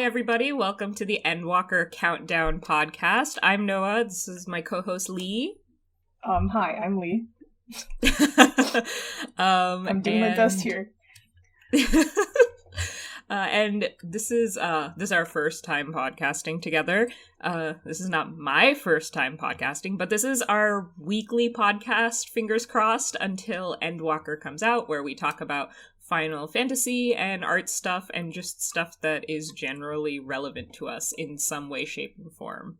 everybody. Welcome to the Endwalker Countdown Podcast. I'm Noah. This is my co-host, Lee. Hi, I'm Lee. I'm doing my best here. And this is our first time podcasting together. This is not my first time podcasting, but this is our weekly podcast, fingers crossed, until Endwalker comes out, where we talk about Final Fantasy and art stuff and just stuff that is generally relevant to us in some way, shape, and form.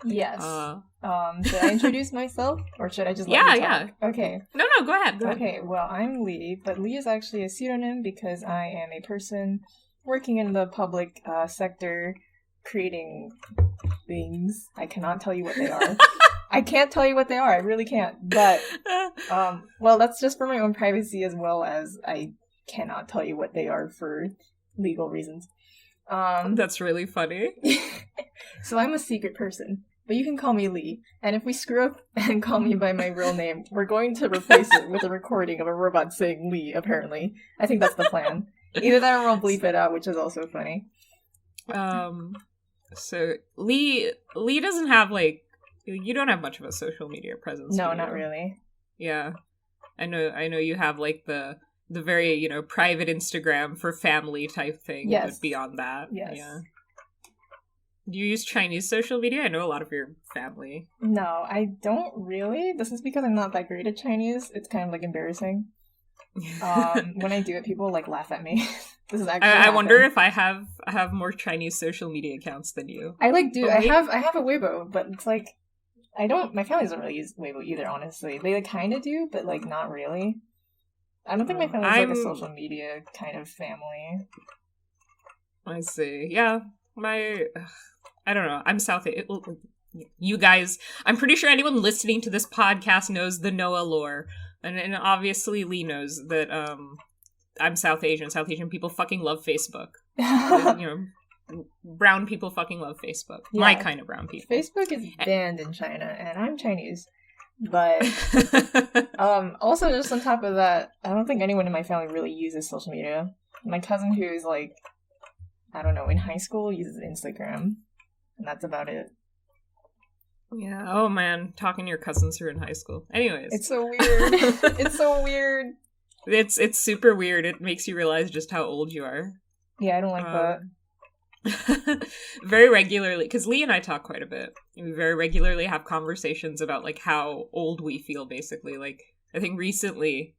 Yes. Should I introduce myself, or should I just let you talk? Yeah. Okay. No, go ahead. Okay, well, I'm Lee, but Lee is actually a pseudonym because I am a person working in the public sector, creating things. I cannot tell you what they are. I can't tell you what they are, I really can't. But, well, that's just for my own privacy, as well as I cannot tell you what they are for legal reasons. That's really funny. So I'm a secret person, but you can call me Lee. And if we screw up and call me by my real name, we're going to replace it with a recording of a robot saying Lee, apparently. I think that's the plan. Either that or we'll bleep it out, which is also funny. So Lee doesn't have, like, you don't have much of a social media presence. No, not really. Yeah. I know you have, like, the very, private Instagram for family type thing. Yes. But beyond that. Yes. Yeah. Do you use Chinese social media? I know a lot of your family. No, I don't really. This is because I'm not that great at Chinese. It's kind of, like, embarrassing. When I do it, people, like, laugh at me. This is actually I wonder if I have more Chinese social media accounts than you. I, like, do. I have a Weibo, but it's, like, my family doesn't really use Weibo either, honestly. They, like, kind of do, but, like, not really. I don't think my family's, like, a social media kind of family. I see. Yeah. I don't know. I'm South Asian. You guys, I'm pretty sure anyone listening to this podcast knows the Noah lore. And obviously Lee knows that I'm South Asian. South Asian people fucking love Facebook. Brown people fucking love Facebook. Yeah. My kind of brown people. Facebook is banned in China, and I'm Chinese. But also, just on top of that, I don't think anyone in my family really uses social media. My cousin, who is, like, I don't know, in high school, uses Instagram. And that's about it. Yeah. Oh, man. Talking to your cousins who are in high school. Anyways. It's so weird. It's so weird. It's super weird. It makes you realize just how old you are. Yeah, I don't like that. Very regularly, because Lee and I talk quite a bit. We very regularly have conversations about, like, how old we feel, basically. Like, I think recently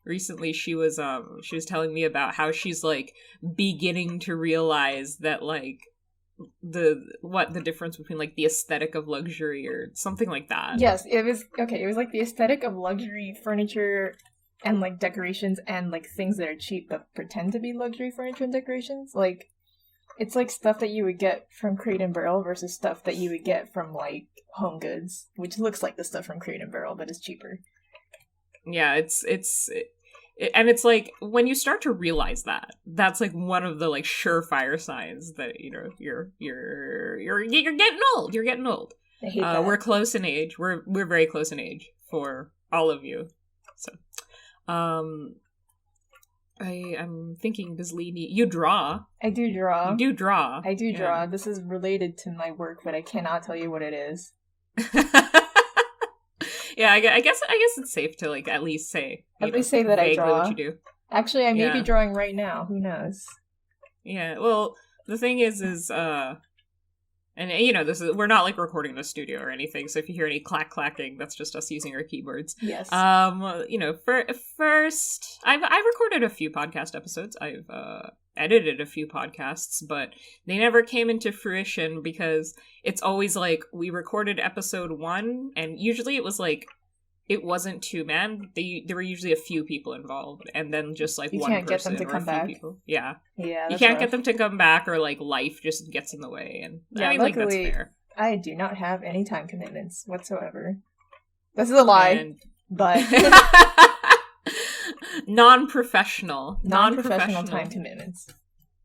she was telling me about how she's, like, beginning to realize that, like, the difference between, like, the aesthetic of luxury or something like that. Yes, it was like the aesthetic of luxury furniture and, like, decorations and, like, things that are cheap but pretend to be luxury furniture and decorations. Like, it's like stuff that you would get from Crate and Barrel versus stuff that you would get from, like, Home Goods, which looks like the stuff from Crate and Barrel but is cheaper. Yeah, and it's like, when you start to realize that, that's, like, one of the, like, surefire signs that, you're getting old. You're getting old. I hate that. We're close in age. We're very close in age for all of you. So, I'm thinking, does Lee need... You draw. I do draw. You do draw. I do draw. Yeah. This is related to my work, but I cannot tell you what it is. Yeah, I guess it's safe to, like, at least say. At least say that I draw. What you do. Actually, I may be drawing right now. Who knows? Yeah. Well, the thing is, and we're not, like, recording in a studio or anything. So if you hear any clacking, that's just us using our keyboards. Yes. First, I've recorded a few podcast episodes. I've edited a few podcasts, but they never came into fruition because it's always like we recorded episode 1, and usually it was like it wasn't 2-man. There were usually a few people involved, and then just like one person. You can't get them to come back. People. Yeah, you can't get them to come back, or like life just gets in the way. And yeah, I mean, like, that's fair. I do not have any time commitments whatsoever. This is a lie, but. Non-professional time commitments.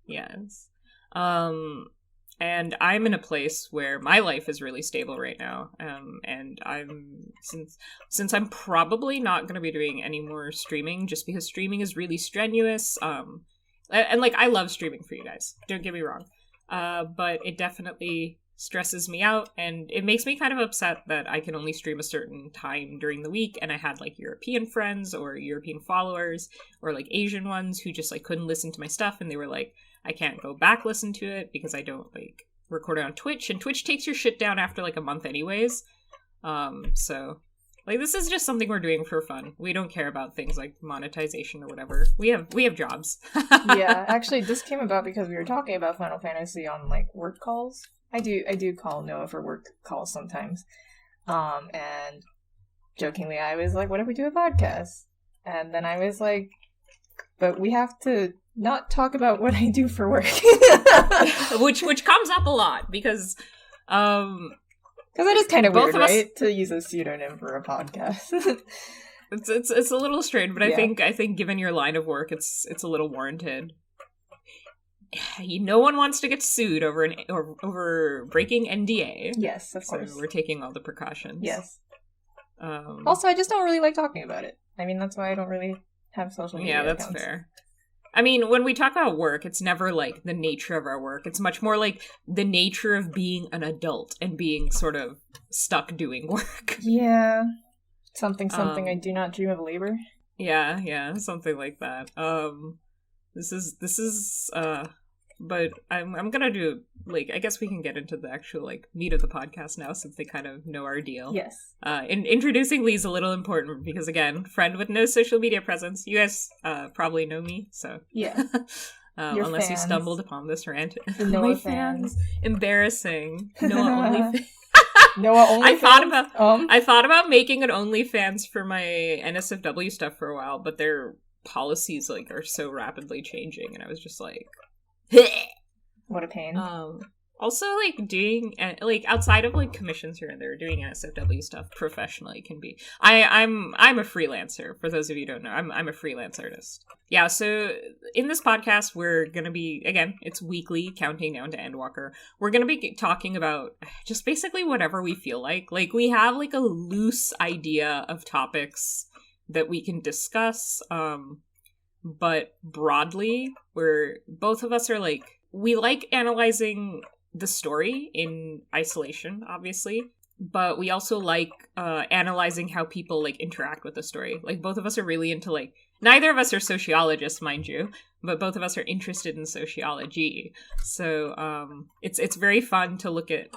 Yes. And I'm in a place where my life is really stable right now. And I'm since I'm probably not going to be doing any more streaming, just because streaming is really strenuous. And like, I love streaming for you guys. Don't get me wrong. but it definitely stresses me out, and it makes me kind of upset that I can only stream a certain time during the week, and I had like European friends or European followers or like Asian ones who just like couldn't listen to my stuff, and they were like, I can't go back listen to it because I don't like record it on Twitch, and Twitch takes your shit down after like a month anyways. So like this is just something we're doing for fun. We don't care about things like monetization or whatever. We have jobs. Yeah, actually this came about because we were talking about Final Fantasy on like work calls. I do call Noah for work calls sometimes. And jokingly I was like, what if we do a podcast? And then I was like, but we have to not talk about what I do for work. which comes up a lot because it is kind of weird, right? To use a pseudonym for a podcast. it's a little strange, but yeah. I think given your line of work, it's a little warranted. No one wants to get sued over breaking NDA. Yes, of course. So we're taking all the precautions. Yes. Also, I just don't really like talking about it. I mean, that's why I don't really have social media that's accounts. fair. I mean, when we talk about work, it's never like the nature of our work. It's much more like the nature of being an adult and being sort of stuck doing work. Yeah. Something, I do not dream of labor. Yeah, something like that. This is but I'm gonna do, like, I guess we can get into the actual, like, meat of the podcast now, since they kind of know our deal. Yes. Introducing Lee's a little important, because, again, friend with no social media presence. You guys probably know me, so. Yeah. Unless fans. you stumbled upon this rant. The Noah fans. Embarrassing. Noah OnlyFans. Noah OnlyFans? I thought about making an OnlyFans for my NSFW stuff for a while, but their policies, like, are so rapidly changing, and I was just like, what a pain. Also, like, doing, like, outside of, like, commissions here and there, doing NSFW stuff professionally can be. I'm a freelancer, for those of you who don't know. I'm a freelance artist. Yeah, so in this podcast, we're gonna be, again, it's weekly, counting down to Endwalker. We're gonna be talking about just basically whatever we feel like. Like, we have, like, a loose idea of topics that we can discuss, but broadly, both of us are, like, we like analyzing the story in isolation, obviously, but we also like analyzing how people, like, interact with the story. Like, both of us are really into, like, neither of us are sociologists, mind you, but both of us are interested in sociology. So it's very fun to look at.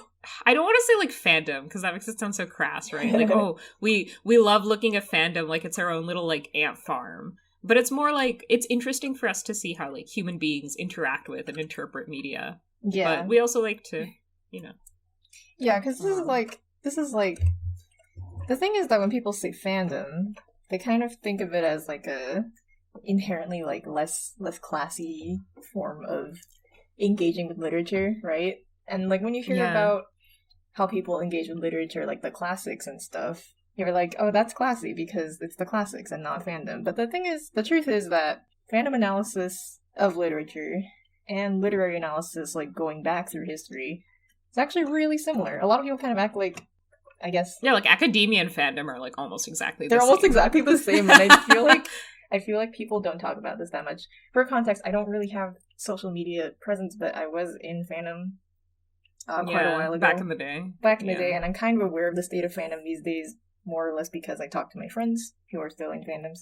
I don't want to say, like, fandom, because that makes it sound so crass, right? Like, oh, we love looking at fandom like it's our own little, like, ant farm. But it's more like, it's interesting for us to see how, like, human beings interact with and interpret media. Yeah. But we also like to, you know. Yeah, because this is like, the thing is that when people say fandom, they kind of think of it as, like, a inherently, like, less classy form of engaging with literature, right? And, like, when you hear about how people engage with literature, like the classics and stuff, you're like, oh, that's classy because it's the classics and not fandom. But the truth is that fandom analysis of literature and literary analysis, like, going back through history, is actually really similar. A lot of people kind of act like, I guess... Yeah, like, academia and fandom are, like, almost exactly the same. They're almost exactly the same, and I feel like people don't talk about this that much. For context, I don't really have social media presence, but I was in fandom quite a while ago. Back in the day. And I'm kind of aware of the state of fandom these days, more or less because I talk to my friends who are still in fandoms.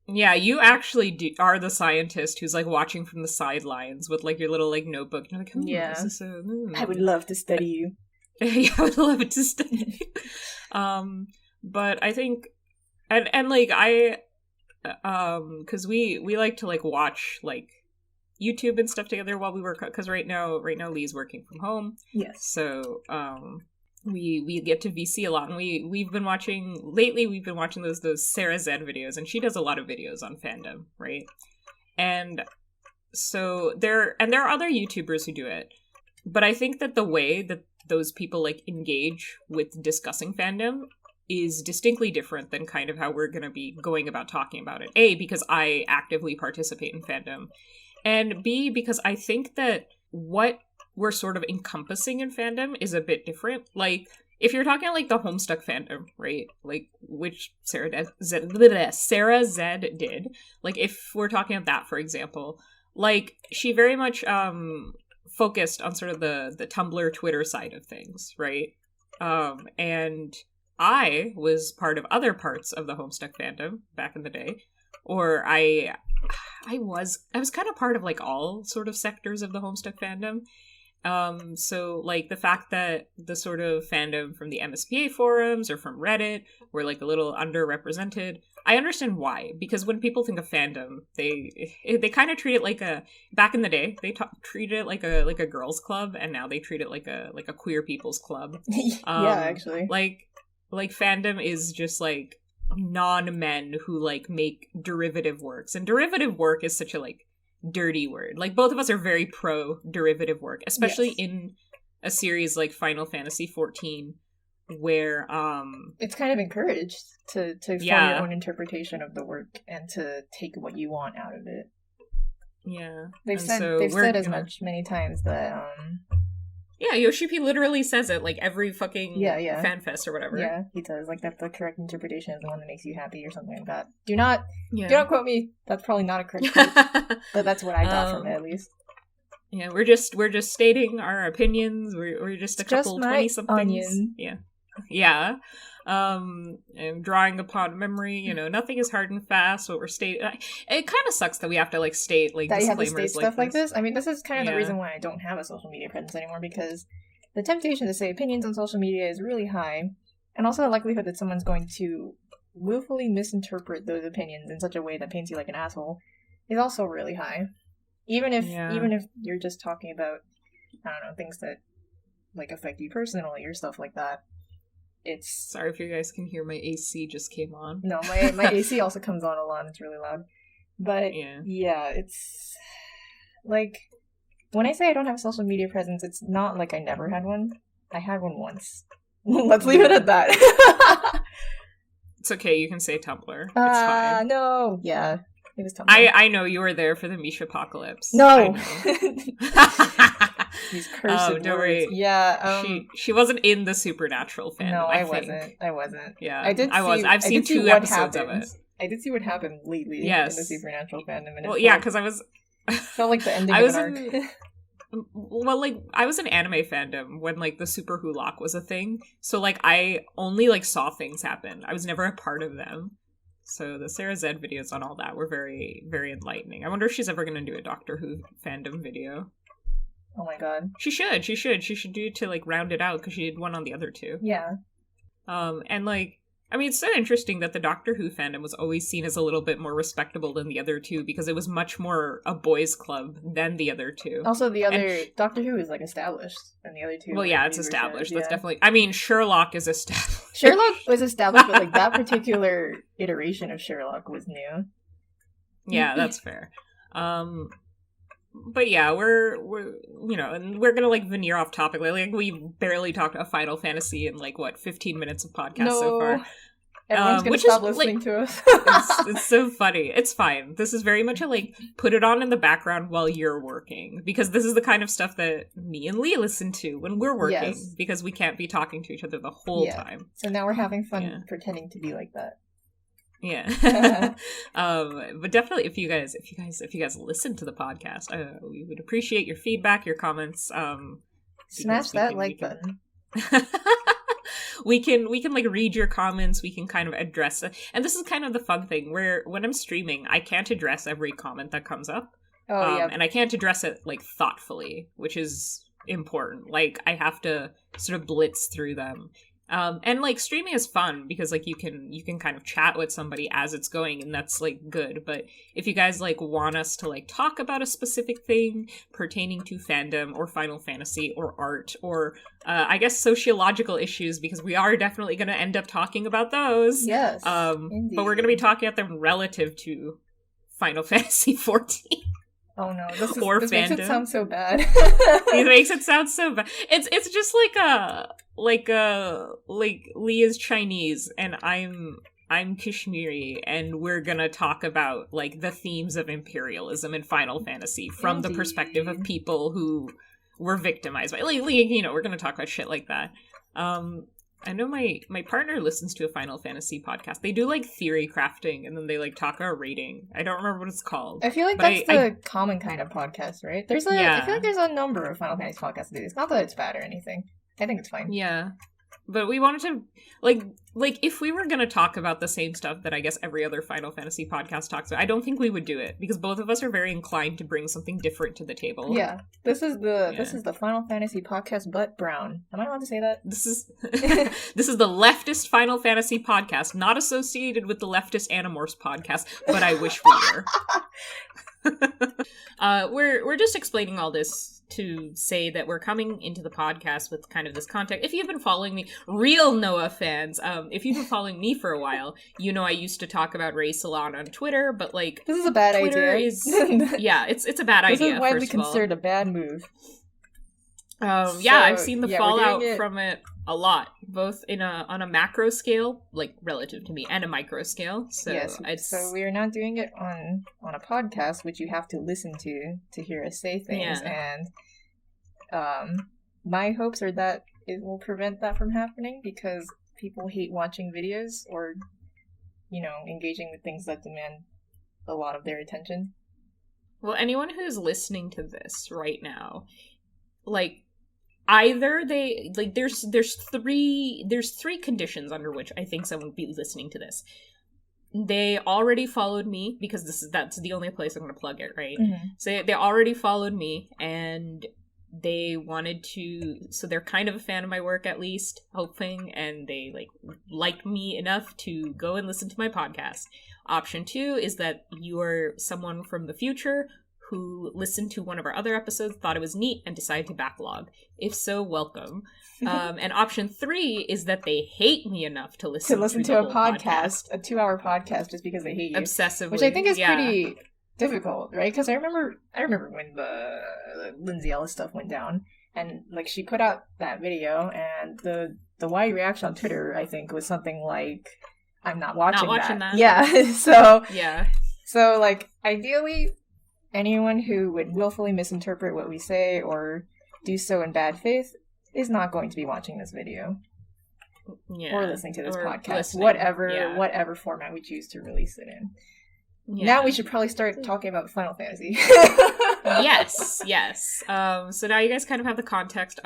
Yeah, you actually are the scientist who's, like, watching from the sidelines with, like, your little, like, notebook. You're like, yeah. This is so... I would love to study you. Yeah, I would love to study. But I think... And like, because we like to, like, watch, like, YouTube and stuff together while we work, because right now Lee's working from home. Yes. So, we get to VC a lot, and we've been watching those Sarah Zed videos, and she does a lot of videos on fandom, right? And so there are other YouTubers who do it, but I think that the way that those people, like, engage with discussing fandom is distinctly different than kind of how we're going to be going about talking about it. A, because I actively participate in fandom, and B, because I think that what we're sort of encompassing in fandom is a bit different. Like, if you're talking like the Homestuck fandom, right? Like, which Sarah Zed did. Like, if we're talking about that, for example, like, she very much focused on sort of the Tumblr, Twitter side of things, right? And I was part of other parts of the Homestuck fandom back in the day, or I was kind of part of like all sort of sectors of the Homestuck fandom. So like the fact that the sort of fandom from the MSPA forums or from Reddit were like a little underrepresented, I understand why. Because when people think of fandom, they kind of treat it like back in the day they treated it like a girls' club, and now they treat it like a queer people's club. Yeah, actually, like fandom is just like non-men who like make derivative works, and derivative work is such a like dirty word. Like both of us are very pro derivative work, especially in a series like Final Fantasy XIV, where it's kind of encouraged to form your own interpretation of the work and to take what you want out of it. Yeah, they've said as much many times that yeah, Yoshi-P literally says it like every fucking fan fest or whatever. Yeah, he does. Like that the correct interpretation is the one that makes you happy or something like that. Do not quote me. That's probably not a correct quote. But that's what I got from it, at least. Yeah, we're just stating our opinions. We're just a couple 20-somethings. Yeah. And drawing upon memory, you know, nothing is hard and fast. What we're stating, it kind of sucks that we have to like state like that you have to disclaimers state stuff like this. I mean, this is kind of the reason why I don't have a social media presence anymore, because the temptation to say opinions on social media is really high, and also the likelihood that someone's going to willfully misinterpret those opinions in such a way that paints you like an asshole is also really high. Even if you're just talking about, I don't know, things that like affect you personally or stuff like that. It's sorry if you guys can hear my AC just came on. No, my AC also comes on a lot. It's really loud. But yeah, it's like when I say I don't have a social media presence, it's not like I never had one. I had one once. Let's leave it at that. It's okay. You can say Tumblr. It's fine. No. Yeah. It was Tumblr. I know you were there for the Mish apocalypse. No. These cursed words. Worry. Yeah. She wasn't in the Supernatural fandom. No, I wasn't. Yeah. I've seen 2 episodes of it. I did see what happened lately in the Supernatural fandom. And because I was... felt like the ending of an arc. Well, like, I was in anime fandom when, like, the Super Hulock was a thing. So, like, I only, like, saw things happen. I was never a part of them. So the Sarah Zed videos on all that were very, very enlightening. I wonder if she's ever going to do a Doctor Who fandom video. Oh my god. She should do it to, like, round it out, because she did one on the other 2. Yeah. And, like, I mean, it's so interesting that the Doctor Who fandom was always seen as a little bit more respectable than the other 2, because it was much more a boys' club than the other 2. Also, the other Doctor Who is, like, established, and the other 2... Well, yeah, it's established. That's definitely... I mean, Sherlock is established. Sherlock was established, but, like, that particular iteration of Sherlock was new. Yeah, that's fair. But yeah, we're you know, and we're gonna like veneer off topic. Like we barely talked about Final Fantasy in like 15 minutes of podcast so far. Everyone's gonna stop listening to us. it's so funny. It's fine. This is very much a like put it on in the background while you're working, because this is the kind of stuff that me and Lee listen to when we're working, because we can't be talking to each other the whole time. So now we're having fun pretending to be like that. Yeah. But definitely if you guys listen to the podcast, we would appreciate your feedback, your comments. Smash that like button. we can like read your comments, we can kind of address it. And this is kind of the fun thing where when I'm streaming, I can't address every comment that comes up. And I can't address it like thoughtfully, which is important. Like I have to sort of blitz through them. And like streaming is fun because like you can kind of chat with somebody as it's going, and that's like good. But if you guys like want us to like talk about a specific thing pertaining to fandom or Final Fantasy or art or I guess sociological issues, because we are definitely going to end up talking about those. Yes. But we're going to be talking about them relative to Final Fantasy XIV. Oh no, this makes it sound so bad. It makes it sound so bad. It's just like Lee is Chinese and I'm Kashmiri, and we're gonna talk about like the themes of imperialism in Final Fantasy from the perspective of people who were victimized by like you know, we're gonna talk about shit like that. I know my partner listens to a Final Fantasy podcast. They do like theory crafting, and then they like talk about rating. I don't remember what it's called. I feel like that's the common kind of podcast, right? I feel like there's a number of Final Fantasy podcasts that do this. Not that it's bad or anything. I think it's fine. Yeah. But we wanted to, like if we were going to talk about the same stuff that I guess every other Final Fantasy podcast talks about, I don't think we would do it, because both of us are very inclined to bring something different to the table. Yeah. This is the Final Fantasy podcast, but brown. Am I allowed to say that? This is the leftist Final Fantasy podcast, not associated with the leftist Animorphs podcast, but I wish we were. We're just explaining all this to say that we're coming into the podcast with kind of this context. If you've been following me, real Noah fans, if you've been following me for a while, you know I used to talk about Ray Salon on Twitter, but like this is a bad Twitter idea. It's a bad idea. This is widely considered a bad move. I've seen the fallout from it a lot, both on a macro scale, like relative to me, and a micro scale. So yes, so we are not doing it on a podcast, which you have to listen to hear us say things. Yeah. And my hopes are that it will prevent that from happening, because people hate watching videos or, engaging with things that demand a lot of their attention. Well, anyone who's listening to this right now, like, either they like there's three conditions under which I think someone would be listening to this. They already followed me, because that's the only place I'm going to plug it, right? Mm-hmm. So they already followed me, and they wanted to, so they're kind of a fan of my work, at least, hoping, and they liked me enough to go and listen to my podcast. Option 2 is that you are someone from the future who listened to one of our other episodes, thought it was neat, and decided to backlog. If so, welcome. And option 3 is that they hate me enough to listen to a podcast, a 2-hour podcast, just because they hate you. Obsessively. Which I think is pretty difficult, right? Because I remember when the Lindsay Ellis stuff went down, and she put out that video, and the wide reaction on Twitter, I think, was something like, I'm not watching that. Yeah. So ideally, anyone who would willfully misinterpret what we say or do so in bad faith is not going to be watching this video. Yeah. Or listening to this podcast. Whatever format we choose to release it in. Yeah. Now we should probably start talking about Final Fantasy. Yes. So now you guys kind of have the context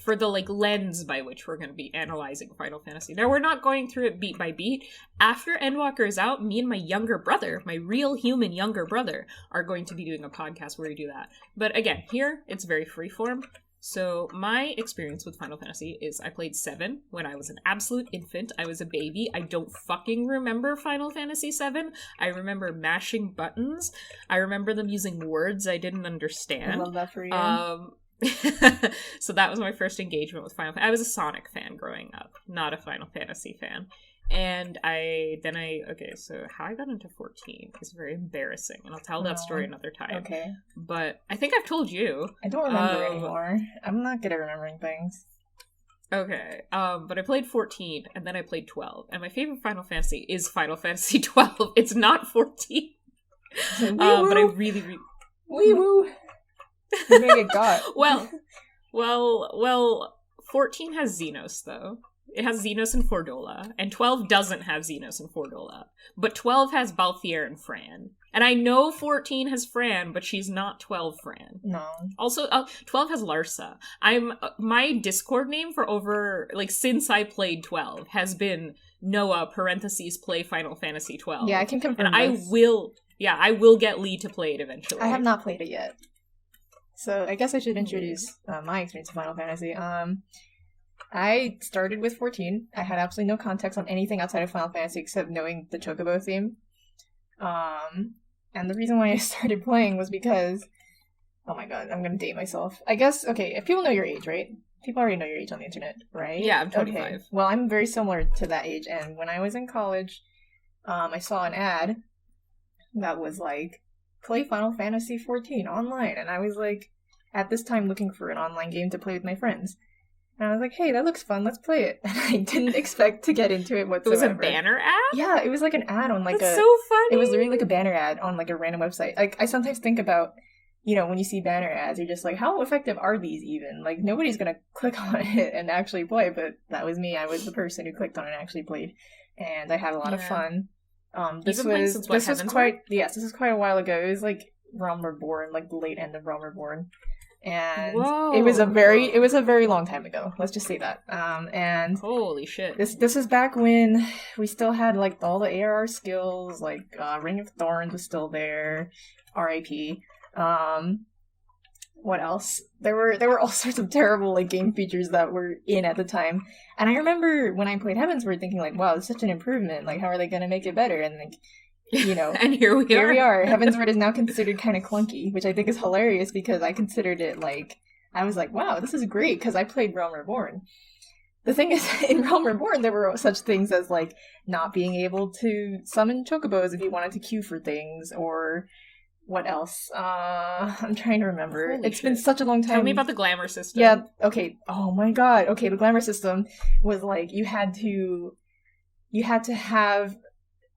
for the lens by which we're going to be analyzing Final Fantasy. Now we're not going through it beat by beat. After Endwalker is out, me and my younger brother, my real human younger brother, are going to be doing a podcast where we do that. But again, here it's very freeform. So my experience with Final Fantasy is I played 7 when I was an absolute infant. I was a baby. I don't fucking remember Final Fantasy 7. I remember mashing buttons. I remember them using words I didn't understand. I love that for you. So that was my first engagement with Final Fantasy. I was a Sonic fan growing up, not a Final Fantasy fan. And so how I got into 14 is very embarrassing, and I'll tell that story another time. Okay. But I think I've told you. I don't remember anymore. I'm not good at remembering things. Okay. But I played 14, and then I played 12, and my favorite Final Fantasy is Final Fantasy 12. It's not 14. But I really... Wee woo! You may get got. Well, 14 has Xenos, though. It has Xenos and Fordola, and 12 doesn't have Xenos and Fordola. But 12 has Balthier and Fran. And I know 14 has Fran, but she's not 12 Fran. No. Also, 12 has Larsa. My Discord name for since I played 12 has been Noah play Final Fantasy 12. Yeah, I can confirm and this. I will get Lee to play it eventually. I have not played it yet. So I guess I should introduce my experience with Final Fantasy. I started with 14. I had absolutely no context on anything outside of Final Fantasy except knowing the Chocobo theme. And the reason why I started playing was because... Oh my god, I'm gonna date myself. I guess, okay, if people know your age, right? People already know your age on the internet, right? Yeah, I'm 25. Okay. Well, I'm very similar to that age, and when I was in college, I saw an ad that was play Final Fantasy XIV online, and I was at this time looking for an online game to play with my friends. And I was like, hey, that looks fun, let's play it. And I didn't expect to get into it whatsoever. It was a banner ad? Yeah, it was an ad on That's so funny! It was literally a banner ad on a random website. I sometimes think about, when you see banner ads, you're just like, how effective are these even? Like, nobody's gonna click on it and actually play, but that was me. I was the person who clicked on it and actually played, and I had a lot of fun. This was quite a while ago. It was like Realm Reborn, like the late end of Realm Reborn. And it was a very long time ago. Let's just say that. And holy shit, this was back when we still had like all the ARR skills. Like Ring of Thorns was still there. R.I.P. What else? There were all sorts of terrible like game features that were in at the time. And I remember when I played Heavensward thinking like, wow, it's such an improvement. Like, how are they going to make it better? And like, and here we are. Heavensward is now considered kind of clunky, which I think is hilarious because I considered it like, I was like, wow, this is great because I played Realm Reborn. The thing is, in Realm Reborn, there were such things as like not being able to summon chocobos if you wanted to queue for things, or what else? I'm trying to remember. It's been such a long time. Tell me about the Glamour System. Yeah, okay. Oh my god. Okay, the Glamour System was like, you had to have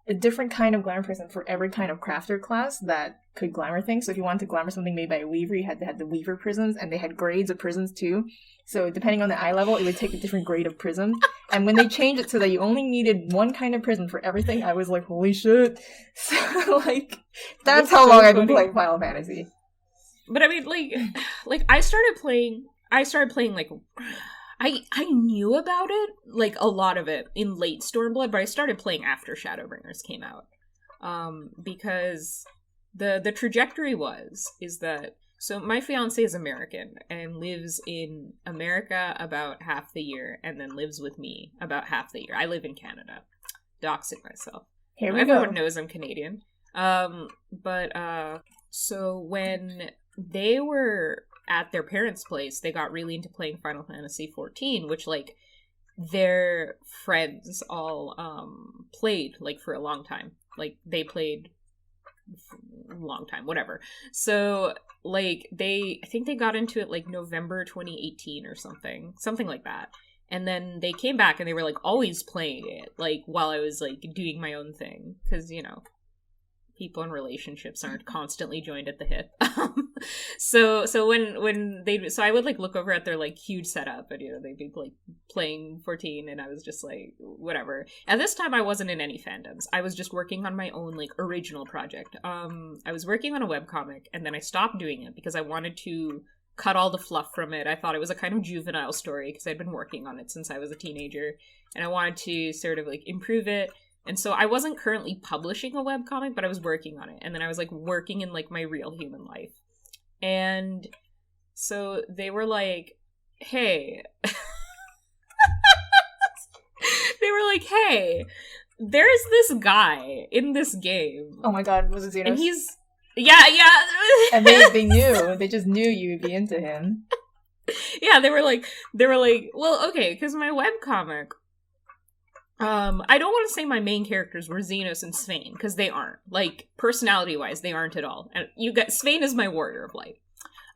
a different kind of glamour prism for every kind of crafter class that could glamour things. So if you wanted to glamour something made by a weaver, you had to have the weaver prisms, and they had grades of prisms too. So depending on the eye level, it would take a different grade of prism. And when they changed it so that you only needed one kind of prism for everything, I was like, holy shit. So like, that's how long I've been playing Final Fantasy. But I mean, like I started playing like, I knew about it, like, a lot of it in late Stormblood, but I started playing after Shadowbringers came out. Because the trajectory is that, so my fiance is American and lives in America about half the year, and then lives with me about half the year. I live in Canada. Doxing myself. Everyone knows I'm Canadian. So when they were at their parents' place, they got really into playing Final Fantasy XIV, which, like, their friends all played, like, for a long time. Like, they played for a long time, whatever. So, like, I think they got into it, like, November 2018 or something like that. And then they came back and they were, like, always playing it, like, while I was, like, doing my own thing. Because, people in relationships aren't constantly joined at the hip. So I would like look over at their like huge setup, and they'd be like playing 14, and I was just like, whatever. At this time I wasn't in any fandoms. I was just working on my own like original project. I was working on a webcomic, and then I stopped doing it because I wanted to cut all the fluff from it. I thought it was a kind of juvenile story because I'd been working on it since I was a teenager, and I wanted to sort of like improve it. And so I wasn't currently publishing a webcomic, but I was working on it. And then I was like working in like my real human life. And so they were like, hey, there's this guy in this game. Oh my god, was it Xenos? And he's, yeah. And they knew, they just knew you would be into him. Yeah, they were like, well, okay, because my webcomic, I don't want to say my main characters were Xenos and Svein, because they aren't. Like, personality-wise, they aren't at all. And Svein is my warrior of light.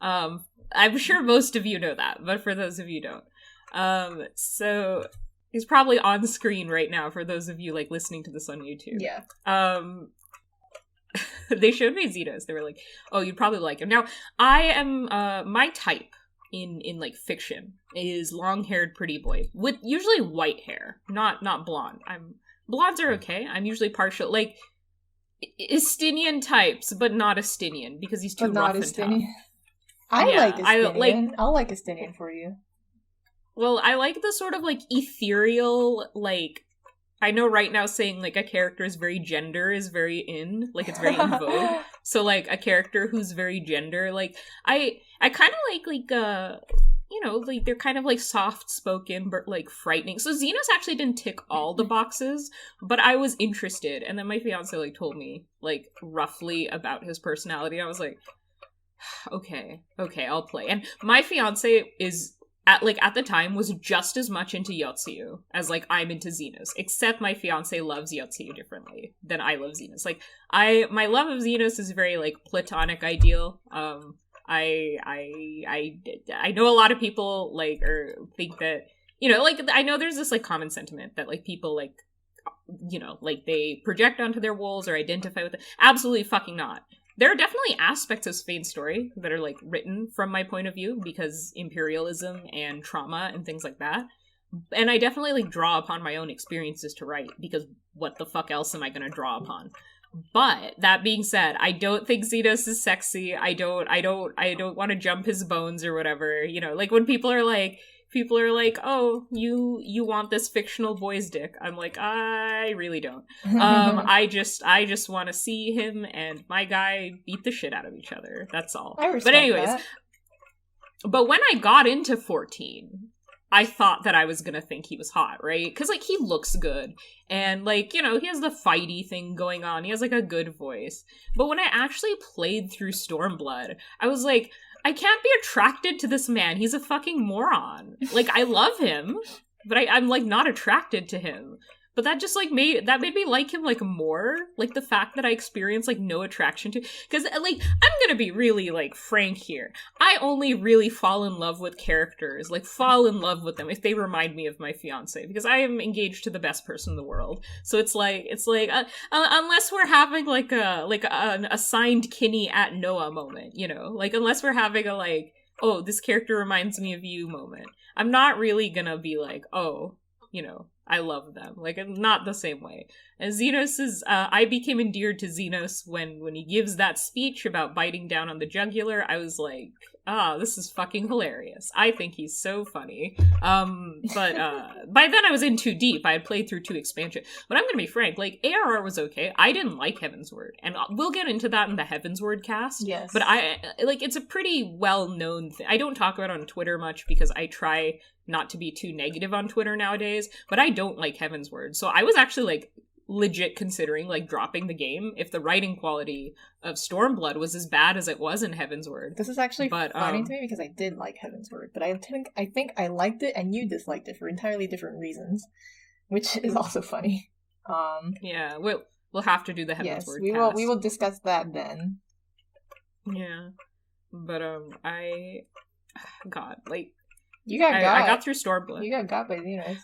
I'm sure most of you know that, but for those of you who don't. So, he's probably on screen right now for those of you, like, listening to this on YouTube. Yeah. They showed me Xenos. They were like, oh, you'd probably like him. Now, I am, my type in like fiction is long-haired pretty boy with usually white hair, not blonde. Blondes are okay. I'm usually partial, like Estinian types, but not Estinian because he's too rough and tough. I like Estinian. I'll like Estinian for you. Well, I like the sort of like ethereal, like, I know right now saying like a character is very gender is very in, like it's very in vogue. So like a character who's very gender, like I kind of like like they're kind of like soft spoken but like frightening. So Xenos actually didn't tick all the boxes, but I was interested, and then my fiance like told me like roughly about his personality. I was like, okay, I'll play. And my fiance is at the time was just as much into Yotsuyu as like I'm into Xenos, except my fiance loves Yotsuyu differently than I love Xenos. Like my love of Xenos is very like platonic ideal. I know a lot of people like or think that, like I know there's this like common sentiment that like people like, like they project onto their walls or identify with it. Absolutely fucking not. there are definitely aspects of Spain's story that are, like, written from my point of view because imperialism and trauma and things like that. And I definitely, like, draw upon my own experiences to write because what the fuck else am I going to draw upon? But that being said, I don't think Xenos is sexy. I don't want to jump his bones or whatever. You know, like when people are like, oh, you want this fictional boy's dick. I'm like, I really don't. I just want to see him and my guy beat the shit out of each other. That's all. I respect but anyways, that. But when I got into 14, I thought that I was gonna think he was hot, right? Because, like, he looks good. And, like, you know, he has the fighty thing going on. He has, like, a good voice. But when I actually played through Stormblood, I was like, I can't be attracted to this man. He's a fucking moron. Like, I love him, but I'm, like, not attracted to him. But that just, like, made me like him, like, more. Like, the fact that I experienced, like, no attraction to... Because, like, I'm gonna be really, like, frank here. I only really fall in love with characters. Like, fall in love with them if they remind me of my fiancé. Because I am engaged to the best person in the world. So it's like unless we're having, like, an assigned Kinney at Noah moment, you know? Like, unless we're having a, like, oh, this character reminds me of you moment. I'm not really gonna be like, oh, you know... I love them. Like, not the same way. And Xenos is, I became endeared to Xenos when he gives that speech about biting down on the jugular. I was like, this is fucking hilarious. I think he's so funny. But by then I was in too deep. I had played through 2 expansions. But I'm gonna be frank, like, ARR was okay. I didn't like Heavensward. And we'll get into that in the Heavensward cast. Yes. But it's a pretty well-known thing. I don't talk about it on Twitter much because I try not to be too negative on Twitter nowadays, but I don't like Heavensward. So I was actually, like, legit considering, like, dropping the game if the writing quality of Stormblood was as bad as it was in Heavensward. This is actually funny to me because I did like Heavensward, but I think I liked it and you disliked it for entirely different reasons, which is also funny. Yeah, we'll have to do the Heavensward yes, we will discuss that then. Yeah. But God, like, I got through Stormblood. You got by Xenos.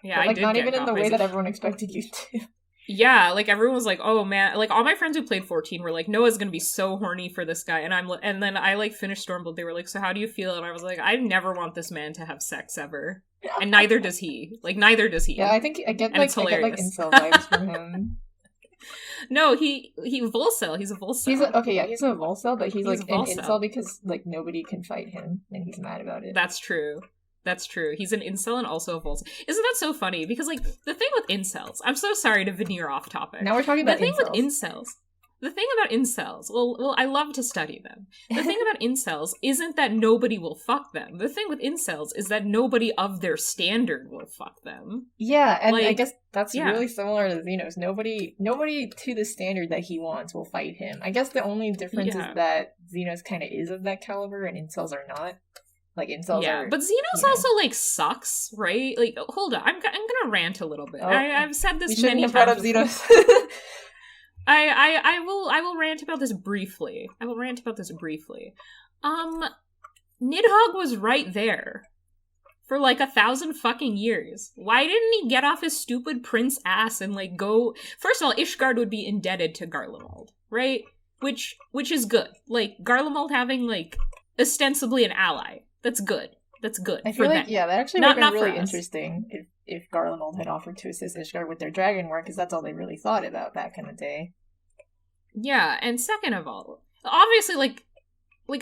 Yeah, but, like, I did. Not even in the way that everyone expected you to. Yeah, like, everyone was like, oh man, like, all my friends who played 14 were like, Noah's gonna be so horny for this guy, and then I, like, finished Stormblood, they were like, so how do you feel? And I was like, I never want this man to have sex ever. And neither does he. Like, neither does he. Yeah, I think I get incel vibes from him. No, he Volcel. He's a Volcel. He's a Volcel, but he's like an incel because, like, nobody can fight him, and he's mad about it. That's true. He's an incel and also a Volcel. Isn't that so funny? Because, like, the thing with incels, I'm so sorry to veneer off topic. Now we're talking about The thing about incels, well, I love to study them. The thing about incels isn't that nobody will fuck them. The thing with incels is that nobody of their standard will fuck them. Yeah, and, like, I guess that's really similar to Xenos. Nobody to the standard that he wants will fight him. I guess the only difference is that Xenos kind of is of that caliber and incels are not. Like, incels are... but Xenos also, like, sucks, right? Like, hold on, I'm gonna rant a little bit. Oh, I've said this many times. We shouldn't have brought up Xenos. I will rant about this briefly. Nidhogg was right there for, like, 1,000 fucking years. Why didn't he get off his stupid prince ass and, like, go... First of all, Ishgard would be indebted to Garlemald, right? Which is good. Like, Garlemald having, like, ostensibly an ally. That's good. I feel like, that actually would have been really interesting if Garlemald had offered to assist Ishgard with their dragon work, because that's all they really thought about back in the day. Yeah, and second of all, obviously, like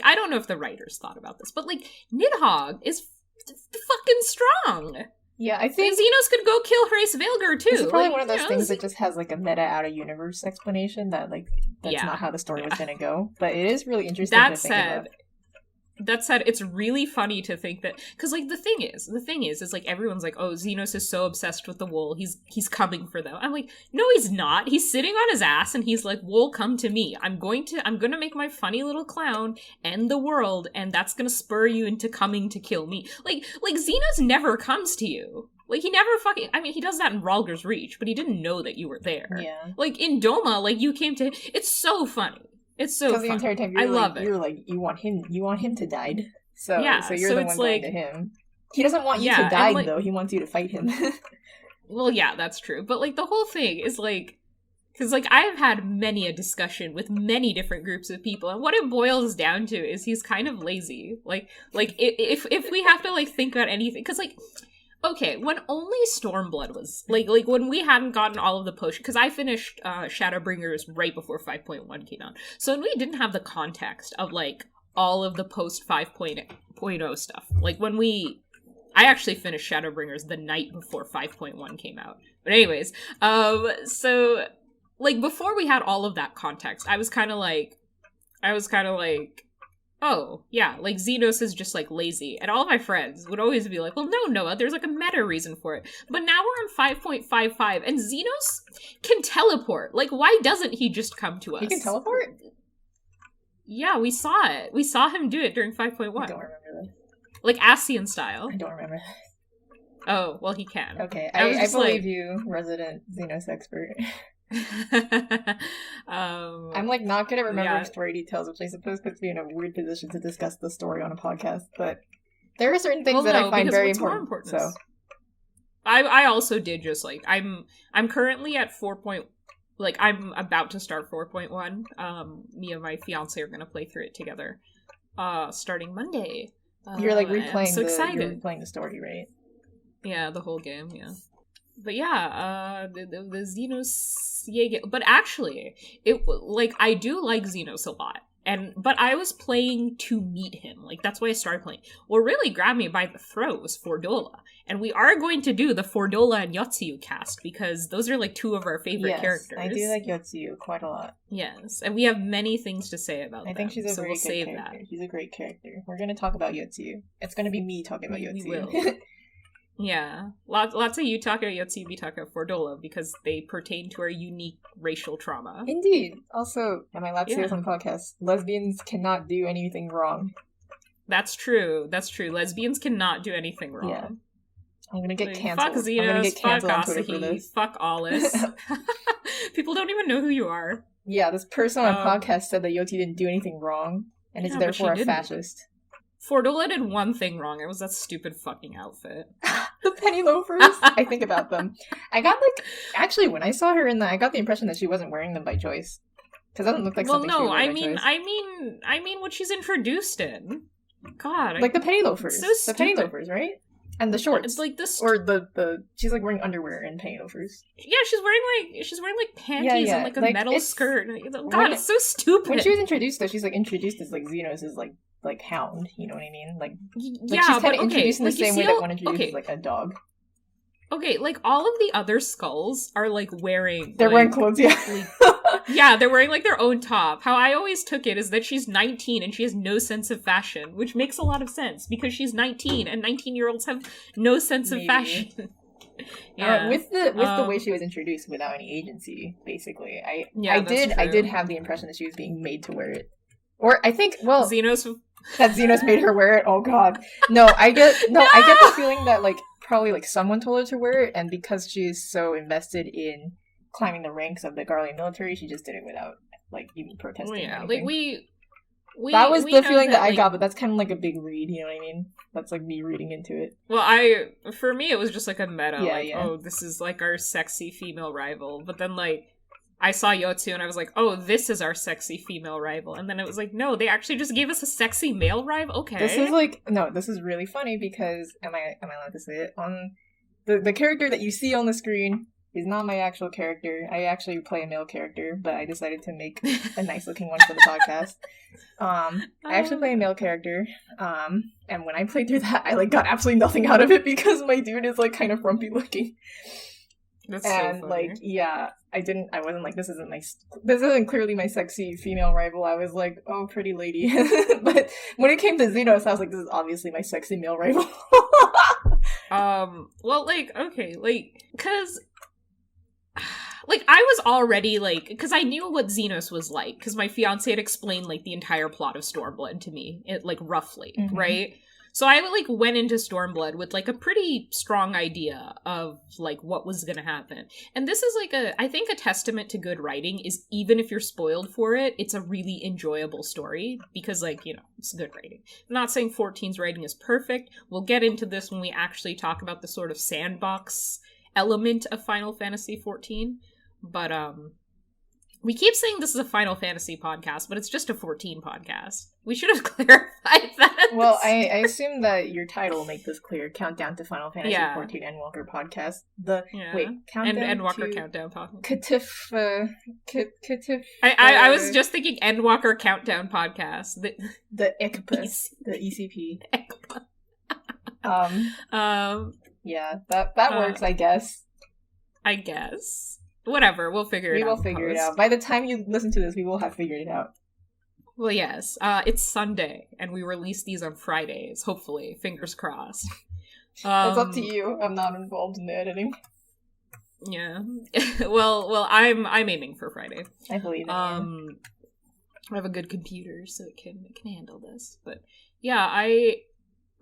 I don't know if the writers thought about this, but, like, Nidhogg is fucking strong. Yeah, I think Xenos could go kill Hrace Veilgar too. This is probably one of those things that just has, like, a meta out of universe explanation that, like, that's not how the story was gonna go. But it is really interesting to think about. That said, it's really funny to think that, because, like, the thing is like, everyone's like, oh, Xenos is so obsessed with the wool, he's coming for them. I'm like, no, he's not. He's sitting on his ass and he's like, wool, come to me. I'm gonna make my funny little clown end the world, and that's gonna spur you into coming to kill me. Like Xenos never comes to you. Like, he never fucking... I mean, he does that in Ralger's Reach, but he didn't know that you were there. Yeah. Like, in Doma, like, you came to... It's so funny. It's so funny. The entire time I love it. You're like, you want him to die. So you're the one going to him. He doesn't want you to die, like, though. He wants you to fight him. Well, yeah, that's true. But, like, the whole thing is, like, Because, like, I've had many a discussion with many different groups of people, and what it boils down to is he's kind of lazy. Like if we have to, like, think about anything, because, like, okay, when only Stormblood was, like when we hadn't gotten all of the potions, because I finished Shadowbringers right before 5.1 came out, so when we didn't have the context of, like, all of the post 5.0 stuff, like, I actually finished Shadowbringers the night before 5.1 came out. But anyways, so, like, before we had all of that context, I was kind of like, oh, yeah, like, Xenos is just, like, lazy. And all of my friends would always be like, well, no, Noah, there's, like, a meta reason for it. But now we're on 5.55, and Xenos can teleport. Like, why doesn't he just come to us? He can teleport? Yeah, we saw it. We saw him do it during 5.1. I don't remember that. Like, Ascian style. I don't remember that. Oh, well, he can. Okay, I believe you, resident Xenos expert. I'm, like, not good at remembering story details, which I suppose puts me in a weird position to discuss the story on a podcast, but there are certain things that I find very important. So I also did just, like, I'm currently at 4. Like, I'm about to start 4.1. Me and my fiance are gonna play through it together, starting Monday. You're, like, replaying you're replaying the story, right? Yeah, the whole game, yeah. But yeah, the Xenos Jaeger. But actually, I do like Xenos a lot. But I was playing to meet him. Like, that's why I started playing. What really grabbed me by the throat was Fordola. And we are going to do the Fordola and Yotsuyu cast, because those are, like, two of our favorite characters. I do like Yotsuyu quite a lot. Yes, and we have many things to say about them. I think she's a very good character. She's a great character. We're going to talk about Yotsuyu. It's going to be me talking about Yotsuyu. We will. Yeah, lots of you talk about Yotsuyu, we talk about Fordola, because they pertain to our unique racial trauma. Indeed. Also, am I allowed to say this on the podcast? Lesbians cannot do anything wrong. That's true. Lesbians cannot do anything wrong. Yeah. I'm gonna get canceled. Fuck Xenos, I'm gonna get canceled fuck on Twitter for this. Fuck Alice. People don't even know who you are. Yeah, this person on a podcast said that Yoti didn't do anything wrong, and is therefore a fascist. Fordola did one thing wrong. It was that stupid fucking outfit. The penny loafers. I think about them. I got, like, actually, when I saw her in I got the impression that she wasn't wearing them by choice. Because that doesn't look like something she would wear by choice. I mean what she's introduced in. God. Like the penny loafers. So stupid. The penny loafers, right? And the shorts. It's like this, or the she's, like, wearing underwear and penny loafers. Yeah, she's wearing panties and, like, a metal skirt. God, it's so stupid. When she was introduced, though, she's, like, introduced as, like, Xenos is, like hound, you know what I mean? Like yeah, she's kind of introduced in the same way that one introduces like a dog. Okay, like, all of the other skulls are, like, wearing... They're wearing clothes, yeah. Yeah, they're wearing, like, their own top. How I always took it is that she's 19 and she has no sense of fashion, which makes a lot of sense, because she's 19, and 19-year-olds have no sense of fashion. Yeah. With the way she was introduced without any agency, basically, I did have the impression that she was being made to wear it. Or I think, well... Xenos made her wear it? Oh, God. No, I get the feeling that, like, probably, like, someone told her to wear it, and because she's so invested in climbing the ranks of the Garlean military, she just did it without, like, even protesting. Yeah, like, that was the feeling that I got, but that's kind of like a big read, you know what I mean? That's, like, me reading into it. Well, for me, it was just, like, a meta, oh, this is, like, our sexy female rival, but then, like, I saw Yotsu and I was like, oh, this is our sexy female rival. And then it was like, no, they actually just gave us a sexy male rival? Okay. This is really funny because, am I allowed to say it? The character that you see on the screen is not my actual character. I actually play a male character, but I decided to make a nice looking one for the podcast. I actually play a male character, and when I played through that, I, like, got absolutely nothing out of it because my dude is, like, kind of frumpy looking. That's so funny. Like, yeah, I wasn't like, this isn't clearly my sexy female rival. I was like, oh, pretty lady. But when it came to Xenos, I was like, this is obviously my sexy male rival. Well, like, okay, like, cause, like, I was already, like, because I knew what Xenos was like, because my fiance had explained, like, the entire plot of Stormblood to me, like, roughly, right? So I, like, went into Stormblood with, like, a pretty strong idea of, like, what was gonna happen. And this is, like, I think a testament to good writing is, even if you're spoiled for it, it's a really enjoyable story, because, like, you know, it's good writing. I'm not saying 14's writing is perfect. We'll get into this when we actually talk about the sort of sandbox element of Final Fantasy XIV. But We keep saying this is a Final Fantasy podcast, but it's just a 14 podcast. We should have clarified that. Well, I assume that your title will make this clear. Countdown to Final Fantasy XIV Endwalker Podcast. Countdown Endwalker to Countdown Podcast. Katif. I was just thinking Endwalker Countdown Podcast. The ECPA. The ECP. Yeah, that works, I guess. I guess. Whatever, we'll figure it out. We will figure it out. By the time you listen to this, we will have figured it out. Well, yes. It's Sunday, and we release these on Fridays, hopefully. Fingers crossed. It's up to you. I'm not involved in the editing. Yeah. well, I'm aiming for Friday. I believe it. I have a good computer, so it can handle this. But yeah,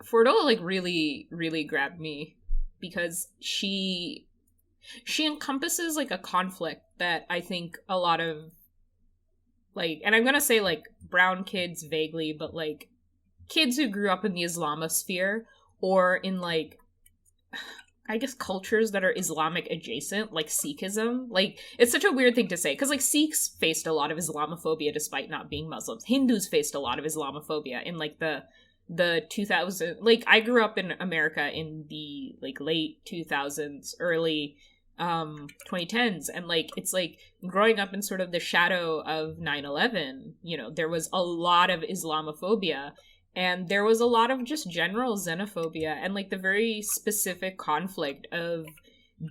Fordola, like, really, really grabbed me because she encompasses, like, a conflict that I think a lot of, like, and I'm gonna say, like, brown kids vaguely, but, like, kids who grew up in the Islamosphere or in, like, I guess cultures that are Islamic adjacent, like Sikhism. Like, it's such a weird thing to say, because, like, Sikhs faced a lot of Islamophobia despite not being Muslims. Hindus faced a lot of Islamophobia in, like, the 2000, like, I grew up in America in the, like, late 2000s, early 2010s, and, like, it's like growing up in sort of the shadow of 9/11, you know, there was a lot of Islamophobia, and there was a lot of just general xenophobia, and, like, the very specific conflict of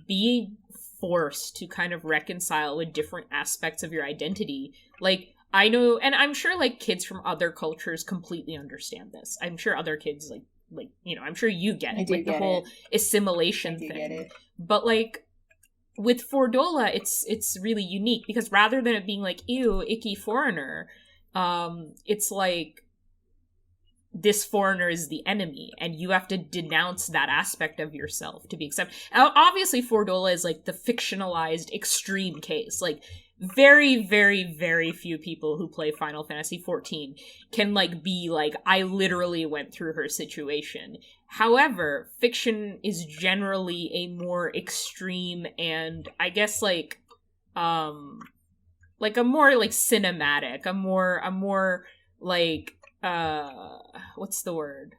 being forced to kind of reconcile with different aspects of your identity. Like, I know, and I'm sure, like, kids from other cultures completely understand this. I'm sure other kids, like, you know, I'm sure you get it, like, the whole assimilation thing. But, like, with Fordola, it's really unique because rather than it being like, ew, icky foreigner, it's like, this foreigner is the enemy, and you have to denounce that aspect of yourself to be accepted. Obviously, Fordola is, like, the fictionalized extreme case. Like, very, very, very few people who play Final Fantasy XIV can, like, be like, I literally went through her situation. However, fiction is generally a more extreme and, I guess, like a more, like, cinematic, a more, like, what's the word?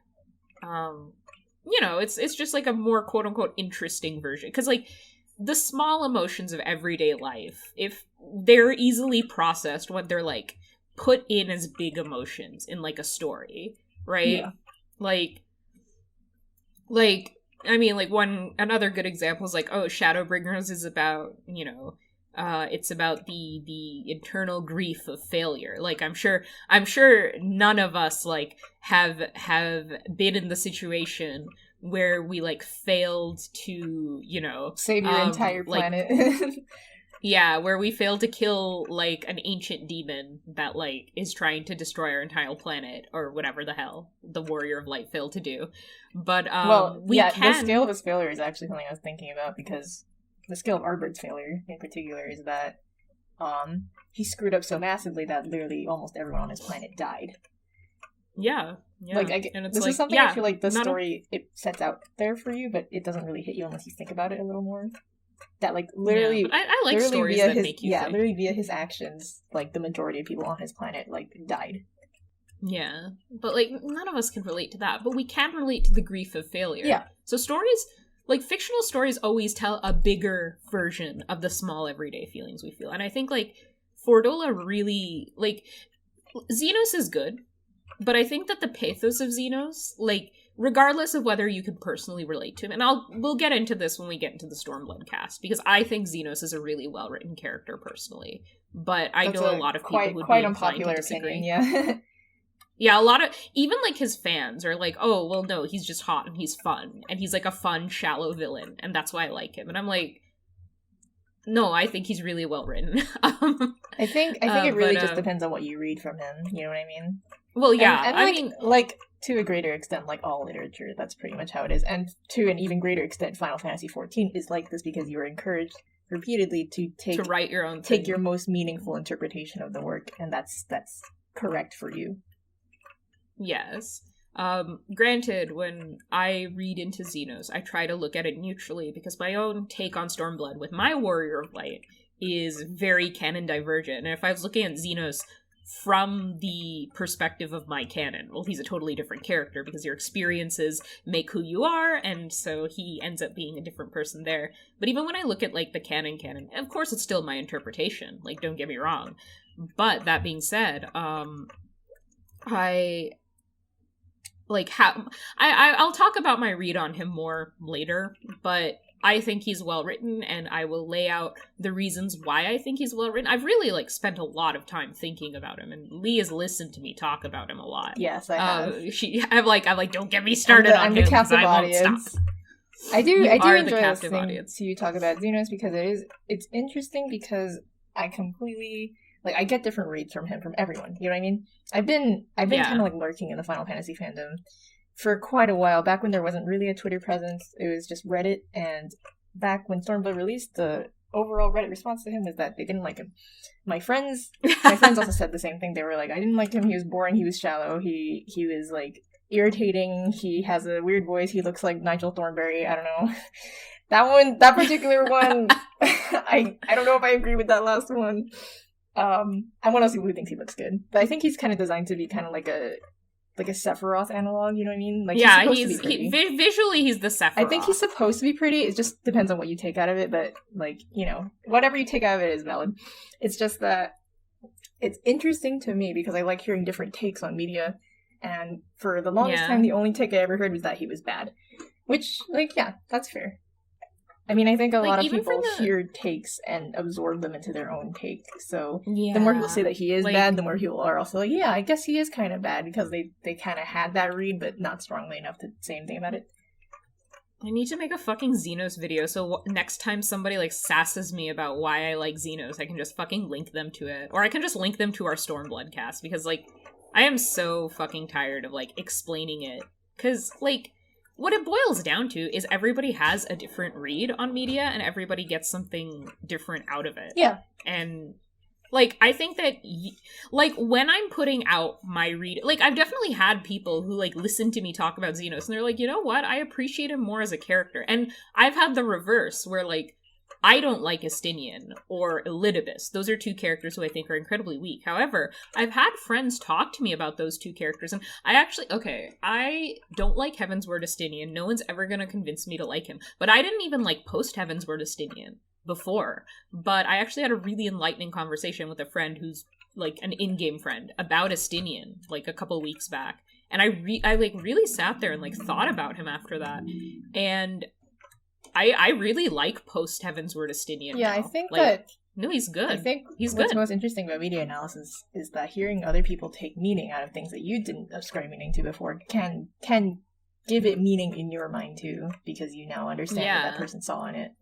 You know, it's just, like, a more quote-unquote interesting version. Because, like, the small emotions of everyday life, if they're easily processed when they're, like, put in as big emotions in, like, a story, right? Yeah. Like, I mean, like, another good example is, like, oh, Shadowbringers is about, you know, it's about the internal grief of failure. Like, I'm sure none of us, like, have been in the situation where we, like, failed to, you know, save your entire planet. Like, yeah, where we failed to kill, like, an ancient demon that, like, is trying to destroy our entire planet, or whatever the hell the Warrior of Light failed to do. But, the scale of his failure is actually something I was thinking about, because the scale of Arbert's failure, in particular, is that, he screwed up so massively that literally almost everyone on his planet died. Yeah. Like, this is something I feel like the story, it sets out there for you, but it doesn't really hit you unless you think about it a little more. That, like, literally... Yeah, I like stories that make you think. Literally via his actions, like, the majority of people on his planet, like, died. Yeah. But, like, none of us can relate to that, but we can relate to the grief of failure. Yeah. So stories, like, fictional stories always tell a bigger version of the small everyday feelings we feel. And I think, like, Fordola really, like, Xenos is good, but I think that the pathos of Xenos, like, regardless of whether you can personally relate to him, and we'll get into this when we get into the Stormblood cast, because I think Xenos is a really well-written character personally, but I know a lot of people who would be inclined to disagree. Opinion, yeah. Yeah, a lot of, even, like, his fans are like, oh, well, no, he's just hot and he's fun, and he's, like, a fun, shallow villain, and that's why I like him. And I'm like, no, I think he's really well-written. I think it really just depends on what you read from him, you know what I mean? Well, yeah, and I mean, like, to a greater extent, like all literature, that's pretty much how it is. And to an even greater extent, Final Fantasy XIV is like this because you are encouraged repeatedly to write your own take your most meaningful interpretation of the work, and that's correct for you. Yes. Granted, when I read into Xenos, I try to look at it neutrally because my own take on Stormblood with my Warrior of Light is very canon divergent. And if I was looking at Xenos from the perspective of my canon, well, he's a totally different character because your experiences make who you are, and so he ends up being a different person there. But even when I look at, like, the canon, of course it's still my interpretation, like, don't get me wrong. But that being said, I'll talk about my read on him more later, but I think he's well written, and I will lay out the reasons why I think he's well written. I've really, like, spent a lot of time thinking about him, and Lee has listened to me talk about him a lot. Yes, I have. I'm like, don't get me started on him. I'm the captive audience. I do enjoy listening audience. to you talk about Xenos because it's interesting because I completely, like, I get different reads from him, from everyone. You know what I mean? I've been kind of, like, lurking in the Final Fantasy fandom for quite a while, back when there wasn't really a Twitter presence. It was just Reddit, and back when Stormblood released, the overall Reddit response to him was that they didn't like him. My friends also said the same thing. They were like, I didn't like him, he was boring, he was shallow, he was, like, irritating, he has a weird voice, he looks like Nigel Thornberry, I don't know. That particular one, I don't know if I agree with that last one. I'm one of those people who thinks he looks good. But I think he's kind of designed to be kind of like a Sephiroth analog, you know what I mean? Like, yeah, visually he's the Sephiroth. I think he's supposed to be pretty. It just depends on what you take out of it, but, like, you know, whatever you take out of it is valid. It's just that it's interesting to me because I like hearing different takes on media, and for the longest time, the only take I ever heard was that he was bad. Which, like, yeah, that's fair. I mean, I think a lot of people hear takes and absorb them into their own take. So the more people say that he is bad, the more people are also like, yeah, I guess he is kind of bad, because they kind of had that read, but not strongly enough to say anything about it. I need to make a fucking Xenos video, so next time somebody, like, sasses me about why I like Xenos, I can just fucking link them to it. Or I can just link them to our Stormblood cast, because, like, I am so fucking tired of, like, explaining it. Because, like, what it boils down to is everybody has a different read on media, and everybody gets something different out of it. Yeah. And, like, I think that, like, when I'm putting out my read, like, I've definitely had people who, like, listen to me talk about Xenos, and they're like, you know what, I appreciate him more as a character. And I've had the reverse, where, like, I don't like Estinian or Elidibus. Those are two characters who I think are incredibly weak. However, I've had friends talk to me about those two characters, and I don't like Heavensward Estinian. No one's ever gonna convince me to like him. But I didn't even, like, post Heavensward Estinian before. But I actually had a really enlightening conversation with a friend who's, like, an in-game friend about Estinian, like, a couple weeks back. And I really sat there and, like, thought about him after that. And I really like post Heavensward Estinian. Yeah, now. I think like, that. No, he's good. I think he's what's good. most interesting about media analysis is that hearing other people take meaning out of things that you didn't ascribe meaning to before can give it meaning in your mind too, because you now understand what that person saw in it.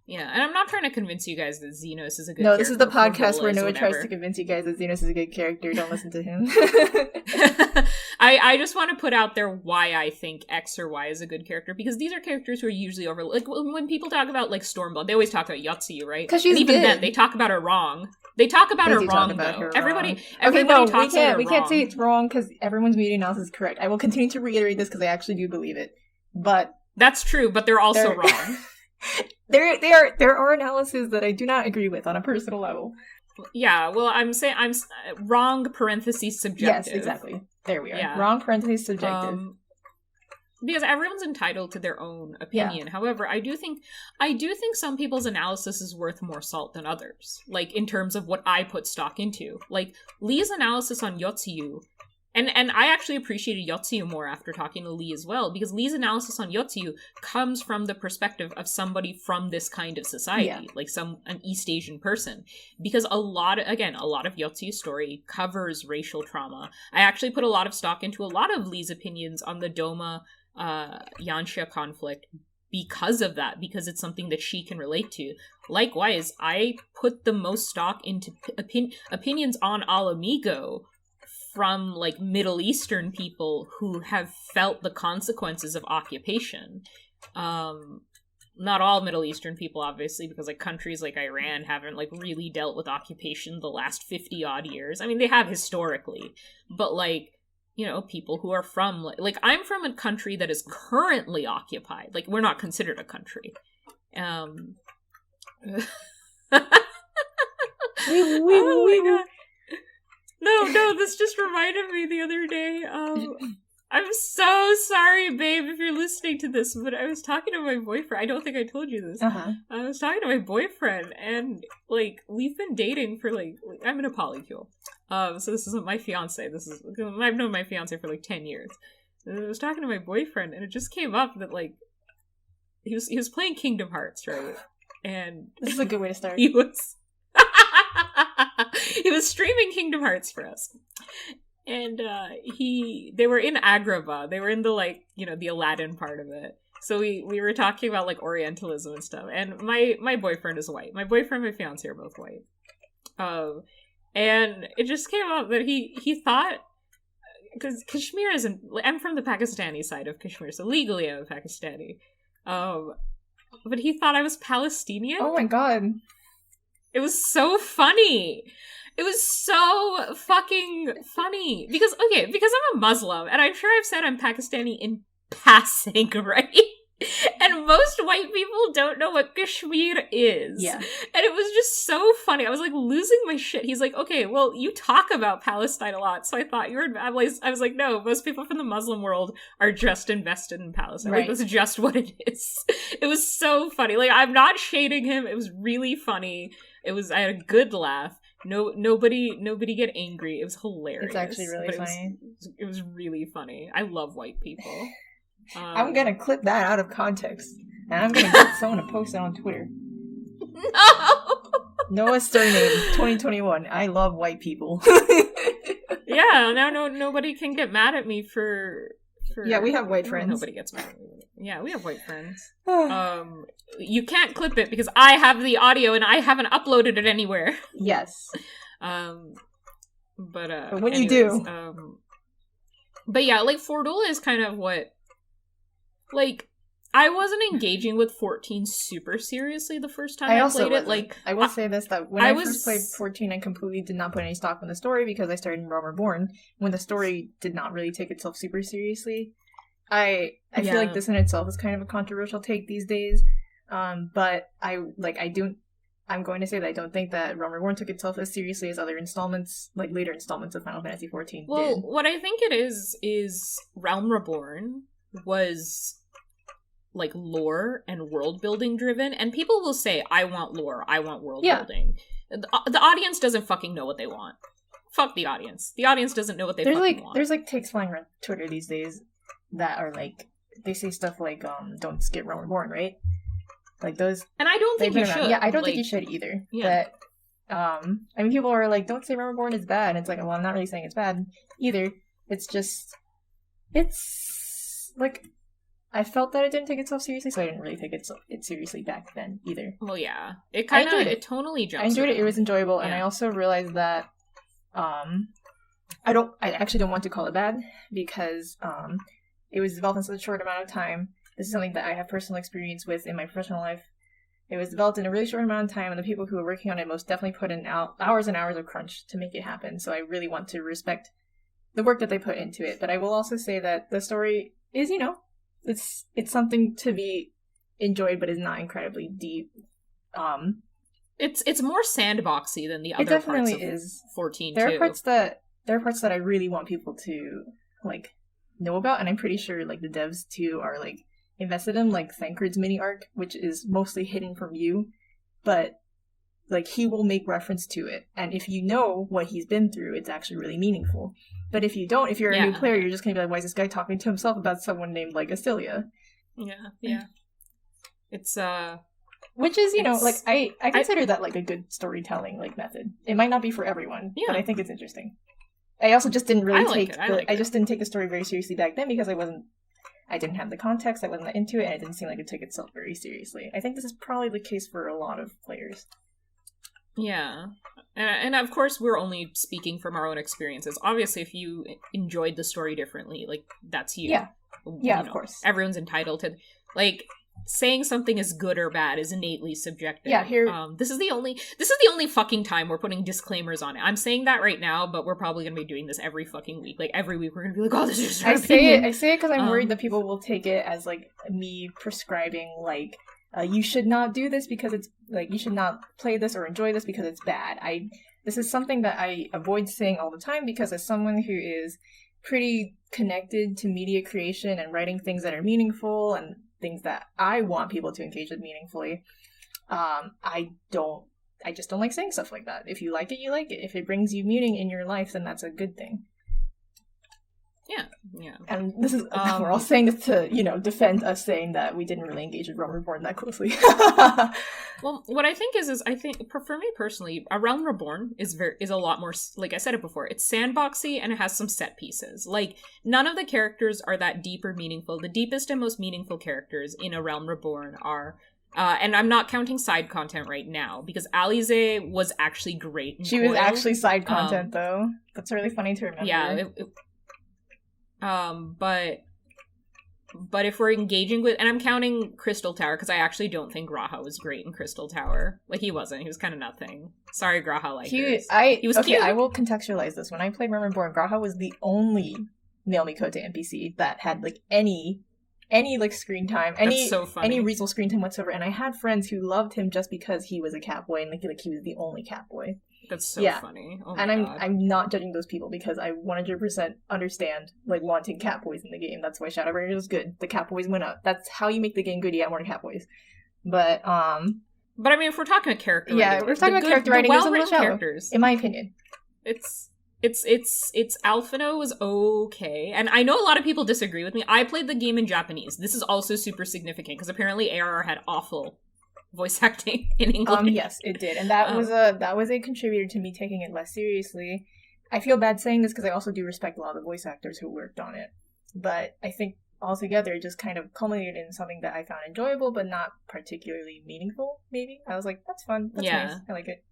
Yeah, and I'm not trying to convince you guys that Xenos is a good character. No, this is the podcast where Noah tries to convince you guys that Xenos is a good character. Don't listen to him. I just want to put out there why I think X or Y is a good character, because these are characters who are usually overlooked. Like, when people talk about, like, Stormblood, they always talk about Yotsuyu, right? Because she's and even good. Then, they talk about her wrong. They talk about her wrong, though. Everybody talks about her wrong. We can't say it's wrong, because everyone's media analysis is correct. I will continue to reiterate this, because I actually do believe it. But that's true, but they're also wrong. There are analyses that I do not agree with on a personal level. Yeah, well, I'm wrong parentheses subjective. Yes, exactly. There we are. Yeah. Wrong parentheses subjective. Because everyone's entitled to their own opinion. Yeah. However, I do think some people's analysis is worth more salt than others. Like, in terms of what I put stock into. Like, Lee's analysis on Yotsuyu. And I actually appreciated Yotsuyu more after talking to Lee as well, because Lee's analysis on Yotsuyu comes from the perspective of somebody from this kind of society, like an East Asian person. Because a lot of Yotsuyu's story covers racial trauma. I actually put a lot of stock into a lot of Lee's opinions on the Doma Yanxia conflict because of that, because it's something that she can relate to. Likewise, I put the most stock into opinions on Alamigo from, like, Middle Eastern people who have felt the consequences of occupation. Not all Middle Eastern people, obviously, because, like, countries like Iran haven't, like, really dealt with occupation the last 50-odd years. I mean, they have historically, but, like, you know, people who are from, like, I'm from a country that is currently occupied. Like, we're not considered a country. Oh my god. No, this just reminded me the other day. I'm so sorry, babe, if you're listening to this, but I was talking to my boyfriend. I don't think I told you this. I was talking to my boyfriend, and, like, we've been dating for, like I'm in a polycule. So this isn't my fiance. I've known my fiance for, like, 10 years. And I was talking to my boyfriend, and it just came up that, like, he was playing Kingdom Hearts, right? And this is a good way to start. He was streaming Kingdom Hearts for us. And they were in Agrabah. They were in the, like, you know, the Aladdin part of it. So we were talking about, like, Orientalism and stuff. And my boyfriend is white. My boyfriend and my fiance are both white. And it just came up that he thought, because Kashmir isn't, I'm from the Pakistani side of Kashmir, so legally I'm a Pakistani. But he thought I was Palestinian. Oh my god. It was so funny. It was so fucking funny. Because I'm a Muslim, and I'm sure I've said I'm Pakistani in passing, right? And most white people don't know what Kashmir is. Yeah. And it was just so funny. I was, like, losing my shit. He's like, okay, well, you talk about Palestine a lot, so I thought you were... I was like, no, most people from the Muslim world are just invested in Palestine. Right. Like, that's just what it is. It was so funny. Like, I'm not shading him. It was really funny. I had a good laugh. Nobody get angry. It was hilarious. It's actually really funny. It was really funny. I love white people. I'm gonna clip that out of context, and I'm gonna get someone to post it on Twitter. No! Noah's surname, 2021. I love white people. Yeah, now nobody can get mad at me for... Yeah, we have white friends. Nobody gets mad at me. Yeah, we have white friends. You can't clip it because I have the audio and I haven't uploaded it anywhere. Yes. But when anyways, you do. But yeah, like, Fordula is kind of what... Like, I wasn't engaging with 14 super seriously the first time I played it. Like, I will say this, that when I first played 14, I completely did not put any stock in the story because I started in Realm Reborn, when the story did not really take itself super seriously. I feel like this in itself is kind of a controversial take these days, but I'm going to say that I don't think that Realm Reborn took itself as seriously as other installments, like later installments of Final Fantasy XIV did. Well, what I think it is Realm Reborn was, like, lore and world building driven, and people will say, I want lore, I want world building. The audience doesn't fucking know what they want. Fuck the audience. The audience doesn't know what they want. There's, like, takes flying around Twitter these days that are, like, they say stuff like, don't skip Realm Reborn, right? Like, those... And I don't think you should. Yeah, I don't think you should either. Yeah. But, I mean, people are like, don't say Realm Reborn is bad, and it's like, well, I'm not really saying it's bad either. It's just... It's... like... I felt that it didn't take itself seriously, so I didn't really take it seriously back then either. Well, yeah. It kind of... It totally jumps I enjoyed around. it. It was enjoyable, and I also realized that, I actually don't want to call it bad, because, it was developed in such a short amount of time. This is something that I have personal experience with in my professional life. It was developed in a really short amount of time, and the people who were working on it most definitely put in hours and hours of crunch to make it happen, so I really want to respect the work that they put into it. But I will also say that the story is, it's something to be enjoyed, but is not incredibly deep. It's more sandboxy than the other parts of is. 14 there too. There are parts that I really want people to, like, know about, and I'm pretty sure, like, the devs too are, like, invested in, like, Thancred's mini arc, which is mostly hidden from you, but, like, he will make reference to it, and if you know what he's been through, it's actually really meaningful. But if you don't, if you're a new player, you're just gonna be like, why is this guy talking to himself about someone named, like, Astilia? Yeah. It's, which is, like, I consider that, like, a good storytelling, like, method. It might not be for everyone, but I think it's interesting. I also just didn't really I just didn't take the story very seriously back then because I didn't have the context, I wasn't into it, and it didn't seem like it took itself very seriously. I think this is probably the case for a lot of players. Yeah. And of course, we're only speaking from our own experiences. Obviously, if you enjoyed the story differently, like, that's you. Yeah, of course. Everyone's entitled to, like, saying something is good or bad is innately subjective. Yeah, here... this is the only fucking time we're putting disclaimers on it. I'm saying that right now, but we're probably gonna be doing this every fucking week. Like, every week we're gonna be like, oh, this is just our opinion. I say it because I'm worried that people will take it as, like, me prescribing, like, you should not do this because it's like you should not play this or enjoy this because it's bad. This is something that I avoid saying all the time because as someone who is pretty connected to media creation and writing things that are meaningful and things that I want people to engage with meaningfully, I just don't like saying stuff like that. If you like it, you like it. If it brings you meaning in your life, then that's a good thing. Yeah. And this is, we're all saying this to, defend us saying that we didn't really engage with Realm Reborn that closely. Well, what I think is I think, for me personally, A Realm Reborn is a lot more, like I said it before, it's sandboxy and it has some set pieces. Like, none of the characters are that deep or meaningful. The deepest and most meaningful characters in A Realm Reborn are, and I'm not counting side content right now, because Alize was actually great. She was actually side content, though. That's really funny to remember. Yeah, but if we're engaging with, and I'm counting Crystal Tower because I actually don't think Graha was great in Crystal Tower. Like, he wasn't. He was kind of nothing. Sorry, Graha likers. He was cute. I will contextualize this. When I played Realm Reborn, Graha was the only Nail Mikote NPC that had like any like screen time, any reasonable screen time whatsoever. And I had friends who loved him just because he was a Catboy and like he was the only Catboy. That's so funny. Oh and God. I'm not judging those people because I 100% understand like wanting Catboys in the game. That's why Shadowbringers is good. The Catboys went up. That's how you make the game good. You get more Catboys. But I mean, if we're talking about character writing, we're talking about character writing. There's a little shallow, characters, in my opinion. It's Alphino was okay, and I know a lot of people disagree with me. I played the game in Japanese. This is also super significant because apparently ARR had awful voice acting in English. Yes, it did, and that was a contributor to me taking it less seriously. I feel bad saying this because I also do respect a lot of the voice actors who worked on it, but I think altogether it just kind of culminated in something that I found enjoyable but not particularly meaningful. Maybe I was like, that's fun, that's nice, I like it.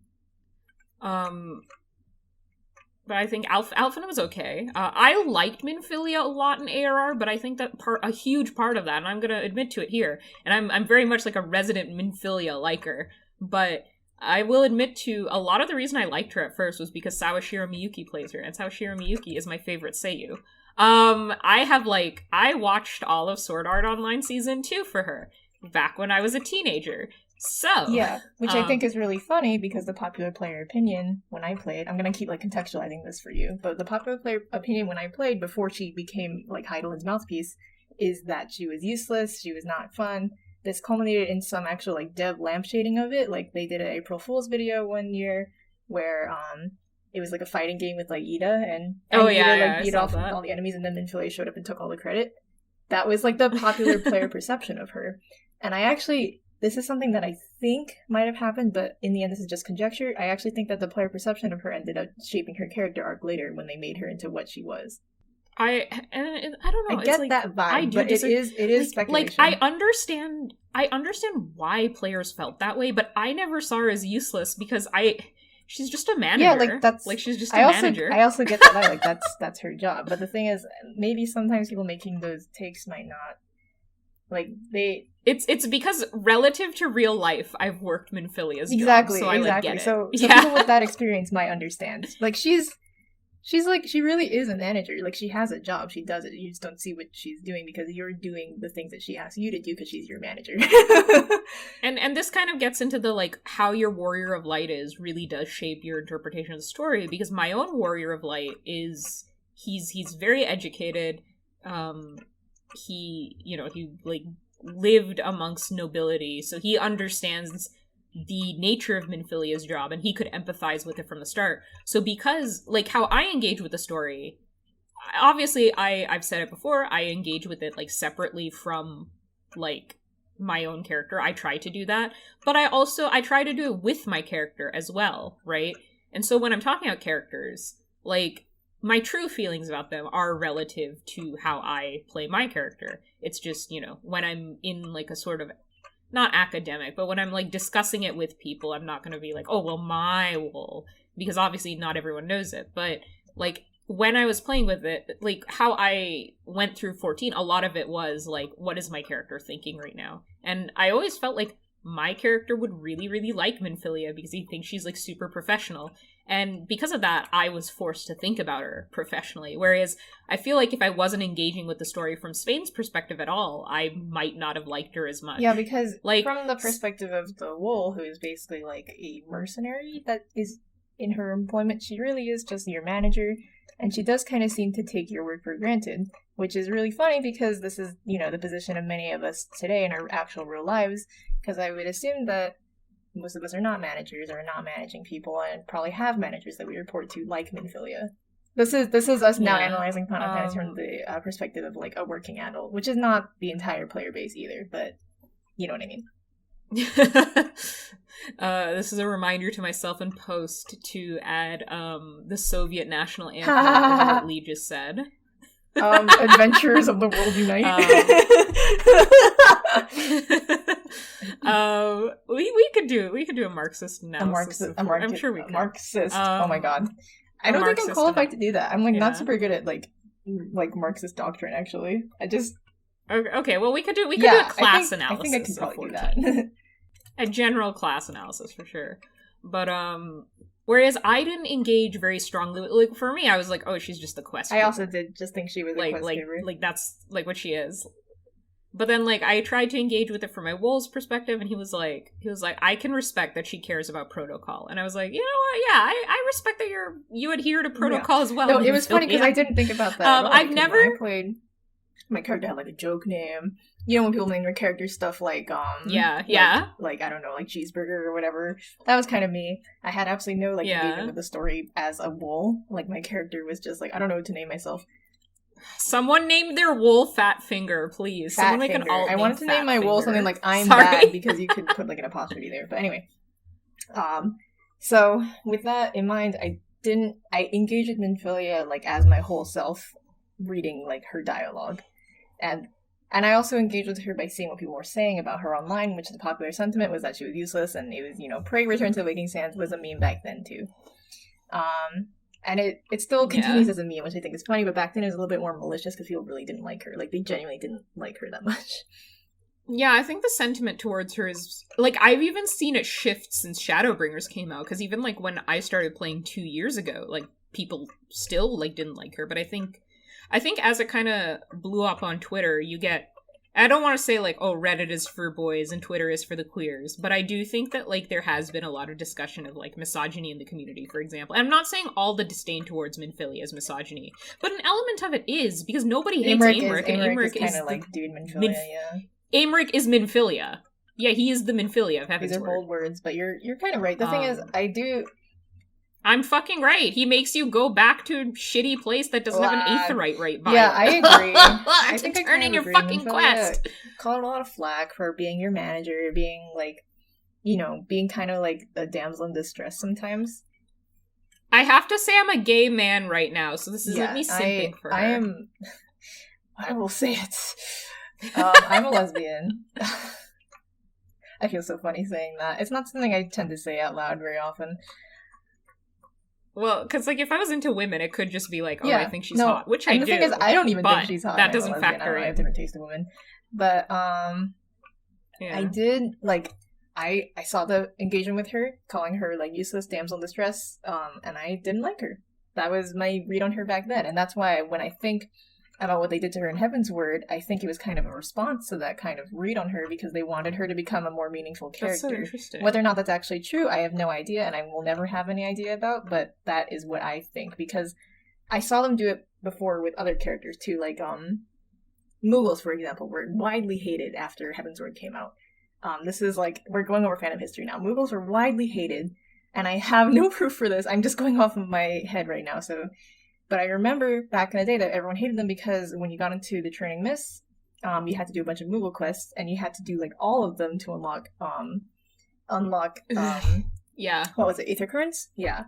But I think Alphina was okay. I liked Minfilia a lot in ARR, but I think that a huge part of that, and I'm gonna admit to it here, and I'm very much like a resident Minfilia liker, but I will admit to a lot of the reason I liked her at first was because Sawashiro Miyuki plays her, and Sawashiro Miyuki is my favorite seiyuu. I watched all of Sword Art Online Season 2 for her, back when I was a teenager. So yeah, which I think is really funny because the popular player opinion when I played, I'm gonna keep like contextualizing this for you, but the popular player opinion when I played before she became like Heidelin's mouthpiece is that she was useless, she was not fun. This culminated in some actual like dev lampshading of it. Like they did an April Fool's video one year where it was like a fighting game with like Ida and Ida beat off all the enemies and then Minfilia showed up and took all the credit. That was like the popular player perception of her. And I actually, this is something that I think might have happened, but in the end this is just conjecture. I actually think that the player perception of her ended up shaping her character arc later when they made her into what she was. I don't know. I get that vibe, but it is speculation. Like I understand why players felt that way, but I never saw her as useless because she's just a manager. Yeah, like that's like she's just a manager. I also get that. Like that's her job. But the thing is, maybe sometimes people making those takes might not like they. It's because relative to real life, I've worked Minfilia's job, so I like get it. So people with that experience might understand. Like she's like, she really is a manager. Like, she has a job. She does it. You just don't see what she's doing because you're doing the things that she asks you to do because she's your manager. and this kind of gets into the, like, how your Warrior of Light is really does shape your interpretation of the story, because my own Warrior of Light is, he's very educated. He like, lived amongst nobility, so he understands the nature of Minfilia's job, and he could empathize with it from the start. So because, like, how I engage with the story, obviously, I've said it before, I engage with it, like, separately from, like, my own character. I try to do that. But I try to do it with my character as well, right? And so when I'm talking about characters, like, my true feelings about them are relative to how I play my character. It's just, when I'm in, like, a sort of not academic, but when I'm, like, discussing it with people, I'm not going to be like, oh, well, my wool, because obviously not everyone knows it. But, like, when I was playing with it, like, how I went through 14, a lot of it was, like, what is my character thinking right now? And I always felt like my character would really, really like Minfilia because he thinks she's, like, super professional. And because of that, I was forced to think about her professionally. Whereas I feel like if I wasn't engaging with the story from Spain's perspective at all, I might not have liked her as much. Yeah, because like from the perspective of the Wool, who is basically like a mercenary that is in her employment, she really is just your manager, and she does kind of seem to take your work for granted, which is really funny because this is, you know, the position of many of us today in our actual real lives, because I would assume that most of us are not managers or not managing people and probably have managers that we report to, like Minfilia. This is us now analyzing Final Fantasy from the perspective of, like, a working adult, which is not the entire player base either, but you know what I mean. This is a reminder to myself in post to add the Soviet national anthem that what Lee just said. Adventurers of the World Unite. We could do a Marxist analysis. I'm sure we could. Marxist. Oh my god, I don't think I'm qualified to do that. I'm like not super good at like Marxist doctrine. Actually, I just. Okay, well we could do a class analysis. I think I could probably do that. A general class analysis for sure, but whereas I didn't engage very strongly. Like for me, I was like, oh, she's just a quest giver. I also did just think she was a quest giver. Like that's like what she is. But then, like, I tried to engage with it from my Wool's perspective, and he was like, I can respect that she cares about protocol. And I was like, you know what? Yeah, I respect that you adhere to protocol as well. No, it was funny because I didn't think about that. I've never played. My character had like a joke name. You know when people name their character stuff like like I don't know, like cheeseburger or whatever. That was kind of me. I had absolutely no engagement with the story as a Wool. Like my character was just like I don't know what to name myself. Someone named their Wool Fat Finger, please. Fat Someone Finger. An alt I wanted to name my Wool something like I'm Sorry. Bad because you could put like an apostrophe there. But anyway, so with that in mind, I engaged with Minfilia like as my whole self, reading like her dialogue, and I also engaged with her by seeing what people were saying about her online, which the popular sentiment was that she was useless, and it was, you know, Prey Return to the Waking Sands was a meme back then too. And it still continues as a meme, which I think is funny, but back then it was a little bit more malicious because people really didn't like her. Like, they genuinely didn't like her that much. Yeah, I think the sentiment towards her is, like, I've even seen it shift since Shadowbringers came out, because even, like, when I started playing 2 years ago, like, people still, like, didn't like her, but I think as it kind of blew up on Twitter, you get, I don't want to say, like, oh, Reddit is for boys and Twitter is for the queers, but I do think that, like, there has been a lot of discussion of, like, misogyny in the community, for example. And I'm not saying all the disdain towards Minfilia is misogyny, but an element of it is, because nobody hates Aymeric, and Aymeric is kind of like dude Minfilia, yeah. Aymeric is Minfilia. Yeah, he is the Minfilia of Heaven's These are bold words, but you're kind of right. The thing is, I'm fucking right. He makes you go back to a shitty place that doesn't have an aetherite right by Yeah, I agree. I think turn in your fucking quest. Call it a lot of flack for being your manager, being like, you know, being kind of like a damsel in distress sometimes. I have to say I'm a gay man right now, so this isn't me simping for her. I will say it. I'm a lesbian. I feel so funny saying that. It's not something I tend to say out loud very often. Well, because, like, if I was into women, it could just be like, oh, I think she's hot, which I do. The thing is, I don't even think she's hot. That doesn't factor in. I have different taste in women. But, I did, like, I saw the engagement with her, calling her, like, useless damsel in distress, and I didn't like her. That was my read on her back then, and that's why when I think about what they did to her in Heaven's Word, I think it was kind of a response to that kind of read on her, because they wanted her to become a more meaningful character. That's so interesting. Whether or not that's actually true, I have no idea, and I will never have any idea about, but that is what I think, because I saw them do it before with other characters too, like, Muggles, for example, were widely hated after Heaven's Word came out. This is like, we're going over fandom history now. Muggles were widely hated, and I have no proof for this, I'm just going off of my head right now, so... But I remember back in the day that everyone hated them because when you got into the Training Mists, you had to do a bunch of Moogle quests, and you had to do, like, all of them to unlock, yeah. What was it, Aether Currents? Yeah.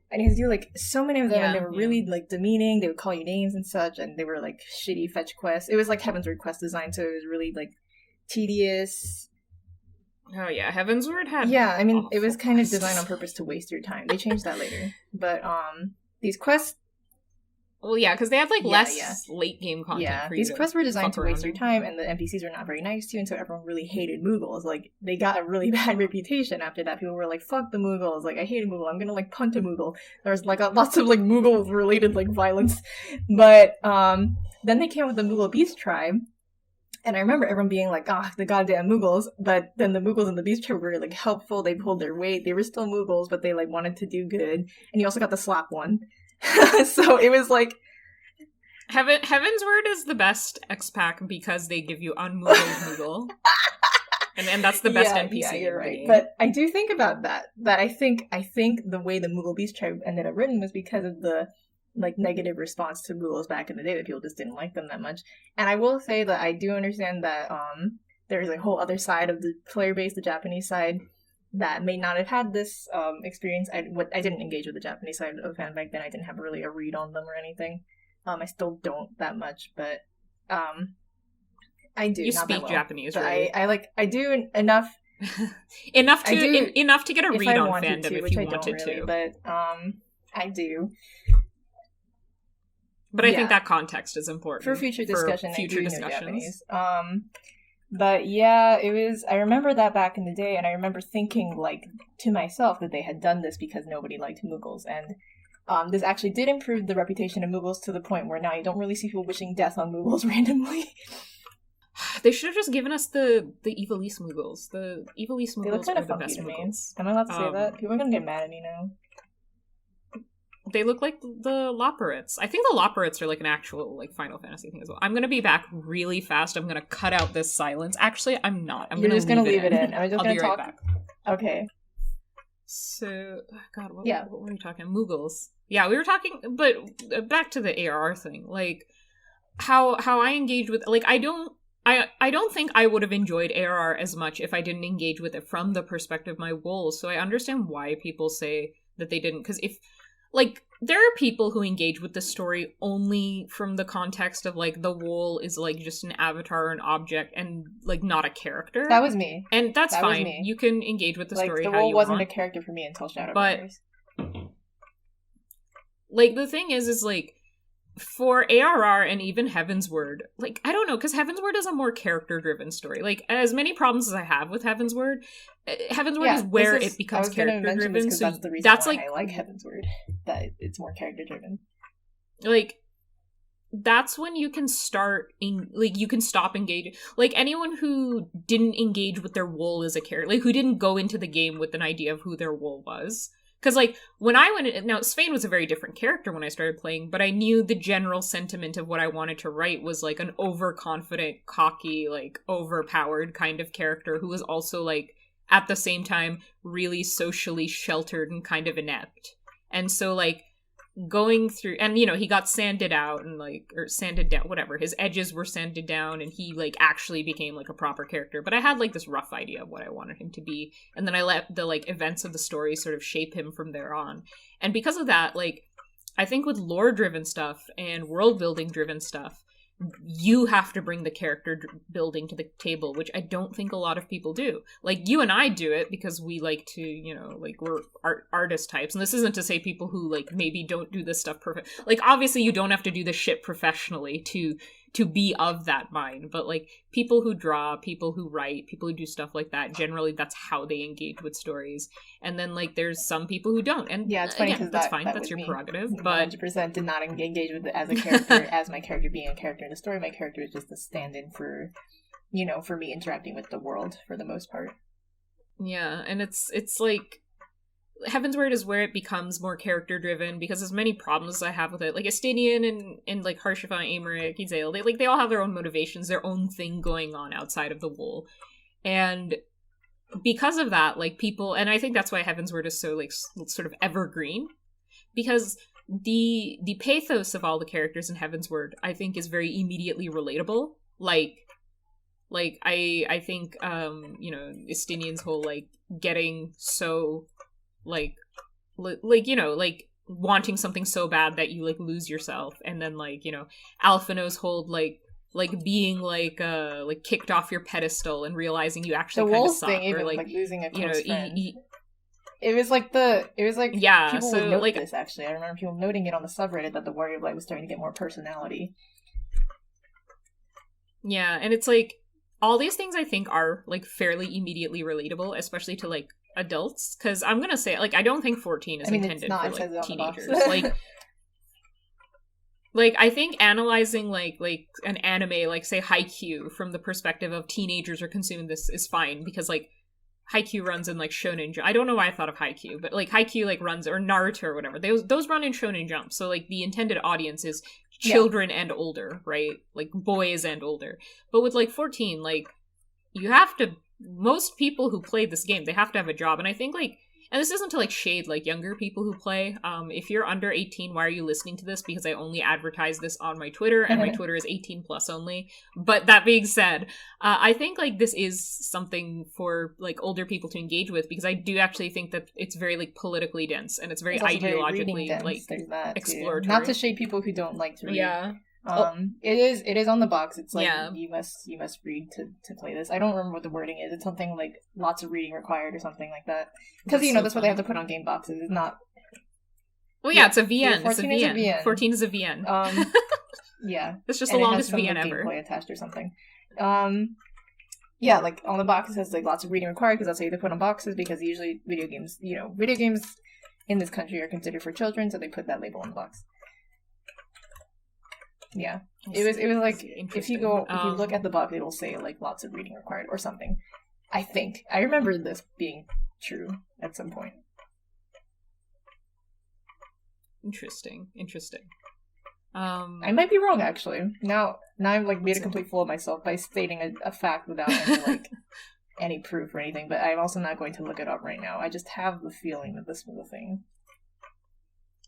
And you had to do, like, so many of them, and they were really, like, demeaning, they would call you names and such, and they were, like, shitty fetch quests. It was, like, Heaven's Word quest design, so it was really, like, tedious. Oh, yeah, Heaven's Word had... Yeah, I mean, it was kind of designed on purpose to waste your time. They changed that later. But, these quests... Well, yeah, because they had, like, Yeah, less yeah. late game content Yeah, for you these to quests were designed fuck to waste around your in. time, and the NPCs were not very nice to you, and so everyone really hated Mughals. Like, they got a really bad reputation after that. People were like, fuck the Mughals, like, I hate a Mughal, I'm gonna, like, punt a Mughal. There was, like, lots of, like, Mughal-related, like, violence. But, then they came with the Mughal Beast Tribe, and I remember everyone being like, ah, the goddamn Mughals, but then the Mughals and the Beast Tribe were, like, helpful, they pulled their weight, they were still Mughals, but they, like, wanted to do good, and you also got the slap one. So it was, like, Heaven's Word is the best X-Pack because they give you unmovable Moogle. And that's the best NPC. Yeah, you're in the right. game. But I do think about that. That I think the way the Moogle Beast Tribe ended up written was because of the, like, negative response to Moogles back in the day, that people just didn't like them that much. And I will say that I do understand that there's a whole other side of the player base, the Japanese side, that may not have had this experience. I didn't engage with the Japanese side of fan back then. I didn't have really a read on them or anything. I still don't that much, but I do. You not speak that well. Japanese, but right? I do enough. enough to get a read on fandom to, if which you I wanted don't really, to. But I do. But I think that context is important for future discussion. For future I do discussions. Know Japanese. But yeah, it was. I remember that back in the day, and I remember thinking, like, to myself that they had done this because nobody liked Mughals, and this actually did improve the reputation of Mughals to the point where now you don't really see people wishing death on Mughals randomly. They should have just given us the Evilise Mughals. The Evilise Mughals They look kind are of the funky best to me. Mughals. Am I allowed to say that? People are gonna get mad at me now. They look like the Loporrits. I think the Loporrits are like an actual like Final Fantasy thing as well. I'm gonna be back really fast. I'm gonna cut out this silence. Actually, I'm not. You're just gonna leave it in. I'm just I'll gonna be talk. Right back. Okay. So, God, what were we talking? Mughals. Yeah, we were talking, but back to the ARR thing. Like, how I engage with, like, I don't think I would have enjoyed ARR as much if I didn't engage with it from the perspective of my wolves. So I understand why people say that they didn't, because if, like, there are people who engage with the story only from the context of, like, the wool is, like, just an avatar or an object and, like, not a character. That was me. And that's fine. You can engage with the story how you want. The wool wasn't a character for me until Shadowbringers. But, like, the thing is, like, for ARR and even Heaven's Word, like, I don't know, because Heaven's Word is a more character-driven story. Like, as many problems as I have with Heaven's Word is where it becomes character-driven. So that's the reason that's why like, I like Heaven's Word, that it's more character-driven. Like, that's when you can start, you can stop engaging. Like, anyone who didn't engage with their wool as a character, like, who didn't go into the game with an idea of who their wool was. Because, like, when I went in, now, Swain was a very different character when I started playing, but I knew the general sentiment of what I wanted to write was, like, an overconfident, cocky, like, overpowered kind of character who was also, like, at the same time, really socially sheltered and kind of inept. And so, like, going through, and, you know, he got sanded out and, like, or sanded down, whatever, his edges were sanded down and he, like, actually became, like, a proper character. But I had, like, this rough idea of what I wanted him to be, and then I let the, like, events of the story sort of shape him from there on. And because of that, like, I think with lore-driven stuff and world-building driven stuff, you have to bring the character building to the table, which I don't think a lot of people do. Like, you and I do it because we like to, you know, like, we're artist types. And this isn't to say people who, like, maybe don't do this stuff perfect. Like, obviously you don't have to do this shit professionally to be of that mind. But, like, people who draw, people who write, people who do stuff like that, generally that's how they engage with stories. And then, like, there's some people who don't. And yeah, it's funny, again, that's fine. That's your prerogative. But 100% did not engage with it as a character, as my character being a character in the story. My character is just a stand-in for, you know, for me interacting with the world for the most part. Yeah, and it's like, Heaven's Word is where it becomes more character-driven, because as many problems as I have with it, like, Estinian and like, Harshifa, Aymeric, Izael, they all have their own motivations, their own thing going on outside of the wool. And because of that, like, people, and I think that's why Heaven's Word is so, like, sort of evergreen, because the pathos of all the characters in Heaven's Word, I think, is very immediately relatable. Like I think, you know, Estinian's whole, like, getting so, like, you know, like, wanting something so bad that you, like, lose yourself, and then, like, you know, Alphino's whole, like being, like kicked off your pedestal and realizing you actually kind of suck, thing, or, like losing a close friend. It was like Yeah, people so, would note like, this, actually. I remember people noting it on the subreddit that the Warrior of Light was starting to get more personality. yeah, and it's like, all these things I think are, like, fairly immediately relatable, especially to, like, adults, because I'm gonna say, like, I don't think 14 is intended for, like, teenagers. Like, I think analyzing, like an anime, like, say, Haikyuu, from the perspective of teenagers are consuming this is fine, because, like, Haikyuu runs in, like, Shonen Jump. I don't know why I thought of Haikyuu, but, like, Haikyuu, like, runs, or Naruto or whatever. Those run in Shonen Jump, so, like, the intended audience is children and older, right? Like, boys and older. But with, like, 14, like, you have to... Most people who play this game, they have to have a job, and I think, like... And this isn't to, like, shade, like, younger people who play. If you're under 18, why are you listening to this? Because I only advertise this on my Twitter, and my Twitter is 18 plus only. But that being said, I think, like, this is something for, like, older people to engage with, because I do actually think that it's very, like, politically dense, and it's very ideologically, like, exploratory. Not to shade people who don't like to read. Yeah. It is on the box. It's like, you must read to play this. I don't remember what the wording is. It's something like lots of reading required or something like that. Because that's what they have to put on game boxes. It's not. Well, yeah, it's a VN. It's a VN. 14 is a VN. Yeah, it's just the longest VN ever. Gameplay attached or something. Yeah, like on the box it says like lots of reading required, because that's how you put on boxes. Because usually video games in this country are considered for children, so they put that label on the box. Yeah, it was like, if you look at the box, it'll say like lots of reading required or something. I remember this being true at some point. Interesting. I might be wrong, actually. Now I've like made a complete fool of myself by stating a fact without any like any proof or anything. But I'm also not going to look it up right now. I just have the feeling that this was a thing.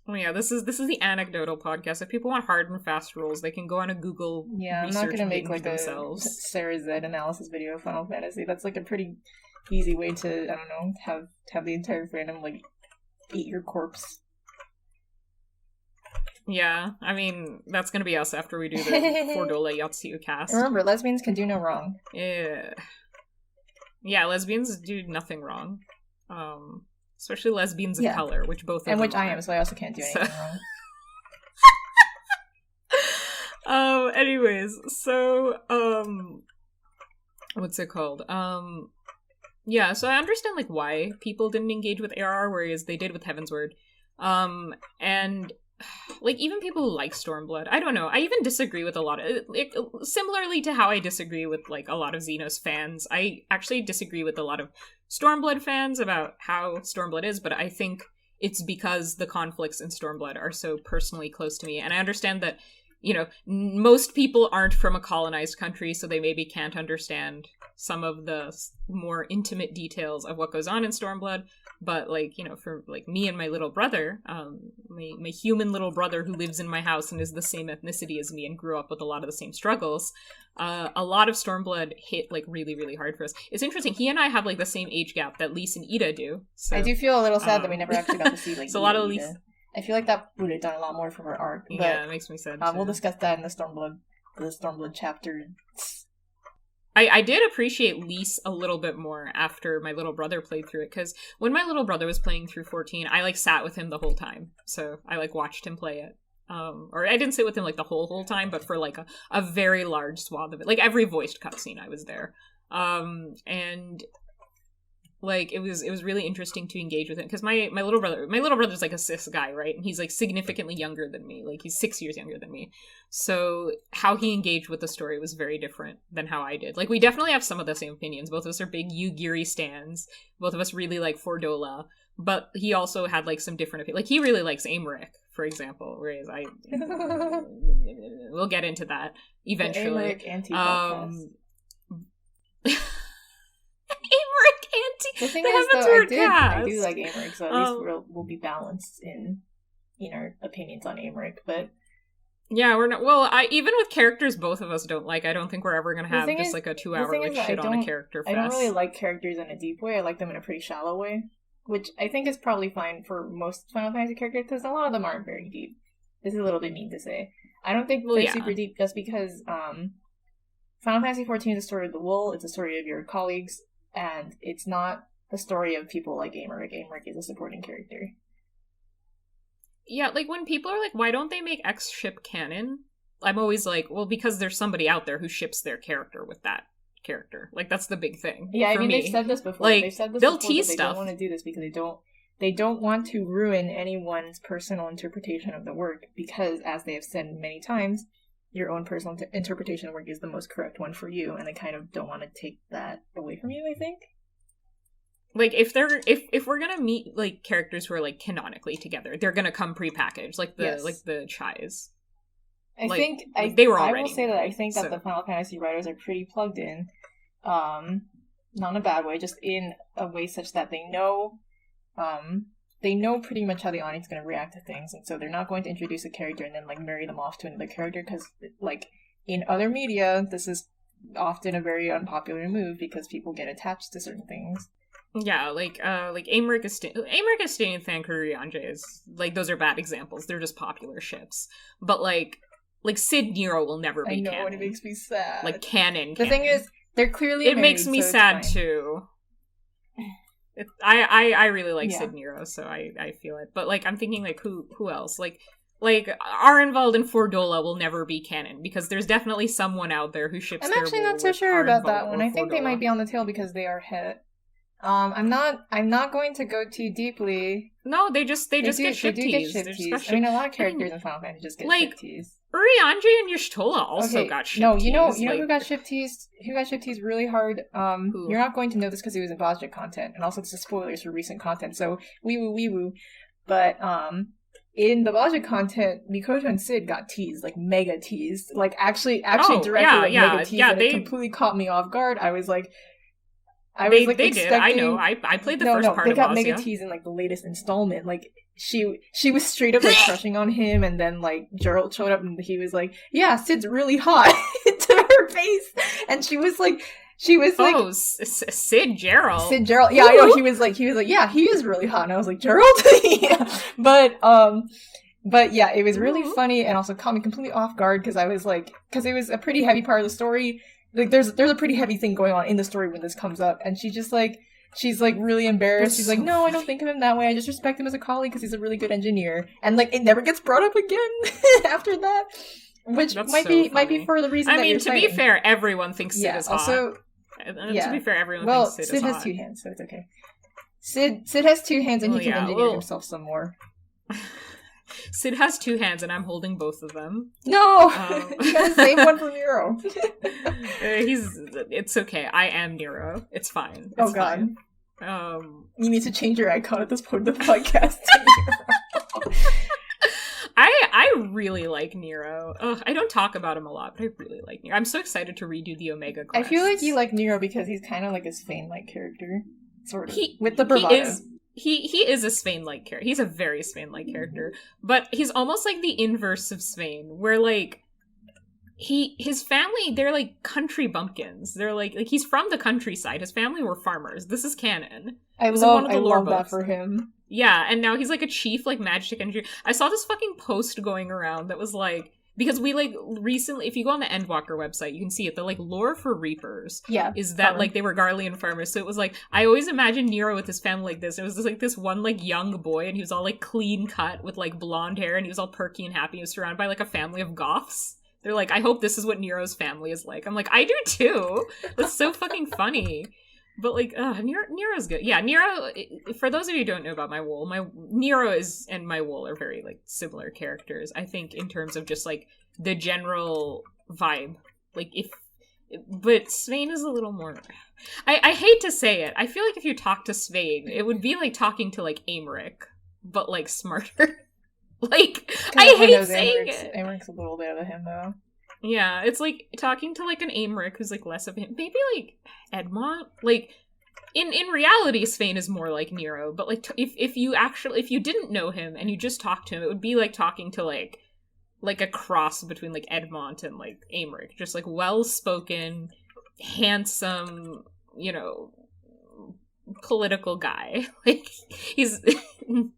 Oh yeah, this is the anecdotal podcast. If people want hard and fast rules, they can go on a Google. Yeah, I'm not gonna make like themselves. A Sarah Z analysis video of Final Fantasy. That's like a pretty easy way to, I don't know, have the entire fandom like eat your corpse. Yeah, I mean that's gonna be us after we do the Fordola Yatsu cast. Remember, lesbians can do no wrong. Yeah, lesbians do nothing wrong. Especially lesbians of color, which both of them which are. I am, so I also can't do anything wrong. Anyways, so what's it called? Yeah, so I understand like why people didn't engage with ARR, whereas they did with Heavensward. And like even people who like Stormblood, I don't know. I even disagree with a lot of it, similarly to how I disagree with like a lot of Xenos fans. I actually disagree with a lot of Stormblood fans about how Stormblood is, but I think it's because the conflicts in Stormblood are so personally close to me, and I understand that, you know, most people aren't from a colonized country, so they maybe can't understand some of the more intimate details of what goes on in Stormblood. But, like, you know, for, like, me and my little brother, my human little brother who lives in my house and is the same ethnicity as me and grew up with a lot of the same struggles, a lot of Stormblood hit, like, really, really hard for us. It's interesting. He and I have, like, the same age gap that Lise and Ida do. So, I do feel a little sad that we never actually got to see, like, so a lot of Lise... I feel like that would have done a lot more for her arc. But, yeah, it makes me sad, we'll discuss that in the Stormblood chapter. I did appreciate Lise a little bit more after my little brother played through it, because when my little brother was playing through 14, I, like, sat with him the whole time. So I, like, watched him play it. Or I didn't sit with him, like, the whole time, but for, like, a very large swath of it. Like, every voiced cutscene I was there. And... like, it was really interesting to engage with it, because my little brother's like a cis guy, right? And he's like significantly younger than me, like he's 6 years younger than me. So how he engaged with the story was very different than how I did. Like, we definitely have some of the same opinions. Both of us are big Yu-Giri stans. Both of us really like Fordola, but he also had like some different opinions. Like, he really likes Aymeric, for example, whereas we'll get into that eventually. The Aymeric anti-podcast. Aymeric anti. The thing is, though, I do like Aymeric, so at least we'll be balanced in our opinions on Aymeric. But yeah, we're not. Well, even with characters both of us don't like, I don't think we're ever gonna have just like a 2-hour like shit on a character fest. I don't really like characters in a deep way. I like them in a pretty shallow way, which I think is probably fine for most Final Fantasy characters, because a lot of them aren't very deep. This is a little bit mean to say. I don't think they're super deep, just because Final Fantasy XIV is a story of the wool. It's a story of your colleagues. And it's not the story of people like Americ. Americ is a supporting character. Yeah, like, when people are like, why don't they make X ship canon? I'm always like, well, because there's somebody out there who ships their character with that character. Like, that's the big thing. Yeah, I mean, me. they've said this before. Like, they've said this they'll before, tease they stuff. don't want to do this because they don't want to ruin anyone's personal interpretation of the work, because, as they have said many times, your own personal interpretation of work is the most correct one for you, and they kind of don't want to take that away from you, I think. Like, if we're gonna meet, like, characters who are, like, canonically together, they're gonna come prepackaged, like the Chais. I think they were already. I will say that I think that the Final Fantasy writers are pretty plugged in, not in a bad way, just in a way such that they know pretty much how the audience is going to react to things, and so they're not going to introduce a character and then, like, marry them off to another character, because, like, in other media, this is often a very unpopular move because people get attached to certain things. Yeah, like Americ Estate and Thancred Riange is, like, those are bad examples. They're just popular ships. But, like Sid Nero will never be canon. I know, and it makes me sad. Like, canon. The thing is, they're clearly It married, makes me so sad, too. I really like Sid Nero, so I feel it. But, like, I'm thinking, like, who else? Like Arenvald and Fordola will never be canon, because there's definitely someone out there who ships their I'm actually not so sure about that one. I think they might be on the tail because they are het. I'm not going to go too deeply. No, they just get ship teased. I mean, a lot of characters in Final Fantasy just get ship teased. Urianger and Y'shtola also got ship teased. No, you know who got ship teased? Who got ship teased really hard? Who? You're not going to know this because it was in Bozja content, and also this is spoilers for recent content, so wee woo. But in the Bozja content, Mikoto and Sid got teased, like mega teased, like actually directly mega teased, and it completely caught me off guard. I was like, they did. I know. I played the first part of Bozja. They got mega teased in, like, the latest installment. Like, she was straight up, like, crushing on him, and then, like, Geralt showed up and he was like, yeah, Sid's really hot, to her face. And she was like, oh, Sid Geralt. Yeah, I know. He was like, yeah, he is really hot. And I was like, Geralt? Yeah. But yeah, it was really funny and also caught me completely off guard because I was like, because it was a pretty heavy part of the story. Like, there's a pretty heavy thing going on in the story when this comes up, and she's really embarrassed. She's like, no, I don't think of him that way. I just respect him as a colleague because he's a really good engineer. And, like, it never gets brought up again after that, which might be for the reason. I mean, to be fair, everyone thinks Sid is hot. Also, to be fair, everyone thinks Sid is hot. Sid has 2 hands, so it's okay. Sid has 2 hands, and he can engineer himself some more. Sid has 2 hands, and I'm holding both of them. No! You gotta save one for Nero. It's okay. I am Nero. It's fine. It's God. You need to change your icon at this point of the podcast to Nero. I really like Nero. I don't talk about him a lot, but I really like Nero. I'm so excited to redo the Omega quests. I feel like you like Nero because he's kind of like a Svain-like character. Sort of. With the bravado. He is a Svain-like character. He's a very Svain-like character. But he's almost like the inverse of Svain, where, like, his family, they're, like, country bumpkins. They're, like, he's from the countryside. His family were farmers. This is canon. I love that for him. Yeah, and now he's, like, a chief, like, magic engineer. I saw this fucking post going around that was, like, because we, like, recently, if you go on the Endwalker website, you can see it. The, like, lore for Reapers is that, like, they were Garlean farmers. So it was, like, I always imagined Nero with his family like this. It was just, like, this one, like, young boy, and he was all, like, clean cut with, like, blonde hair, and he was all perky and happy. He was surrounded by, like, a family of goths. They're like, I hope this is what Nero's family is like. I'm like, I do too! That's so fucking funny. But, like, Nero's good. Yeah, Nero, for those of you who don't know about my wool, Nero and my wool are very, like, similar characters, I think, in terms of just, like, the general vibe. Like, but Svain is a little more... I hate to say it. I feel like if you talk to Svain, it would be like talking to, like, Americ, but, like, smarter. Like, I hate saying it. Americ's a little bit of him, though. Yeah, it's like talking to, like, an Americ who's, like, less of him. Maybe, like, Edmont? Like, in reality, Svain is more like Nero, but, like, if you didn't know him and you just talked to him, it would be like talking to, like a cross between, like, Edmont and, like, Americ. Just, like, well-spoken, handsome, you know, political guy. Like, he's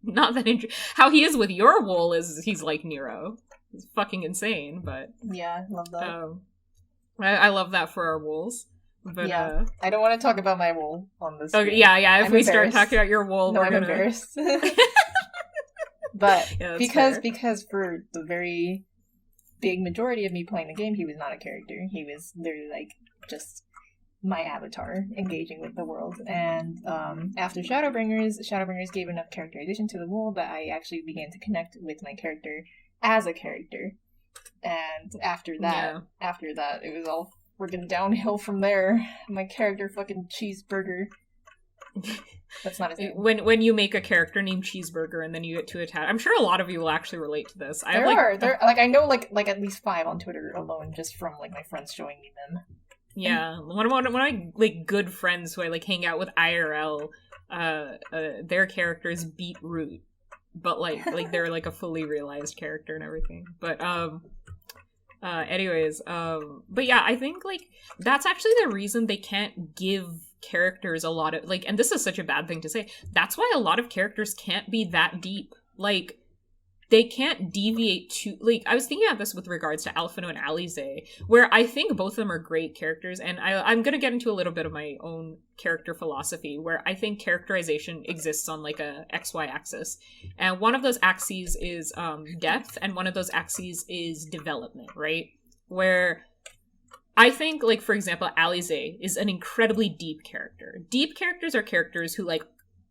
not that how he is with your wool is he's like Nero. It's fucking insane, but... Yeah, love that. I love that for our wools. But yeah, I don't want to talk about my wool on this. Okay, yeah. If I'm we start talking about your wool, no, we're I'm gonna... embarrassed. But yeah, because for the very big majority of me playing the game, he was not a character. He was literally like just my avatar engaging with the world. And after Shadowbringers gave enough characterization to the world that I actually began to connect with my character as a character. And after that, it was all freaking downhill from there. My character fucking Cheeseburger. That's not his name. When you make a character named Cheeseburger and then you get to attack, I'm sure a lot of you will actually relate to this. I know like at least 5 on Twitter alone, just from like my friends showing me them. Yeah, one of my like good friends who I like hang out with IRL, their characters Beetroot, but like they're like a fully realized character and everything. But anyways, but yeah, I think like that's actually the reason they can't give characters a lot of like, and this is such a bad thing to say, that's why a lot of characters can't be that deep. Like they can't deviate too, like, I was thinking about this with regards to Alphino and Alize, where I think both of them are great characters, and I'm gonna get into a little bit of my own character philosophy, where I think characterization exists on, like, a XY axis, and one of those axes is depth, and one of those axes is development, right? Where I think, like, for example, Alize is an incredibly deep character. Deep characters are characters who, like,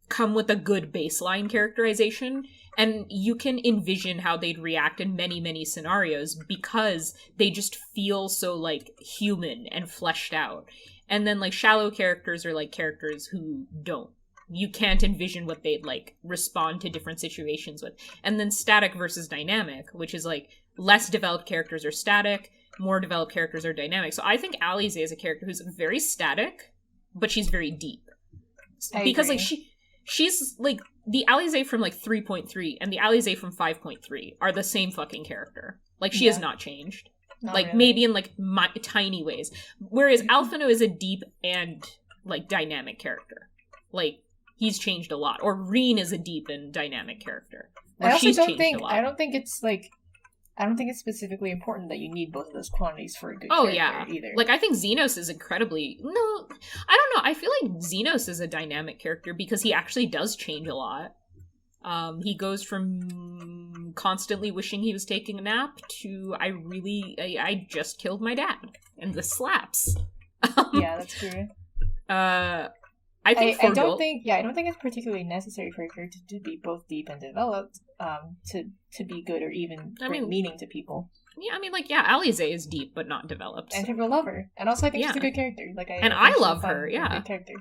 come with a good baseline characterization, and you can envision how they'd react in many, many scenarios because they just feel so, like, human and fleshed out. And then, like, shallow characters are, like, characters who don't. You can't envision what they'd, like, respond to different situations with. And then static versus dynamic, which is, like, less developed characters are static, more developed characters are dynamic. So I think Alize is a character who's very static, but she's very deep. Because, like, she's, like, the Alize from, like, 3.3 and the Alize from 5.3 are the same fucking character. Like, she has not changed. Not like, really. Maybe in, like, tiny ways. Whereas Alphino is a deep and, like, dynamic character. Like, he's changed a lot. Or Reen is a deep and dynamic character. Or I don't think it's specifically important that you need both of those quantities for a good character either. Like, I think Xenos is incredibly... No, I don't know. I feel like Xenos is a dynamic character because he actually does change a lot. He goes from constantly wishing he was taking a nap to I just killed my dad. And this slaps. Yeah, that's true. I don't think it's particularly necessary for a character to be both deep and developed to be good or even bring meaning to people. Yeah, I mean, like, yeah, Alize is deep but not developed. And people love her. And also I think she's a good character. I love her, yeah. Good character.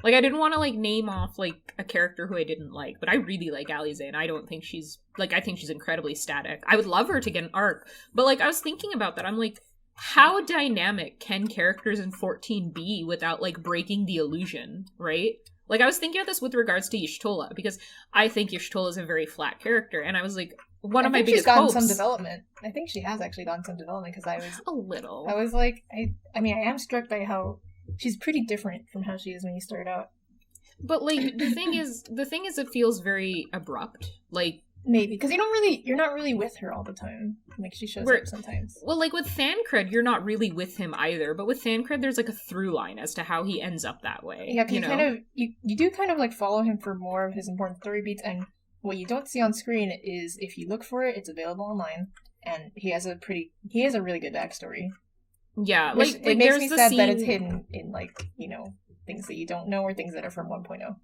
Like, I didn't want to, like, name off, like, a character who I didn't like, but I really like Alize, and I don't think she's, like, I think she's incredibly static. I would love her to get an arc, but, like, I was thinking about that. I'm like, how dynamic can characters in 14 be without, like, breaking the illusion, right? Like, I was thinking of this with regards to Y'shtola, because I think Y'shtola is a very flat character, and I was like, one of my biggest hopes... she's gotten some development. I think she has actually gotten some development, because I was... A little. I was like, I mean, I am struck by how she's pretty different from how she is when you start out. But, like, the thing is it feels very abrupt. Like... Maybe, because you're not really with her all the time. Like, she shows up sometimes. Well, like, with Thancred, you're not really with him either, but with Thancred, there's, like, a through line as to how he ends up that way. Yeah, because you do kind of, like, follow him for more of his important story beats, and what you don't see on screen is, if you look for it, it's available online, and he has a really good backstory. Yeah, like it makes me sad that it's hidden in, like, you know, things that you don't know or things that are from 1.0.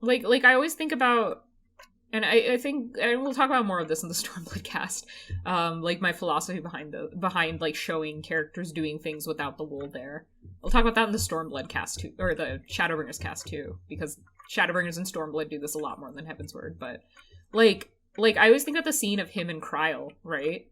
Like, I always think about... And I think, and we'll talk about more of this in the Stormblood cast, like my philosophy behind like showing characters doing things without the wool there. We'll talk about that in the Stormblood cast too, or the Shadowbringers cast too, because Shadowbringers and Stormblood do this a lot more than Heavensward. But like I always think of the scene of him and Kryl, right?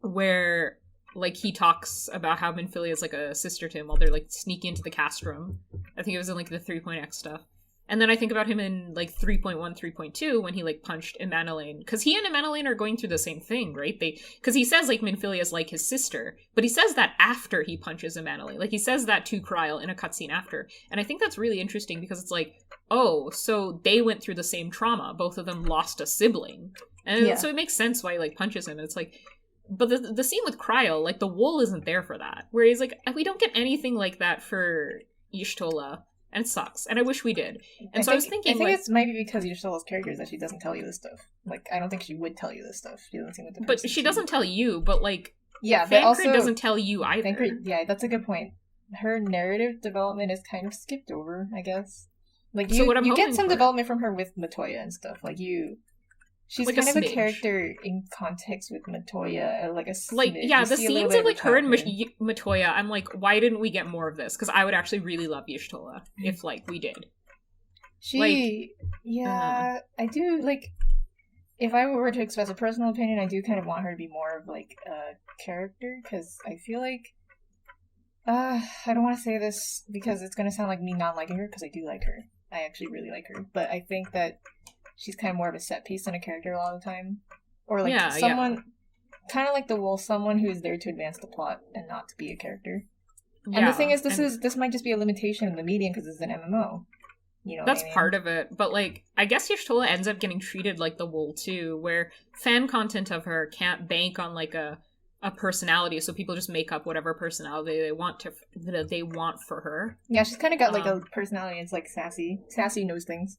Where like he talks about how Minfilia is like a sister to him while they're like sneaking into the cast-room. I think it was in like the 3.x stuff. And then I think about him in, like, 3.1, 3.2, when he, like, punched Emmanuelaine. Because he and Emmanuelaine are going through the same thing, right? Because he says, like, Minfilia is like his sister. But he says that after he punches Emmanuelaine. Like, he says that to Kryl in a cutscene after. And I think that's really interesting because it's like, oh, so they went through the same trauma. Both of them lost a sibling. And so it makes sense why he, like, punches him. And it's like, But the scene with Cryo, like, the wool isn't there for that. Whereas, like, we don't get anything like that for Y'shtola, and it sucks. And I wish we did. And I was thinking, I think it's maybe because Y'shtola's character is that she doesn't tell you this stuff. Like, I don't think she would tell you this stuff. She doesn't seem like the person. But she doesn't tell you, but, like, yeah, but also doesn't tell you either. Yeah, that's a good point. Her narrative development is kind of skipped over, I guess. Like, so you get some development from her with Matoya and stuff. Like, she's like kind of a character in context with Matoya, like a smidge. Like, yeah, the scenes of, like, her and Matoya, I'm like, why didn't we get more of this? Because I would actually really love Y'shtola if, like, we did. I do, like, if I were to express a personal opinion, I do kind of want her to be more of, like, a character, because I feel like, I don't want to say this because it's going to sound like me not liking her, because I do like her. I actually really like her. But I think that she's kind of more of a set piece than a character a lot of the time. Or, like, someone, kind of like the Wolf, someone who is there to advance the plot and not to be a character. Yeah, and the thing is, this might just be a limitation of the medium because it's an MMO. You know, that's part of it. But, like, I guess Y'shtola ends up getting treated like the Wool, too, where fan content of her can't bank on, like, a personality, so people just make up whatever personality they want for her. Yeah, she's kind of got, like, a personality. It's, like, sassy. Sassy knows things.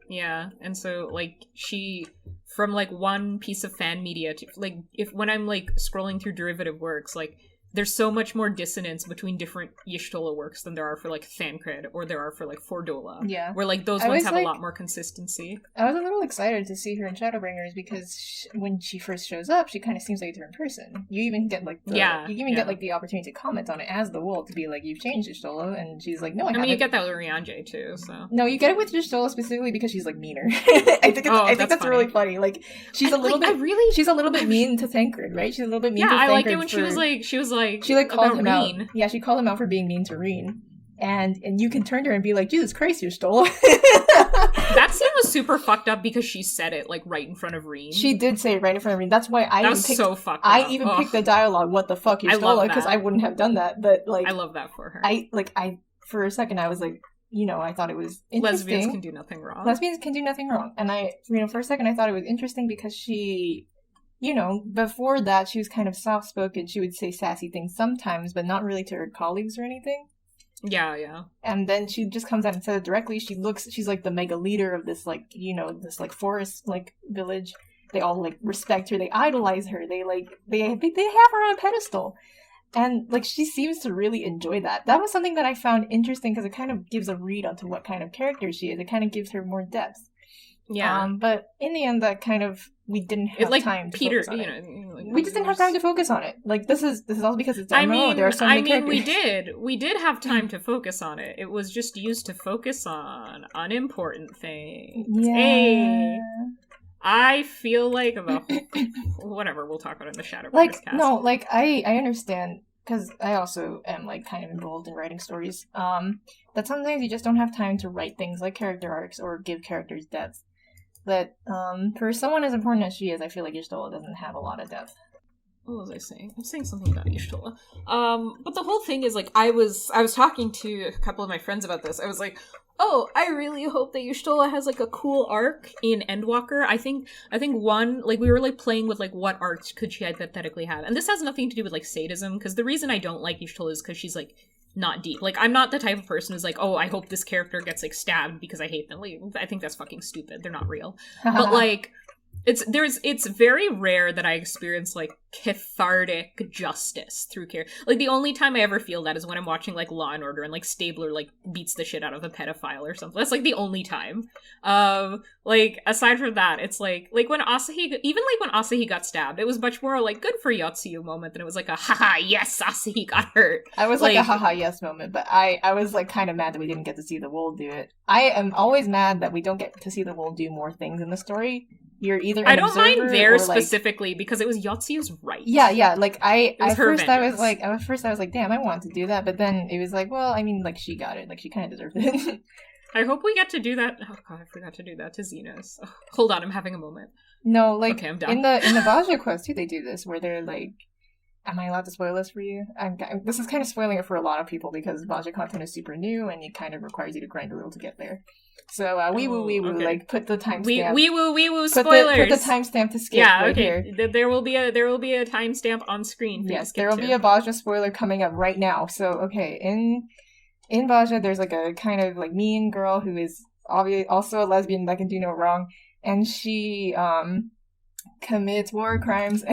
Yeah, and so, like, she, from, like, one piece of fan media to, like, when I'm, like, scrolling through derivative works, like, there's so much more dissonance between different Y'shtola works than there are for, like, Thancred or there are for, like, Fordola. Yeah. Where, like, those ones have a lot more consistency. I was a little excited to see her in Shadowbringers because when she first shows up, she kind of seems like a different person. You even get, like, get, like, the opportunity to comment on it as the Wool to be like, you've changed Y'shtola, and she's like, no, I haven't. You get that with Rianje, too, so. No, you get it with Y'shtola specifically because she's, like, meaner. I think that's funny. Really funny. Like, she's a little bit mean to Thancred, right? She's a little bit mean to Thancred. Yeah, I like it when she was like, she like called him out. Yeah, she called him out for being mean to Reen. And you can turn to her and be like, Jesus Christ, Y'shtola. That scene was super fucked up because she said it, like, right in front of Reen. She did say it right in front of Reen. That's why I even picked the dialogue, what the fuck, Y'shtola, because I wouldn't have done that. But, like, I love that for her. For a second, I was like, you know, I thought it was interesting. Lesbians can do nothing wrong. And for a second, I thought it was interesting because she... You know, before that, she was kind of soft-spoken. She would say sassy things sometimes, but not really to her colleagues or anything. Yeah. And then she just comes out and says it directly. She's like the mega leader of this, like, you know, this, like, forest, like, village. They all, like, respect her. They idolize her. They have her on a pedestal. And, like, she seems to really enjoy that. That was something that I found interesting because it kind of gives a read onto what kind of character she is. It kind of gives her more depth. Yeah. But in the end, that kind of, we didn't have time to focus on it. Like, we just didn't have time to focus on it. Like, this is all because it's MMO. There are so many characters. We did have time to focus on it. It was just used to focus on unimportant things. Yeah. Hey, I feel like whatever, we'll talk about it in the Shadowbringers cast. No, like, I understand, because I also am, like, kind of involved in writing stories, that sometimes you just don't have time to write things like character arcs or give characters depth. But for someone as important as she is, I feel like Y'shtola doesn't have a lot of depth. What was I saying? I'm saying something about Y'shtola. But the whole thing is, like, I was talking to a couple of my friends about this. I was like, oh, I really hope that Y'shtola has, like, a cool arc in Endwalker. I think one, like, we were, like, playing with, like, what arcs could she hypothetically have. And this has nothing to do with, like, sadism, because the reason I don't like Y'shtola is because she's, like, not deep. Like, I'm not the type of person who's like, oh, I hope this character gets, like, stabbed because I hate them. Like, I think that's fucking stupid. They're not real. But, like, it's very rare that I experience, like, cathartic justice through care. Like, the only time I ever feel that is when I'm watching, like, Law and Order and, like, Stabler, like, beats the shit out of a pedophile or something. That's, like, the only time. Like, aside from that, it's like when Asahi got stabbed, it was much more, like, good for Yotsuyu moment than it was, like, a haha, yes, Asahi got hurt. I was, like a haha, yes moment, but I was, like, kind of mad that we didn't get to see the Wool do it. I am always mad that we don't get to see the Wool do more things in the story. You're either I don't mind there specifically because it was Yotsuyu's right. Yeah. Like at first I was like, damn, I want to do that, but then it was like, well, I mean, like, she got it, like, she kind of deserved it. I hope we get to do that. Oh god, I forgot to do that to Xenos. Oh, hold on, I'm having a moment. No, like, okay, I'm done. in the Bozja quest too, they do this where they're like, Am I allowed to spoil this for you? This is kind of spoiling it for a lot of people because Bozja content is super new and it kind of requires you to grind a little to get there. So wee woo, okay. Like put the timestamp. Wee woo, spoilers. Put the timestamp to skip. Yeah, right okay. Here. There will be a timestamp on screen. Yes, there will be a Bozja spoiler coming up right now. So okay, in Bozja, there's like a kind of like mean girl who is obviously also a lesbian that can do no wrong, and she commits war crimes.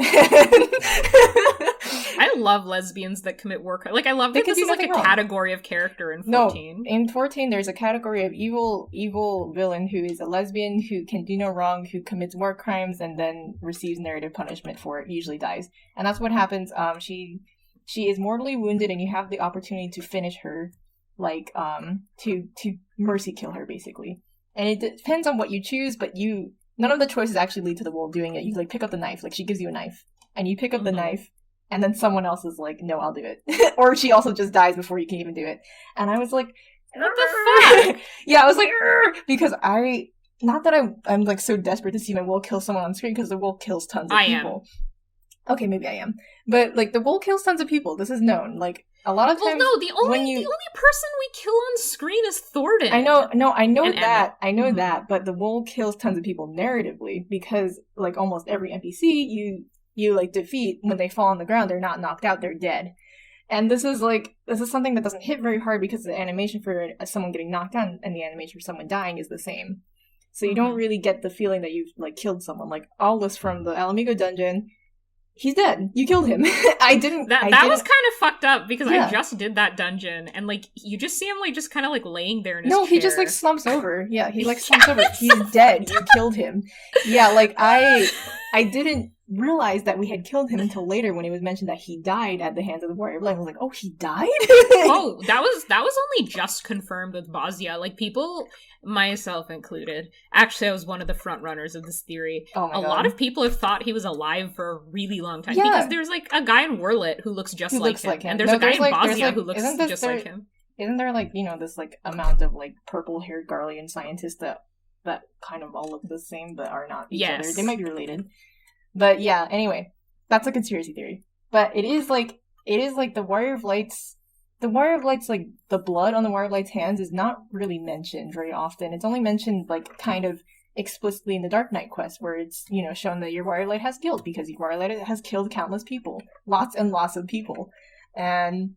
I love lesbians that commit war crimes. Like, I love that this is like a category of character in 14. No, in 14 there's a category of evil villain who is a lesbian who can do no wrong, who commits war crimes and then receives narrative punishment for it, usually dies. And that's what happens. She is mortally wounded and you have the opportunity to finish her, like, to mercy kill her, basically. And it depends on what you choose, but none of the choices actually lead to the wolf doing it. You, like, pick up the knife. Like, she gives you a knife. And you pick up the knife, and then someone else is like, no, I'll do it. Or she also just dies before you can even do it. And I was like, what the fuck? Yeah, I was like, because not that I'm like so desperate to see my wolf kill someone on screen, because the wolf kills tons of people. Okay, maybe I am. But, like, the wolf kills tons of people. This is known. Like, a lot of times... Well, no, the only person we kill on screen is Thornton. I know that. I know that, but the wolf kills tons of people narratively, because, like, almost every NPC you like defeat, when they fall on the ground, they're not knocked out, they're dead. And this is something that doesn't hit very hard because the animation for someone getting knocked down and the animation for someone dying is the same. So you don't really get the feeling that you've, like, killed someone. Like, Aulus from the Alamigo dungeon, he's dead. You killed him. I didn't. That was kind of fucked up because I just did that dungeon and, like, you just see him, like, just kind of, like, laying there in his chair. He just, like, slumps over. Yeah, he, like, slumps over. He's dead. You killed him. Yeah, like, I didn't realize that we had killed him until later when it was mentioned that he died at the hands of the warrior. I was like, oh, he died? Oh, that was only just confirmed with Bozja. Like, people, myself included, actually I was one of the front runners of this theory. Oh my God. A lot of people have thought he was alive for a really long time. Yeah. Because there's, like, a guy in Warlit who looks just like him. And there's a guy in Bozja who looks just like him. Isn't there, like, this, like, amount of, like, purple-haired Garlean scientists that kind of all look the same but are not each other? They might be related. But yeah, anyway, that's a conspiracy theory. But it is like the Warrior of Light's, like, the blood on the Warrior of Light's hands is not really mentioned very often. It's only mentioned, like, kind of explicitly in the Dark Knight quest, where it's, shown that your Warrior of Light has guilt, because your Warrior of Light has killed countless people. Lots and lots of people. And,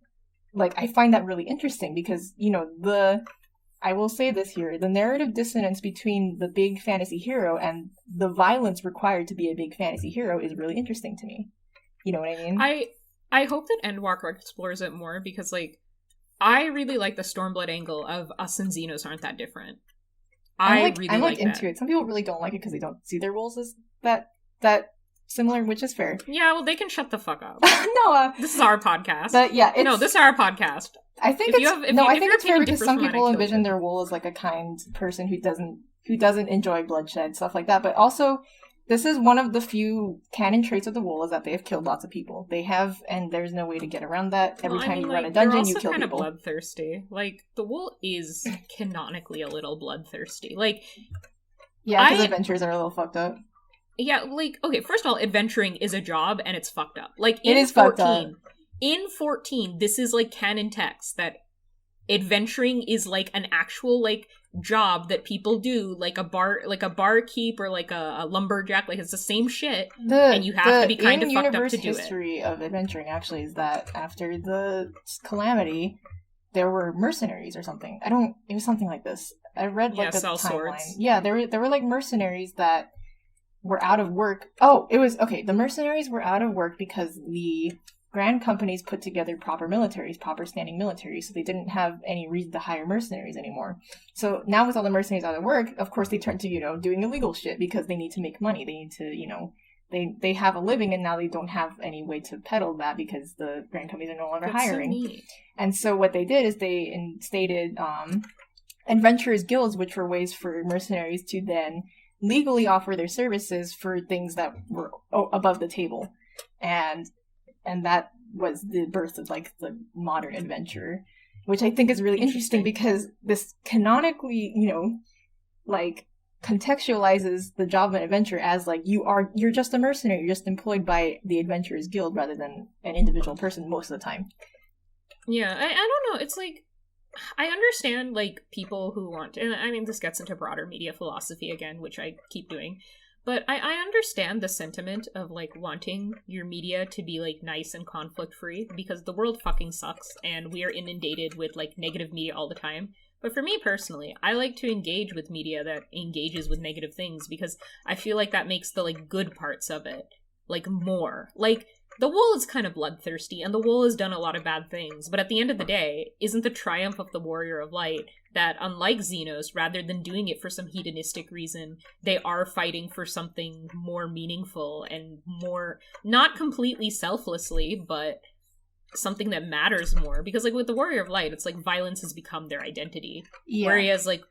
like, I find that really interesting, because, I will say this here, the narrative dissonance between the big fantasy hero and the violence required to be a big fantasy hero is really interesting to me. You know what I mean? I hope that Endwalker explores it more, because, like, I really like the Stormblood angle of us and Xenos aren't that different. I'm into it. Some people really don't like it because they don't see their roles as that similar, which is fair. Yeah, well, they can shut the fuck up. No, this is our podcast. But yeah, this is our podcast. I think it's fair because some people envision their role as, like, a kind person who doesn't enjoy bloodshed, stuff like that. But also, this is one of the few canon traits of the Wool, is that they have killed lots of people. They have, and there's no way to get around that. Every time you run a dungeon, you kill people. They're also kind of bloodthirsty. Like, the Wool is canonically a little bloodthirsty. Like, yeah, because adventures are a little fucked up. Yeah, like, okay, first of all, adventuring is a job, and it's fucked up. Like, it is 14, fucked up. In 14, this is, like, canon text, that adventuring is, like, an actual, like, job that people do, like a barkeep or, like, a lumberjack. Like, it's the same shit, and you have to be kind of fucked up to do it. The history of adventuring, actually, is that after the calamity, there were mercenaries or something. It was something like this. I read, like, the timeline. Swords. Yeah, there were, like, mercenaries that were out of work. Oh, it was, okay, the mercenaries were out of work because the grand companies put together proper standing militaries, so they didn't have any reason to hire mercenaries anymore. So now with all the mercenaries out of work, of course they turn to, doing illegal shit because they need to make money. They need to, they have a living, and now they don't have any way to peddle that because the grand companies are no longer hiring. So neat. And so what they did is they instated adventurers guilds, which were ways for mercenaries to then legally offer their services for things that were above the table. And that was the birth of, like, the modern adventurer, which I think is really interesting because this canonically, like, contextualizes the job of an adventurer as like you're just a mercenary, you're just employed by the Adventurers Guild rather than an individual person most of the time. Yeah, I don't know. It's like, I understand, like, people who want, and I mean, this gets into broader media philosophy again, which I keep doing, but I understand the sentiment of, like, wanting your media to be, like, nice and conflict-free, because the world fucking sucks, and we are inundated with, like, negative media all the time. But for me personally, I like to engage with media that engages with negative things, because I feel like that makes the, like, good parts of it, like, more. Like, the wool is kind of bloodthirsty, and the wool has done a lot of bad things, but at the end of the day, isn't the triumph of the Warrior of Light that, unlike Xenos, rather than doing it for some hedonistic reason, they are fighting for something more meaningful and more, not completely selflessly, but something that matters more? Because, like, with the Warrior of Light, it's like violence has become their identity. Yeah. Whereas, like,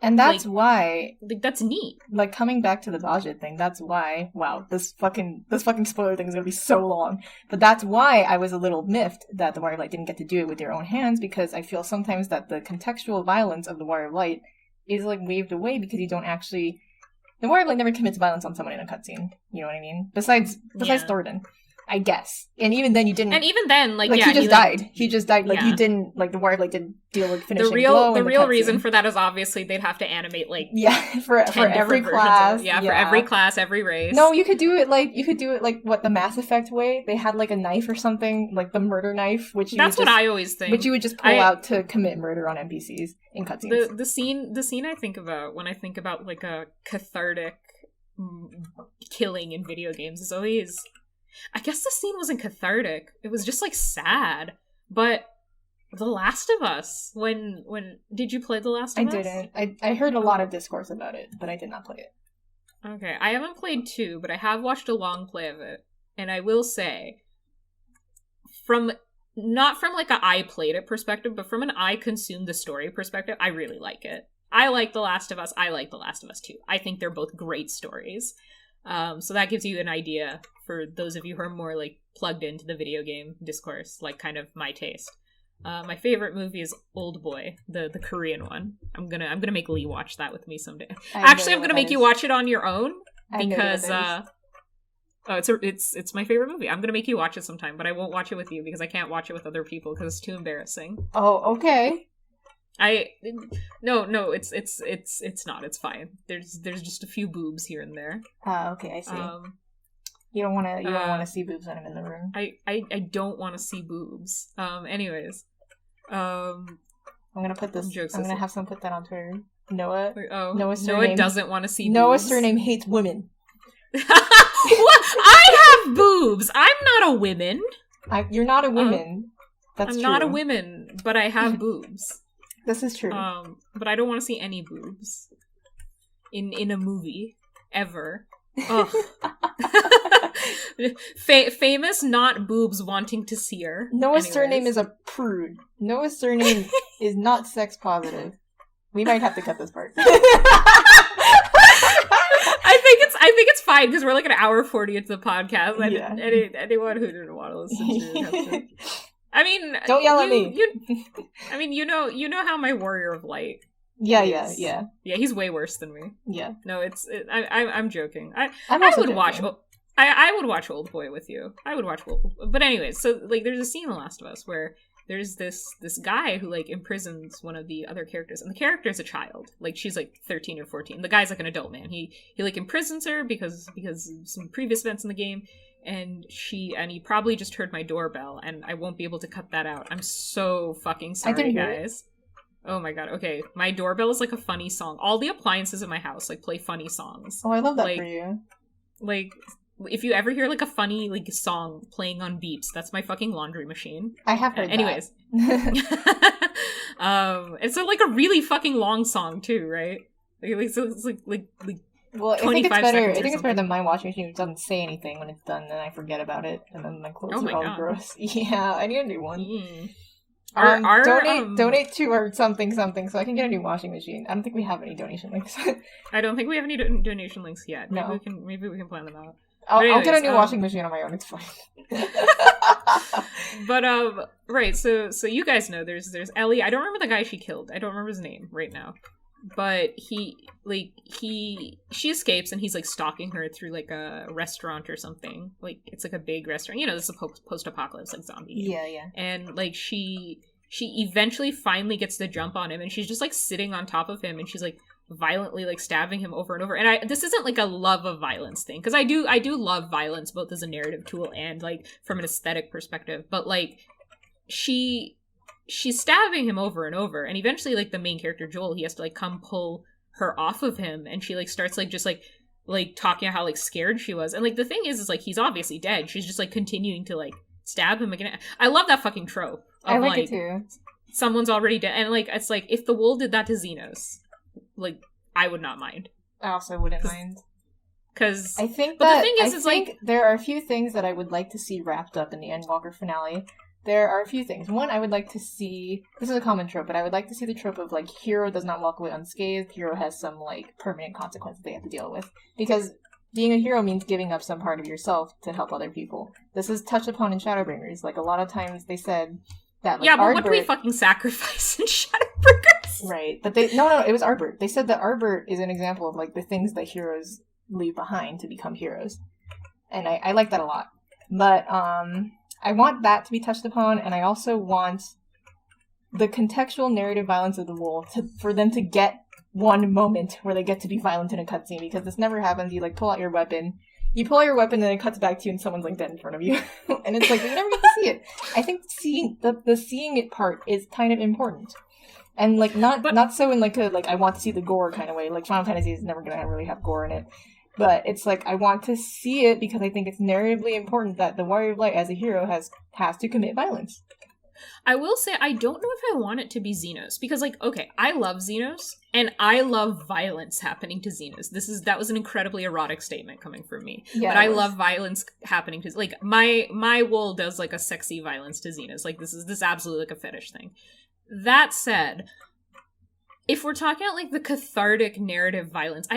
and that's like, why, like, that's neat. Like, coming back to the Bozja thing, that's why, wow, this fucking spoiler thing is gonna be so long. But that's why I was a little miffed that the Warrior of Light didn't get to do it with their own hands, because I feel sometimes that the contextual violence of the Warrior of Light is, like, waved away because you don't actually... The Warrior of Light never commits violence on someone in a cutscene, you know what I mean? Besides Thoradin. I guess. And even then you didn't... And even then, like he just died. He just died. Like, you didn't... Like, the Warrior of Light didn't deal with finishing blow. The real reason for that is obviously they'd have to animate, like... Yeah, for every class. For every class, every race. No, you could do it, like, what, the Mass Effect way? They had, like, a knife or something, like the murder knife, which you That's what I always think. Which you would just pull out to commit murder on NPCs in cutscenes. The scene I think about when I think about, like, a cathartic killing in video games is always... I guess the scene wasn't cathartic. It was just, like, sad. But The Last of Us, when did you play The Last of Us? I didn't. I heard a lot of discourse about it, but I did not play it. Okay, I haven't played 2, but I have watched a long play of it. And I will say, not from, like, a I played it perspective, but from an I consumed the story perspective, I really like it. I like The Last of Us. I like The Last of Us 2. I think they're both great stories. So that gives you an idea for those of you who are more, like, plugged into the video game discourse, like, kind of my taste. My favorite movie is Old Boy, the Korean one. I'm gonna make Lee watch that with me someday. Actually, I'm gonna make you watch it on your own because it's my favorite movie. I'm gonna make you watch it sometime, but I won't watch it with you because I can't watch it with other people because it's too embarrassing. Oh, okay. No, it's not. It's fine. There's just a few boobs here and there. Okay, I see. You don't want to see boobs when I'm in the room. I don't want to see boobs. Anyways, I'm gonna put this. Jokes I'm gonna have someone put that on Twitter. Noah. Noah doesn't want to see. Noah's boobs. surname hates women. What? I have boobs. I'm not a woman. You're not a woman. That's I'm true. not a woman, but I have boobs. This is true. But I don't want to see any boobs in a movie ever. Ugh. Famous not boobs wanting to see her. Noah's surname is a prude. Noah's surname is not sex positive. We might have to cut this part. I think it's fine because we're like an hour 40 into the podcast. Anyone who didn't want to listen to it. I mean, don't yell at me. I mean, you know how my Warrior of Light. Yeah. Yeah, he's way worse than me. Yeah. No, I'm joking. I would watch Old Boy with you. I would watch Old Boy. But anyways, so, like, there's a scene in The Last of Us where there's this guy who, like, imprisons one of the other characters, and the character is a child. Like, she's like 13 or 14. The guy's like an adult man. He like imprisons her because of some previous events in the game. And he probably just heard my doorbell, and I won't be able to cut that out. I'm so fucking sorry, guys. Oh my god, okay. My doorbell is like a funny song. All the appliances in my house, like, play funny songs. Oh, I love that for you. Like, if you ever hear, like, a funny, like, song playing on beeps, that's my fucking laundry machine. I have heard anyways. It's like a really fucking long song, too, right? So it's like well, I think it's better. I think it's better than my washing machine, which doesn't say anything when it's done, and I forget about it, and then my clothes are all gross. Yeah, I need a new one. Donate to or something so I can get a new washing machine. I don't think we have any donation links. I don't think we have any donation links yet. No. Maybe we can plan them out. I'll get a new washing machine on my own. It's fine. But right, so you guys know there's Ellie. I don't remember the guy she killed. I don't remember his name right now. but she escapes, and he's like stalking her through like a restaurant or something. Like it's like a big restaurant. You know, this is a post-apocalypse like zombie game. Yeah. And like she eventually finally gets the jump on him, and she's just like sitting on top of him, and she's like violently like stabbing him over and over. And this isn't like a love of violence thing, because I do love violence both as a narrative tool and like from an aesthetic perspective, but like she's stabbing him over and over, and eventually like the main character Joel, he has to like come pull her off of him, and she like starts like just like talking about how like scared she was. And like the thing is like he's obviously dead, she's just like continuing to like stab him again. I love that fucking trope of, I like it too. Someone's already dead, and like it's like if the wool did that to Xenos, like I would not mind. I also wouldn't mind. Because I think but the thing is, like there are a few things that I would like to see wrapped up in the Endwalker finale. There are a few things. One, I would like to see, this is a common trope, but I would like to see the trope of like hero does not walk away unscathed. Hero has some like permanent consequences they have to deal with, because being a hero means giving up some part of yourself to help other people. This is touched upon in Shadowbringers. Like a lot of times they said that like, yeah, but what do we fucking sacrifice in Shadowbringers? Right, but no, it was Arbert. They said that Arbert is an example of like the things that heroes leave behind to become heroes, and I like that a lot. But I want that to be touched upon, and I also want the contextual narrative violence of the wool for them to get one moment where they get to be violent in a cutscene, because this never happens. You like pull out your weapon, and it cuts back to you, and someone's like dead in front of you, and it's like you never get to see it. I think seeing the seeing it part is kind of important, and like not so in like a like I want to see the gore kind of way. Like Final Fantasy is never gonna really have gore in it. But it's like, I want to see it because I think it's narratively important that the Warrior of Light as a hero has to commit violence. I will say, I don't know if I want it to be Xenos. Because, like, okay, I love Xenos, and I love violence happening to Xenos. That was an incredibly erotic statement coming from me. Yeah, but I love violence happening to, like, my wool does, like, a sexy violence to Xenos. Like, this is absolutely, like, a fetish thing. That said, if we're talking about, like, the cathartic narrative violence,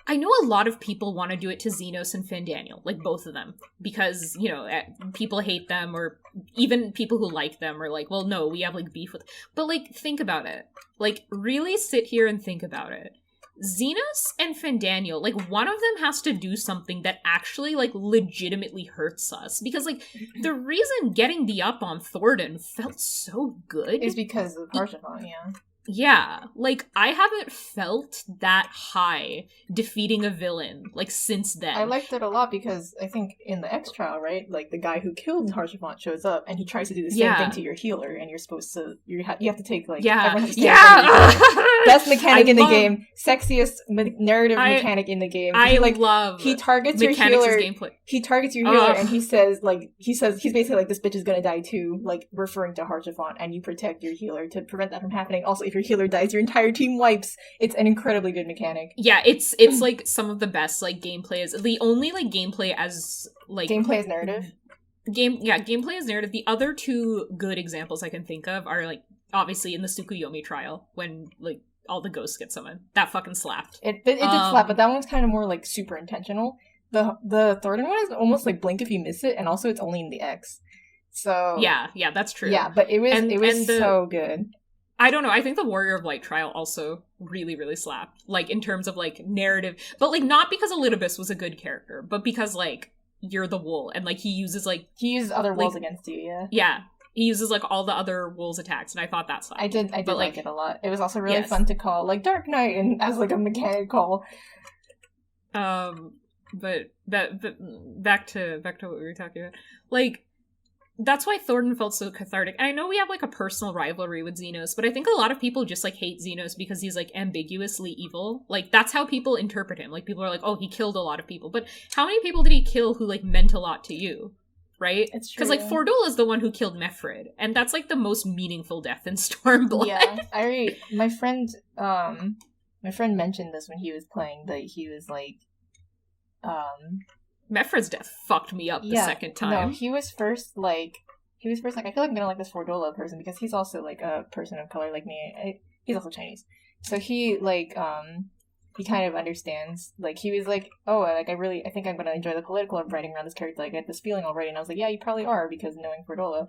I know a lot of people want to do it to Xenos and Fandaniel, like both of them, because, you know, people hate them, or even people who like them are like, well, no, we have, like, beef with... But, like, think about it. Like, really sit here and think about it. Xenos and Fandaniel, like, one of them has to do something that actually, like, legitimately hurts us. Because, like, the reason getting the up on Thornton felt so good... is because of Harshavon, yeah. Yeah, like, I haven't felt that high defeating a villain, like, since then. I liked it a lot because I think in the X trial, right, like, the guy who killed Harshavon shows up, and he tries to do the same thing to your healer, and you're supposed to, you have to take, like, everyone has to best mechanic in the game, sexiest narrative mechanic in the game. He targets your healer, and he says, he's basically like, this bitch is gonna die too, like, referring to Harshavon, and you protect your healer to prevent that from happening. Also, if your healer dies, your entire team wipes. It's an incredibly good mechanic. Yeah, it's like some of the best like gameplay is the only like gameplay as narrative. Gameplay as narrative. The other two good examples I can think of are like obviously in the Tsukuyomi trial when like all the ghosts get summoned. That fucking slapped. It did slap, but that one's kind of more like super intentional. The Thornton one is almost like blink if you miss it, and also it's only in the X. So yeah, that's true. Yeah, but it was so good. I don't know. I think the Warrior of Light trial also really, really slapped. Like, in terms of, like, narrative. But, like, not because Elidibus was a good character, but because, like, you're the wool. And, like, he uses other wolves against you, yeah. Yeah. He uses, like, all the other wolves' attacks, and I thought that slapped. I did like it a lot. It was also really fun to call, like, Dark Knight and as, like, a mechanic call. But back to what we were talking about. Like... That's why Thornton felt so cathartic. And I know we have, like, a personal rivalry with Xenos, but I think a lot of people just, like, hate Xenos because he's, like, ambiguously evil. Like, that's how people interpret him. Like, people are like, oh, he killed a lot of people. But how many people did he kill who, like, meant a lot to you? Right? It's true. Because, like, Fordul is the one who killed Mefrid. And that's, like, the most meaningful death in Stormblood. Yeah. My friend mentioned this when he was playing, that he was, like, Mefrid's death fucked me up the second time. No, he was first like, I feel like I'm gonna like this Fordola person because he's also, like, a person of color like me. He's also Chinese. So he, like, he kind of understands. Like, he was like, oh, like, I think I'm gonna enjoy the political of writing around this character. Like, I get this feeling already. And I was like, yeah, you probably are, because knowing Fordola.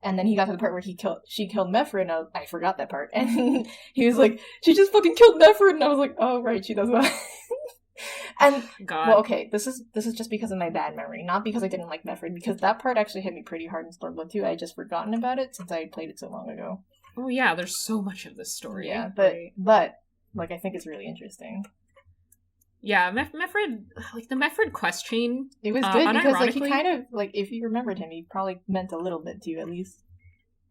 And then he got to the part where she killed Mephra, and I forgot that part. And he was like, she just fucking killed Mephra, and I was like, oh right, she does that. And God. well, okay, this is just because of my bad memory, not because I didn't like Mephra, because that part actually hit me pretty hard in Stormblood 2. I had just forgotten about it since I had played it so long ago. Oh yeah, there's so much of this story. Yeah, right? but like I think it's really interesting. Yeah, Mephrid, like the Mephrid quest chain. It was good because like he kind of like if you remembered him, he probably meant a little bit to you at least.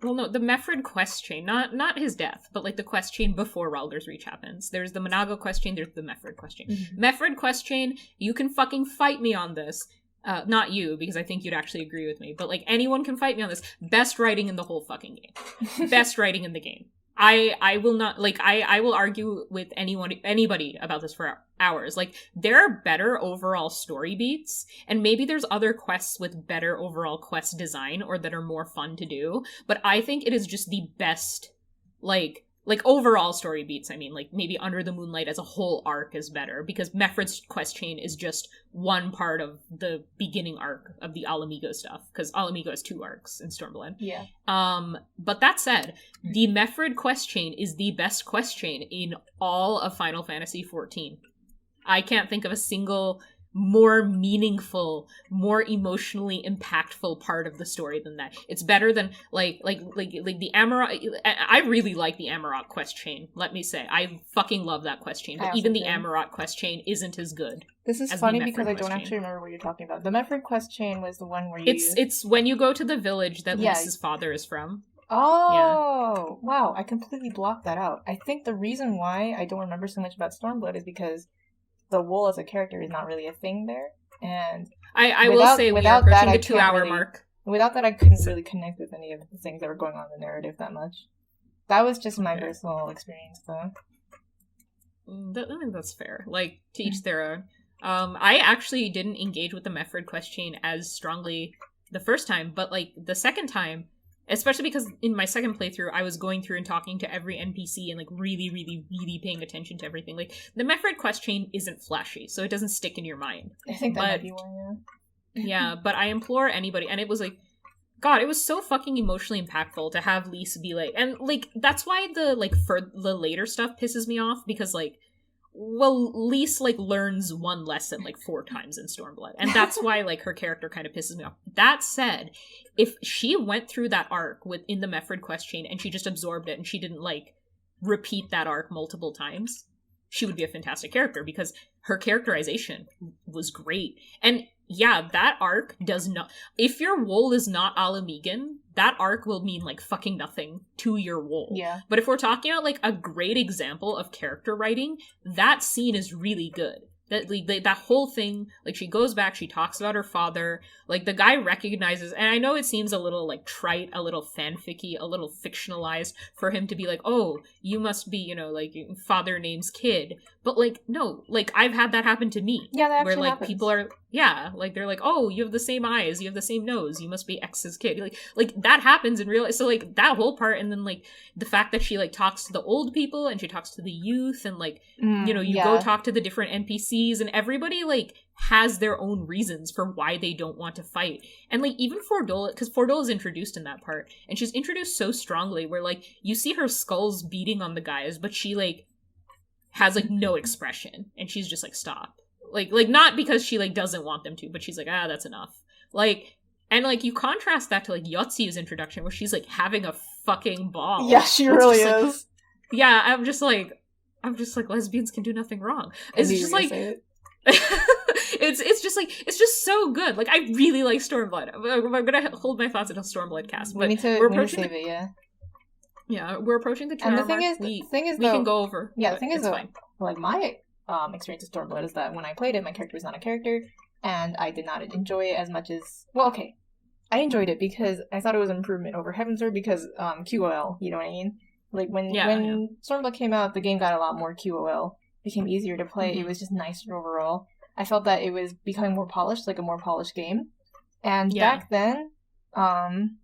Well, no, the Mephrid quest chain, not his death, but like the quest chain before Ralder's Reach happens. There's the Monago quest chain, there's the Mephrid quest chain. Mm-hmm. Mephrid quest chain, you can fucking fight me on this. Not you, because I think you'd actually agree with me, but like anyone can fight me on this. Best writing in the whole fucking game. Best writing in the game. I will not, like, I will argue with anybody about this for hours. Like, there are better overall story beats, and maybe there's other quests with better overall quest design, or that are more fun to do, but I think it is just the best, like overall story beats. I mean, like, maybe Under the Moonlight as a whole arc is better, because Mephrid's quest chain is just one part of the beginning arc of the Alamigo stuff, because Alamigo has 2 arcs in Stormblood. Yeah. But that said, the Mephrid quest chain is the best quest chain in all of Final Fantasy XIV. I can't think of a single more meaningful, more emotionally impactful part of the story than that. It's better than like the Amarok. I really like the Amarok quest chain. Let me say, I fucking love that quest chain. But even the Amarok quest chain isn't as good. This is funny because I don't actually remember what you're talking about. The Mephrid quest chain was the one where you. It's when you go to the village that Lisa's father is from. Oh, yeah. Wow! I completely blocked that out. I think the reason why I don't remember so much about Stormblood is because the wool as a character is not really a thing there, and I will say we are approaching the 2-hour mark. Without that, I couldn't really connect with any of the things that were going on in the narrative that much. That was just my personal experience, though. I think that's fair. Like, to each their own. I actually didn't engage with the Mephrid quest chain as strongly the first time, but like the second time, especially because in my second playthrough, I was going through and talking to every NPC and like really, really, really paying attention to everything. Like, the Mephrid quest chain isn't flashy, so it doesn't stick in your mind. I think that might be one, yeah. Yeah, but I implore anybody, and it was like, God, it was so fucking emotionally impactful to have Lise be like, and like, that's why for the later stuff pisses me off, because like, well, Lise, like, learns one lesson, like, 4 times in Stormblood. And that's why, like, her character kind of pisses me off. That said, if she went through that arc within the Mephrid quest chain and she just absorbed it and she didn't, like, repeat that arc multiple times, she would be a fantastic character, because her characterization was great. And yeah, that arc does not... If your wool is not Alamigan, that arc will mean, like, fucking nothing to your wool. Yeah. But if we're talking about, like, a great example of character writing, that scene is really good. That whole thing, like, she goes back, she talks about her father, like, the guy recognizes, and I know it seems a little, like, trite, a little fanficky, a little fictionalized for him to be like, oh, you must be, you know, like, father name's kid, but, like, no, like, I've had that happen to me. Yeah, that actually where, like, happens. people are, yeah, like, they're like, oh, you have the same eyes, you have the same nose, you must be X's kid, like, that happens in real life, so, like, that whole part, and then, like, the fact that she, like, talks to the old people, and she talks to the youth, and, like, you know, you go talk to the different NPCs, and everybody, like, has their own reasons for why they don't want to fight. And, like, even Fordola, because Fordola is introduced in that part, and she's introduced so strongly where, like, you see her skulls beating on the guys, but she, like, has, like, no expression, and she's just like, stop. Like, not because she, like, doesn't want them to, but she's like, that's enough. Like, and, like, you contrast that to, like, Yotsu's introduction, where she's, like, having a fucking ball. Yeah, she really is. Like, yeah, I'm just like, lesbians can do nothing wrong. It's just like... it's just like, it's just so good. Like, I really like Stormblood. I'm gonna hold my thoughts until Stormblood cast. But we're approaching the, it, yeah. Yeah, we're approaching the 2 hour mark. The thing is, we can go over. Yeah, the thing is, though, like, my experience with Stormblood is that when I played it, my character was not a character, and I did not enjoy it as much as... Well, okay. I enjoyed it because I thought it was an improvement over Heavensward because QOL, you know what I mean? Like, when Stormblood came out, the game got a lot more QOL. It became easier to play. Mm-hmm. It was just nicer overall. I felt that it was becoming more polished, like a more polished game. And back then,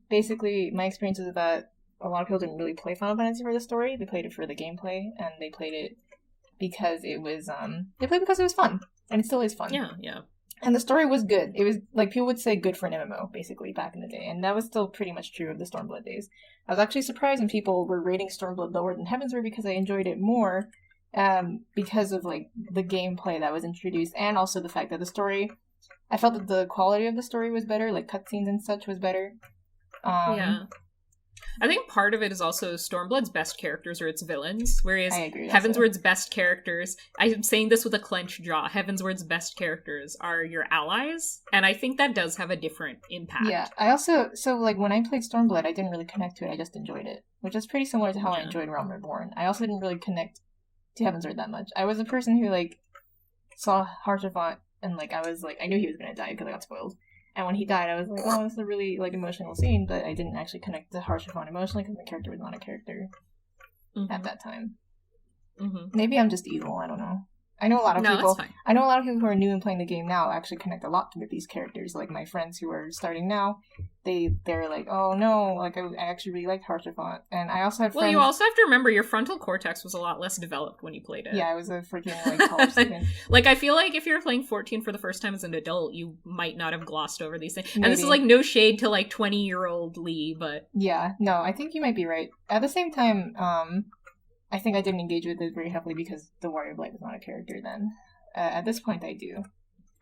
basically, my experience is that a lot of people didn't really play Final Fantasy for the story. They played it for the gameplay, and they played it because it was, because it was fun. And it still is fun. Yeah. And the story was good. It was, like, people would say good for an MMO, basically, back in the day. And that was still pretty much true of the Stormblood days. I was actually surprised when people were rating Stormblood lower than Heavensward because I enjoyed it more, because of, like, the gameplay that was introduced, and also the fact that the story, I felt that the quality of the story was better, like, cutscenes and such was better. Yeah. I think part of it is also Stormblood's best characters are its villains, whereas Heavensward's best characters, I'm saying this with a clenched jaw, Heavensward's best characters are your allies, and I think that does have a different impact. Yeah, I also, so, like, when I played Stormblood, I didn't really connect to it, I just enjoyed it, which is pretty similar to how I enjoyed Realm Reborn. I also didn't really connect to Heavensward that much. I was a person who, like, saw Haurchefant, and, like, I was, like, I knew he was gonna die because I got spoiled. And when he died, I was like, oh, this is a really, like, emotional scene, but I didn't actually connect to Haurchefant emotionally because the character was not a character at that time. Maybe I'm just evil, I don't know. I know a lot of people. I know a lot of people who are new and playing the game now actually connect a lot with these characters. Like my friends who are starting now, they're like, oh no, like I actually really liked Haurchefant. And I also have friends. Well, you also have to remember your frontal cortex was a lot less developed when you played it. Yeah, I was a freaking like college student. Like I feel like if you were playing 14 for the first time as an adult, you might not have glossed over these things. Maybe. And this is like no shade to like 20-year-old Lee, but yeah, no, I think you might be right. At the same time, I think I didn't engage with it very heavily because the Warrior Blight was not a character then. At this point, I do.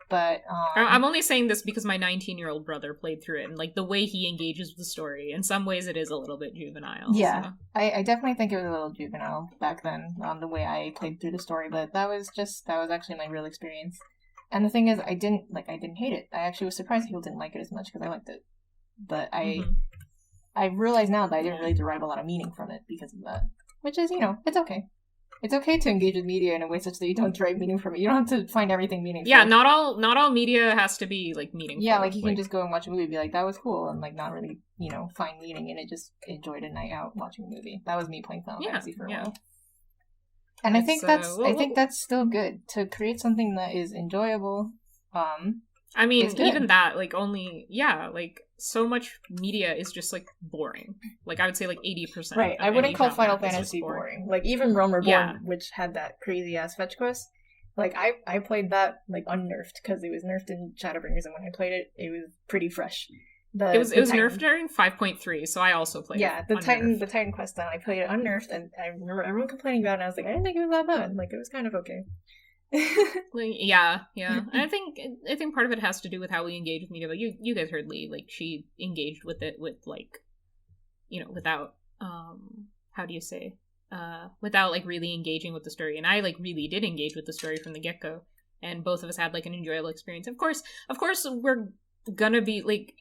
But, I'm only saying this because my 19-year-old brother played through it, and, like, the way he engages with the story, in some ways it is a little bit juvenile. Yeah, so. I definitely think it was a little juvenile back then, the way I played through the story, but that was actually my real experience. And the thing is, I didn't hate it. I actually was surprised people didn't like it as much, because I liked it. But I realize now that I didn't really derive a lot of meaning from it because of that. Which is, it's okay. It's okay to engage with media in a way such that you don't derive meaning from it. You don't have to find everything meaningful. Yeah, not all media has to be, like, meaningful. Yeah, like, you can just go and watch a movie and be like, that was cool, and, like, not really, find meaning in it, just enjoyed a night out watching a movie. That was me playing Final Fantasy for a while. And I think that's still good, to create something that is enjoyable. I mean, even that, like, like, so much media is just, like, boring. Like, I would say, like, 80%. Right, I wouldn't call Final Fantasy boring. Like, even Realm Reborn, which had that crazy-ass fetch quest, like, I played that, like, unnerfed, because it was nerfed in Shadowbringers, and when I played it, it was pretty fresh. It was nerfed during 5.3 so I also played it the Titan quest, then I played it unnerfed, and I remember everyone complaining about it, and I was like, I didn't think it was that bad. Like, it was kind of okay. Like, yeah. And I think part of it has to do with how we engage with media. But you guys heard Lee, like she engaged with it with like, without how do you say, without like really engaging with the story. And I like really did engage with the story from the get go, and both of us had like an enjoyable experience. Of course, we're gonna be like.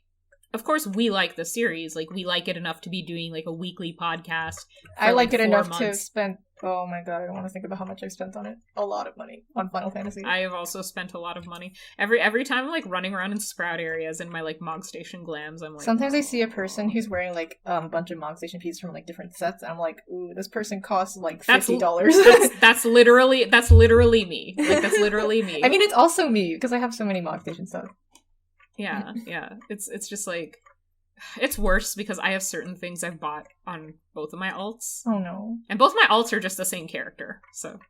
Of course, we like the series. Like, we like it enough to be doing, like, a weekly podcast. I like it enough to spend... Oh my god, I don't want to think about how much I've spent on it. A lot of money on Final Fantasy. I have also spent a lot of money. Every time I'm, like, running around in Sprout areas in my, like, Mog Station glams, I'm like... Sometimes I see a person who's wearing, like, a bunch of Mog Station pieces from, like, different sets, and I'm like, ooh, this person costs, like, $50. That's literally me. Like, that's literally me. I mean, it's also me, because I have so many Mog Station stuff. Yeah. It's just like, it's worse because I have certain things I've bought on both of my alts. Oh no. And both my alts are just the same character, so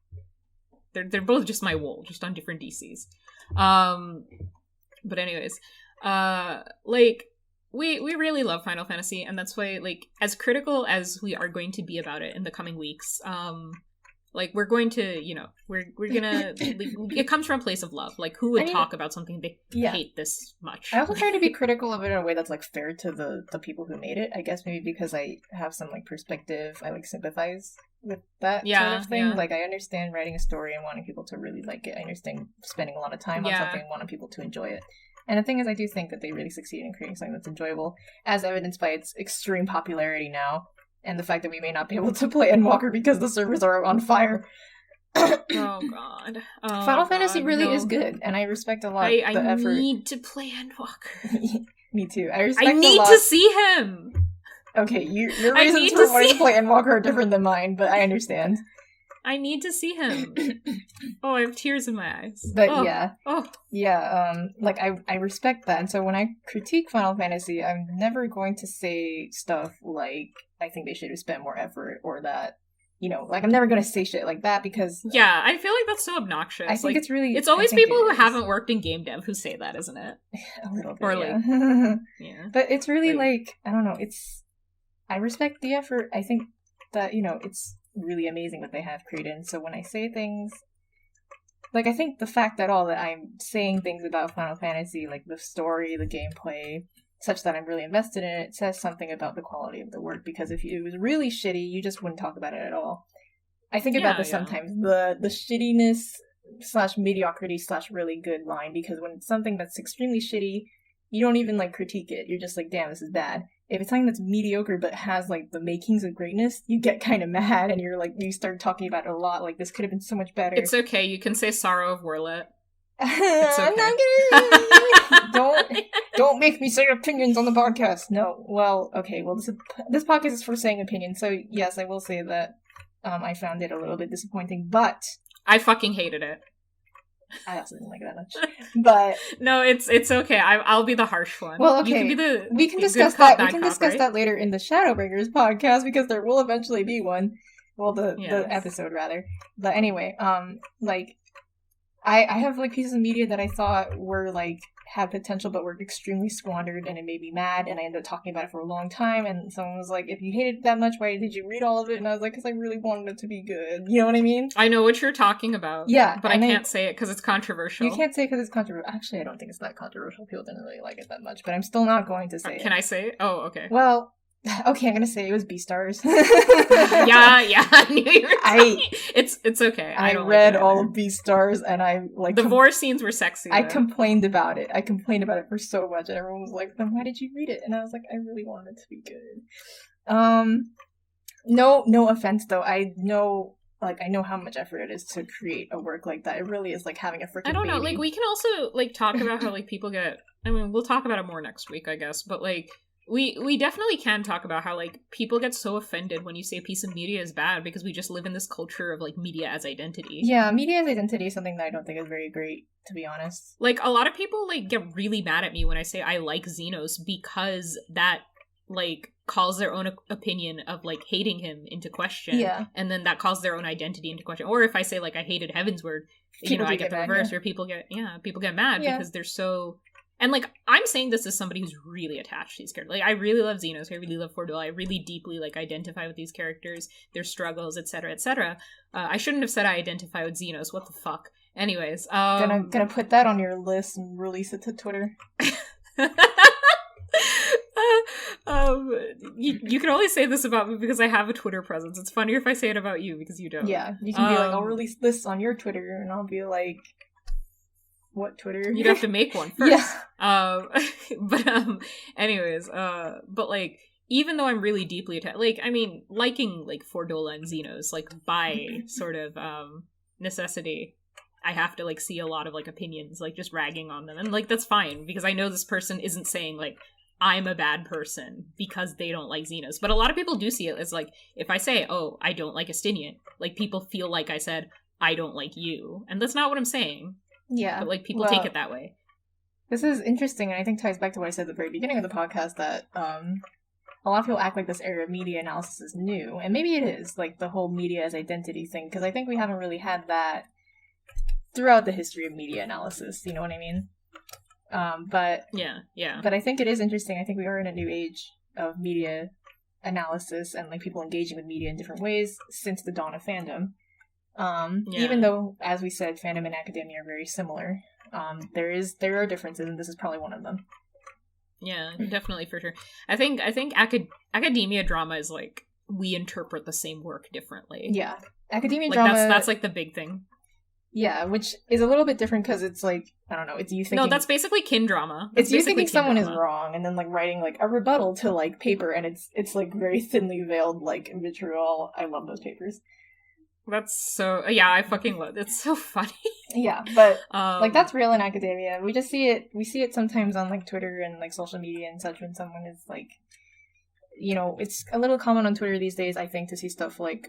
they're both just my wool, just on different DCs. But anyways, like we really love Final Fantasy, and that's why, like, as critical as we are going to be about it in the coming weeks, like, we're going to, we're gonna, it comes from a place of love. Like, who would talk about something they hate this much? I also try to be critical of it in a way that's, like, fair to the people who made it. I guess maybe because I have some, like, perspective, I, like, sympathize with that sort of thing. Yeah. Like, I understand writing a story and wanting people to really like it. I understand spending a lot of time on something and wanting people to enjoy it. And the thing is, I do think that they really succeed in creating something that's enjoyable, as evidenced by its extreme popularity now. And the fact that we may not be able to play Endwalker because the servers are on fire. Oh god. Final Fantasy really is good, and I respect a lot the effort. I need to play Endwalker. Me too. I need to see him! Okay, your reasons for wanting to play Endwalker are different than mine, but I understand. I need to see him. Oh, I have tears in my eyes. But like I respect that, and so when I critique Final Fantasy, I'm never going to say stuff like I think they should have spent more effort, or that like, I'm never gonna say shit like that because... Yeah, I feel like that's so obnoxious. I think it's really... It's always people who haven't worked in game dev who say that, isn't it? A little bit, or yeah. Yeah. But it's really, like, I don't know, I respect the effort. I think that, it's really amazing what they have created. And so when I say things... Like, I think the fact that I'm saying things about Final Fantasy, like the story, the gameplay, such that I'm really invested in it, says something about the quality of the work, because if it was really shitty, you just wouldn't talk about it at all. I think about this sometimes, the shittiness / mediocrity / really good line, because when it's something that's extremely shitty, you don't even, like, critique it. You're just like, damn, this is bad. If it's something that's mediocre but has, like, the makings of greatness, you get kind of mad, and you're like, you start talking about it a lot, like, this could have been so much better. It's okay, you can say Sorrow of Werlet. It's okay. I'm not gonna... Don't make me say opinions on the podcast. No. Well, okay, well, this podcast is for saying opinions, so yes, I will say that I found it a little bit disappointing, but... I fucking hated it. I also didn't like it that much, but no, it's okay. I'll be the harsh one. Well, okay, you can be we can discuss that. We can discuss that later in the Shadowbringers podcast, because there will eventually be one. Well, the episode rather. But anyway, like, I have, like, pieces of media that I thought were, like, had potential but were extremely squandered, and it made me mad, and I ended up talking about it for a long time, and someone was like, if you hated it that much, why did you read all of it? And I was like, because I really wanted it to be good. You know what I mean? I know what you're talking about. Yeah. But I can't say it because it's controversial. You can't say it because it's controversial. Actually, I don't think it's that controversial. People didn't really like it that much, but I'm still not going to say it. Can I say it? Oh, okay. Well... Okay, I'm gonna say it was Beastars. yeah, I knew you were talking. It's okay. I read all of Beastars, and I, like... The vor scenes were sexy, though. I complained about it. For so much, and everyone was like, then why did you read it? And I was like, I really wanted it to be good. No offense, though. I know how much effort it is to create a work like that. It really is like having a freaking I don't know, baby. like, we can also, like, talk about how, like, people get... I mean, we'll talk about it more next week, I guess, but, like... We definitely can talk about how, like, people get so offended when you say a piece of media is bad because we just live in this culture of, like, media as identity. Yeah, media as identity is something that I don't think is very great, to be honest. Like, a lot of people, like, get really mad at me when I say I like Xenos because that, like, calls their own opinion of, like, hating him into question. Yeah. And then that calls their own identity into question. Or if I say, like, I hated Heavensward, I get the reverse, where people get mad because they're so... And, like, I'm saying this as somebody who's really attached to these characters. Like, I really love Xenos. I really love Fordula. I really deeply, like, identify with these characters, their struggles, etc., etc. I shouldn't have said I identify with Xenos. What the fuck? Anyways, Gonna put that on your list and release it to Twitter. You can only say this about me because I have a Twitter presence. It's funnier if I say it about you because you don't. Yeah, you can be like, I'll release this on your Twitter, and I'll be like... What Twitter? You'd have to make one first. Yeah. But like, even though I'm really deeply attached, like, I mean, liking, like, Fordola and Xenos, like, by sort of necessity, I have to, like, see a lot of, like, opinions, like, just ragging on them, and, like, that's fine because I know this person isn't saying, like, I'm a bad person because they don't like Xenos. But a lot of people do see it as, like, if I say, oh, I don't like Estinian, like, people feel like I said, I don't like you, and that's not what I'm saying. Yeah. But, like, people take it that way. This is interesting, and I think ties back to what I said at the very beginning of the podcast, that a lot of people act like this area of media analysis is new. And maybe it is, like, the whole media as identity thing, because I think we haven't really had that throughout the history of media analysis, you know what I mean? But I think it is interesting. I think we are in a new age of media analysis and, like, people engaging with media in different ways since the dawn of fandom. Even though, as we said, fandom and academia are very similar, there are differences, and this is probably one of them. Yeah, definitely, for sure. I think academia drama is, like, we interpret the same work differently. Yeah, academia like, drama. That's like the big thing. Yeah, which is a little bit different because it's like, I don't know, it's you thinking... No, that's basically kin drama. It's you thinking someone is wrong, and then, like, writing, like, a rebuttal to, like, paper, and it's like very thinly veiled, like, vitriol. I love those papers. That's so... Yeah, I fucking love it. It's so funny. Yeah, but, like, that's real in academia. We just see it... We see it sometimes on, like, Twitter and, like, social media and such when someone is, like... You know, it's a little common on Twitter these days, I think, to see stuff like,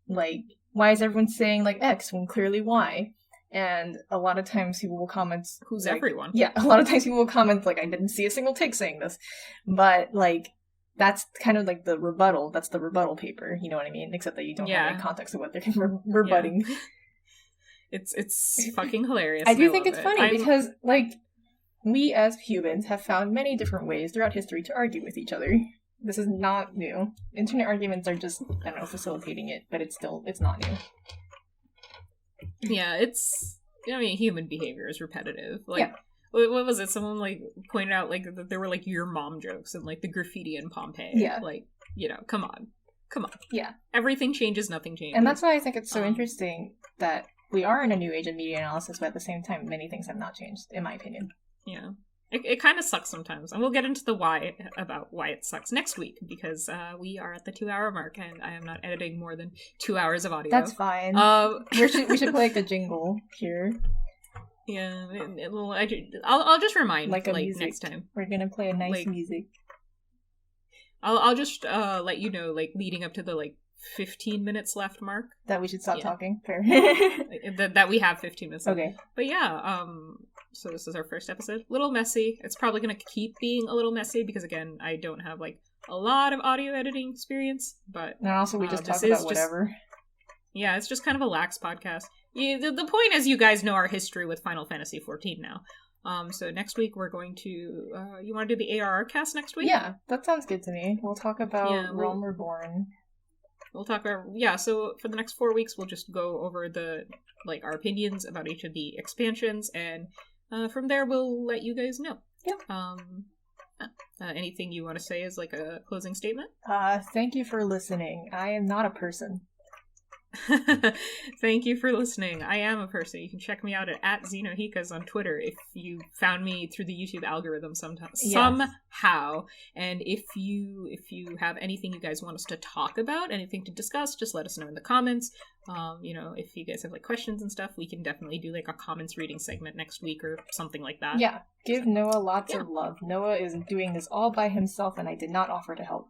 why is everyone saying, like, X when clearly Y? And a lot of times people will comment... Who's like, everyone? Yeah, a lot of times people will comment, like, I didn't see a single take saying this. But, like... that's kind of like the rebuttal. That's the rebuttal paper, you know what I mean? Except that you don't have any context of what they're rebutting. Yeah. It's fucking hilarious. I do think it's funny because, like, we as humans have found many different ways throughout history to argue with each other. This is not new. Internet arguments are just, I don't know, facilitating it, but it's not new. Yeah, human behavior is repetitive. Like, what was it? Someone, like, pointed out, like, that there were, like, your mom jokes and, like, the graffiti in Pompeii. Yeah. Like, come on. Yeah. Everything changes, nothing changes. And that's why I think it's so interesting that we are in a new age of media analysis, but at the same time, many things have not changed, in my opinion. Yeah. It kind of sucks sometimes. And we'll get into the why it sucks next week, because we are at the 2-hour mark, and I am not editing more than 2 hours of audio. That's fine. We should play, like, a jingle here. Yeah, I'll just remind, like next time. We're gonna play a nice music. I'll just let you know, like, leading up to the, like, 15 minutes left mark. That we should stop talking? Fair. that we have 15 minutes left. Okay. But yeah, so this is our first episode. Little messy. It's probably gonna keep being a little messy, because, again, I don't have, like, a lot of audio editing experience, but... And also we just talk about whatever. Yeah, it's just kind of a lax podcast. The point is, you guys know our history with Final Fantasy XIV now. So next week we're going to... you want to do the ARR cast next week? Yeah, that sounds good to me. We'll talk about Realm Reborn. We'll talk about... Yeah, so for the next 4 weeks, we'll just go over our opinions about each of the expansions, and from there we'll let you guys know. Yeah. Anything you want to say as, like, a closing statement? Thank you for listening. I am not a person. Thank you for listening. I am a person. You can check me out at Xenohikas on Twitter if you found me through the YouTube algorithm somehow. And if you have anything you guys want us to talk about, anything to discuss, just let us know in the comments. If you guys have, like, questions and stuff, we can definitely do, like, a comments reading segment next week or something like that. Yeah, give Noah lots of love. Noah is doing this all by himself, and I did not offer to help.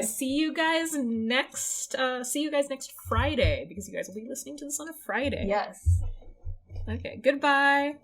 See you guys next Friday, because you guys will be listening to this on a Friday. Yes. Okay, goodbye.